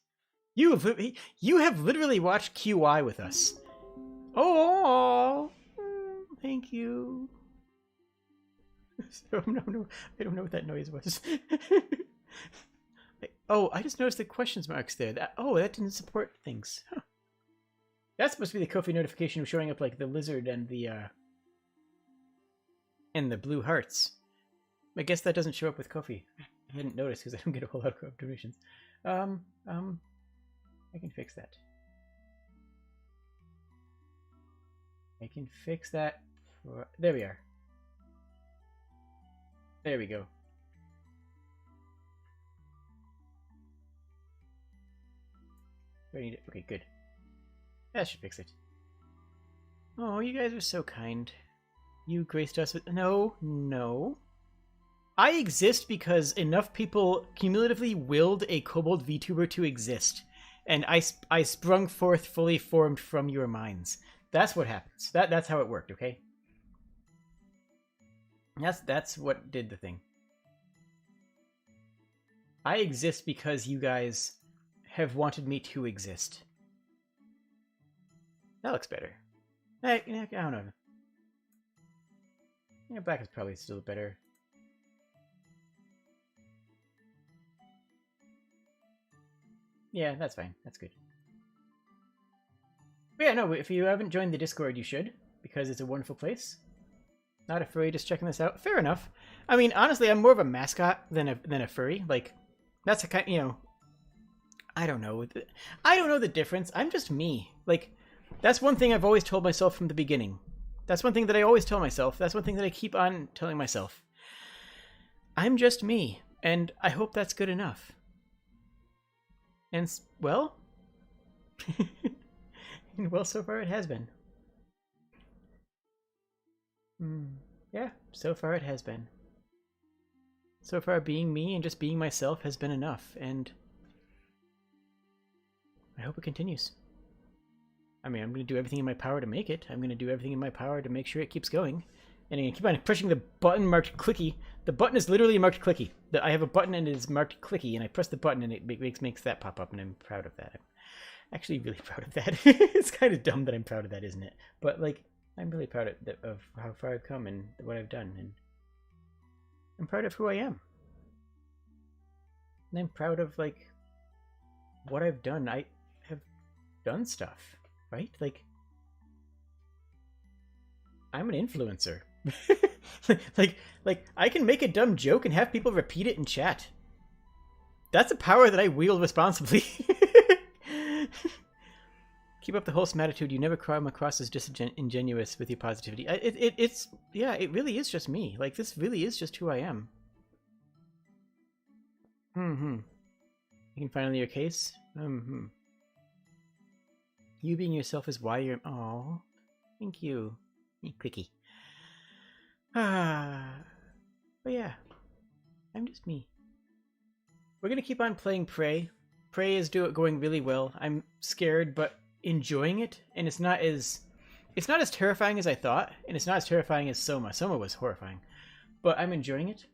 You have literally watched QI with us. Oh, thank you. So, no, I don't know what that noise was. Oh, I just noticed the questions marks there. That didn't support things. Huh. That's supposed to be the Ko-fi notification showing up like the lizard and the blue hearts. I guess that doesn't show up with Ko-fi. I hadn't noticed because I don't get a whole lot of donations. I can fix that. I can fix that. There we are. There we go. Do I need it? Okay, good. That should fix it. Oh, you guys are so kind. You graced us with... No. I exist because enough people cumulatively willed a Kobold Vtuber to exist. And I sprung forth fully formed from your minds. That's what happens. That's how it worked, okay? That's what did the thing. I exist because you guys have wanted me to exist. That looks better. I don't know. Yeah, black is probably still better. Yeah, that's fine. That's good. But yeah, no, if you haven't joined the Discord, you should, because it's a wonderful place. Not a furry, just checking this out. Fair enough. I mean, honestly, I'm more of a mascot than a furry. Like, that's a kind, you know, I don't know. I don't know the difference. I'm just me. Like, that's one thing I've always told myself from the beginning. That's one thing that I always tell myself. That's one thing that I keep on telling myself. I'm just me, and I hope that's good enough. And, well, well, so far it has been. Yeah, so far it has been. So far being me and just being myself has been enough, and I hope it continues. I mean, I'm going to do everything in my power to make it. I'm going to do everything in my power to make sure it keeps going. And I keep on pushing the button marked clicky. The button is literally marked clicky. I have a button and it is marked clicky, and I press the button and it makes that pop up, and I'm proud of that. I'm actually really proud of that. It's kind of dumb that I'm proud of that, isn't it? But, like, I'm really proud of how far I've come and what I've done, and I'm proud of who I am. And I'm proud of, like, what I've done. I have done stuff, right? Like, I'm an influencer. like I can make a dumb joke and have people repeat it in chat. That's a power that I wield responsibly. Keep up the wholesome attitude. You never come across as disingenuous with your positivity. It's yeah, it really is just me. Like, this really is just who I am. You can finally your case. You being yourself is why you're. Aw, thank you. Clicky. But yeah, I'm just me. We're gonna keep on playing Prey. Prey is going really well. I'm scared, but enjoying it, and it's not as terrifying as I thought, and it's not as terrifying as Soma. Soma was horrifying, but I'm enjoying it.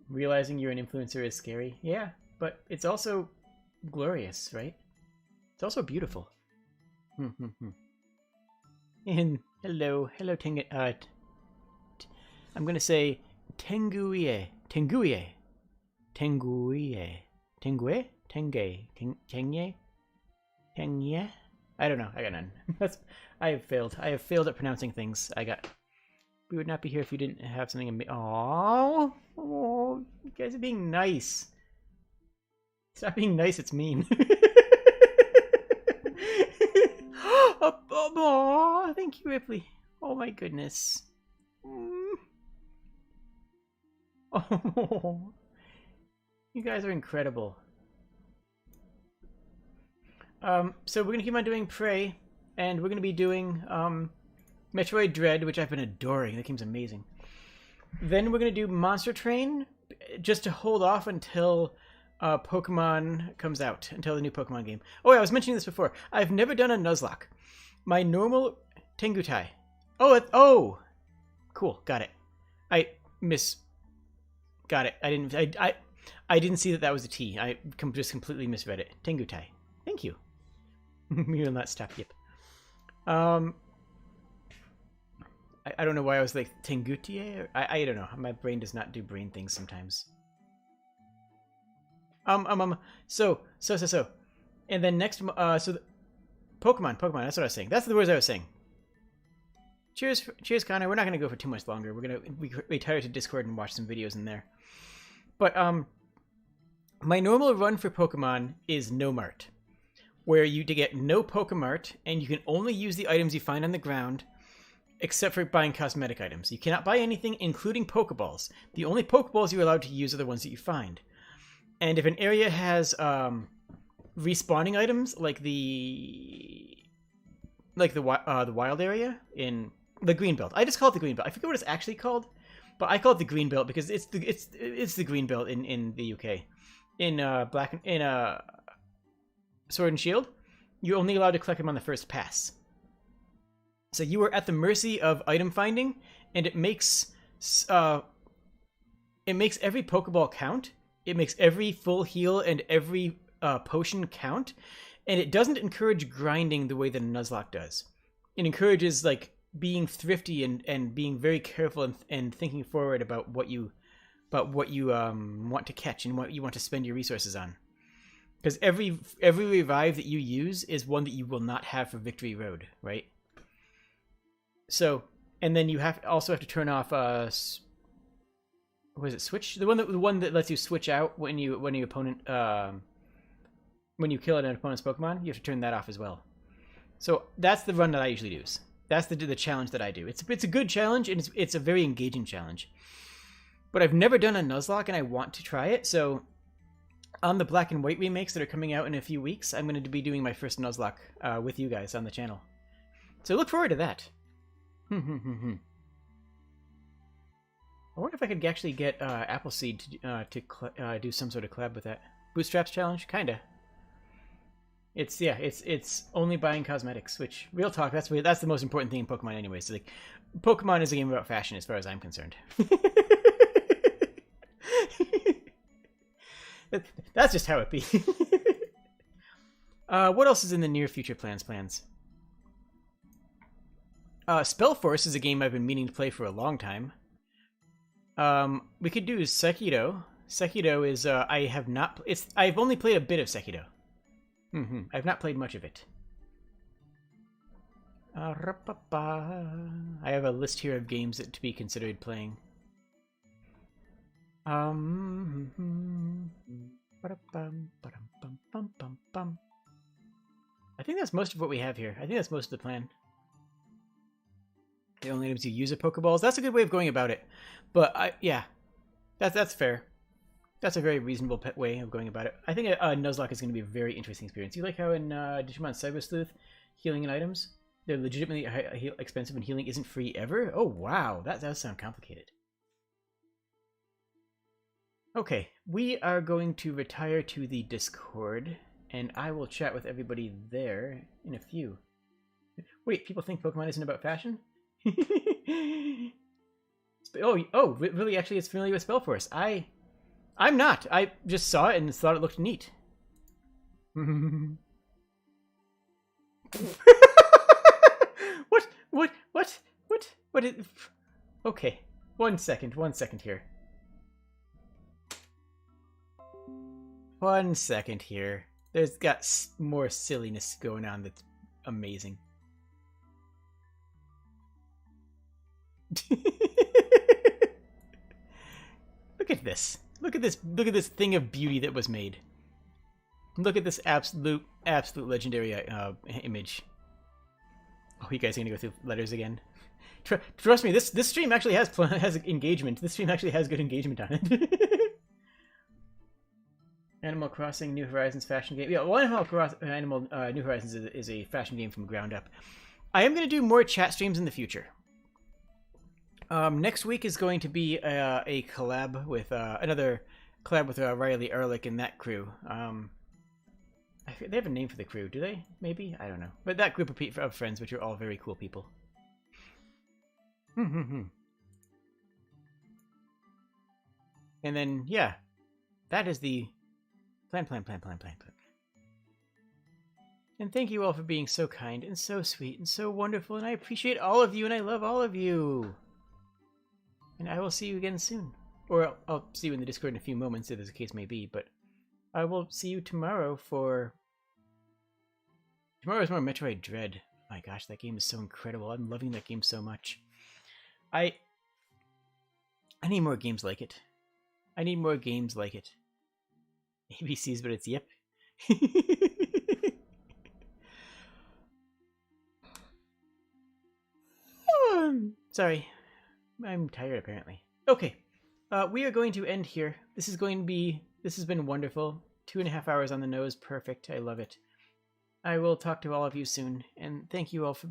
Realizing you're an influencer is scary, yeah, but it's also glorious, right? It's also beautiful. And hello, Tengue. I'm gonna say Tenguie. I don't know. I got none. I have failed. I have failed at pronouncing things. We would not be here if you didn't have something. Oh, you guys are being nice. Stop being nice. It's mean. Oh, thank you, Ripley. Oh my goodness. Oh, you guys are incredible. So we're gonna keep on doing Prey, and we're gonna be doing Metroid Dread, which I've been adoring. That game's amazing. Then we're gonna do Monster Train, just to hold off until Pokemon comes out, until the new Pokemon game. Oh, yeah, I was mentioning this before. I've never done a Nuzlocke. My normal Tengutai. Oh, cool, got it. Got it. I didn't see that was a T. I just completely misread it. Tengutai. Thank you. You'll not stop. Yep. I don't know why I was like Tengutie. I don't know. My brain does not do brain things sometimes. So. And then next, Pokemon. That's what I was saying. That's the words I was saying. Cheers, Connor. We're not gonna go for too much longer. We're gonna retire to Discord and watch some videos in there. But my normal run for Pokemon is No Mart, where you get no Pokemart, and you can only use the items you find on the ground, except for buying cosmetic items. You cannot buy anything, including Pokeballs. The only Pokeballs you're allowed to use are the ones that you find. And if an area has respawning items, like the wild area in the Greenbelt. I just call it the Greenbelt. I forget what it's actually called, but I call it the Greenbelt because it's the Greenbelt in the UK. In Sword and Shield, you're only allowed to collect them on the first pass. So you are at the mercy of item finding, and it makes every Pokeball count. It makes every full heal and every potion count, and it doesn't encourage grinding the way that a Nuzlocke does. It encourages like being thrifty and being very careful and thinking forward about what you want to catch and what you want to spend your resources on. Because every revive that you use is one that you will not have for Victory Road, right? So, and then you also have to turn off what is it? Switch? The one that lets you switch out when your opponent when you kill an opponent's Pokemon. You have to turn that off as well. So that's the run that I usually do. That's the challenge that I do. It's a good challenge, and it's a very engaging challenge. But I've never done a Nuzlocke, and I want to try it. So on the Black and White remakes that are coming out in a few weeks, I'm going to be doing my first Nuzlocke with you guys on the channel. So look forward to that. I wonder if I could actually get Appleseed to do some sort of collab with that. Bootstraps challenge? Kinda. It's only buying cosmetics, which, real talk, that's the most important thing in Pokemon anyway. So like, Pokemon is a game about fashion as far as I'm concerned. That's just how it be. What else is in the near future plans? Spellforce is a game I've been meaning to play for a long time. We could do Sekiro. Sekiro is I've only played a bit of Sekiro. I've not played much of it. I have a list here of games to be considered playing. I think that's most of what we have here. I think that's most of the plan. The only items you use are Pokeballs. That's a good way of going about it. But yeah, that's fair. That's a very reasonable way of going about it. I think Nuzlocke is going to be a very interesting experience. You like how in Digimon Cyber Sleuth, healing and items, they're legitimately expensive and healing isn't free ever? Oh wow, that does sound complicated. Okay, we are going to retire to the Discord, and I will chat with everybody there in a few. Wait, people think Pokemon isn't about fashion? Really? Actually, it's familiar with Spellforce. I'm not. I just saw it and thought it looked neat. What is... Okay, one second here. One second here. There's got more silliness going on that's amazing. Look at this. Look at this thing of beauty that was made. Look at this absolute legendary image. Oh, you guys are gonna go through letters again? Trust me, this stream actually has engagement. This stream actually has good engagement on it. Animal Crossing New Horizons fashion game. Yeah, well, Animal New Horizons is a fashion game from the ground up. I am going to do more chat streams in the future. Next week is going to be a collab with another collab with Riley Ehrlich and that crew. They have a name for the crew, do they? Maybe? I don't know. But that group of friends, which are all very cool people. And then, yeah, that is the plan. And thank you all for being so kind and so sweet and so wonderful, and I appreciate all of you and I love all of you. And I will see you again soon. Or I'll see you in the Discord in a few moments, if the case may be, but I will see you tomorrow for... Tomorrow is more Metroid Dread. My gosh, that game is so incredible. I'm loving that game so much. I need more games like it. I need more games like it. ABCs, but it's yep. Sorry. I'm tired, apparently. Okay. We are going to end here. This has been wonderful. 2.5 hours on the nose. Perfect. I love it. I will talk to all of you soon. And thank you all for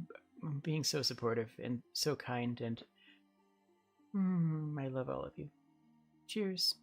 being so supportive and so kind. And I love all of you. Cheers.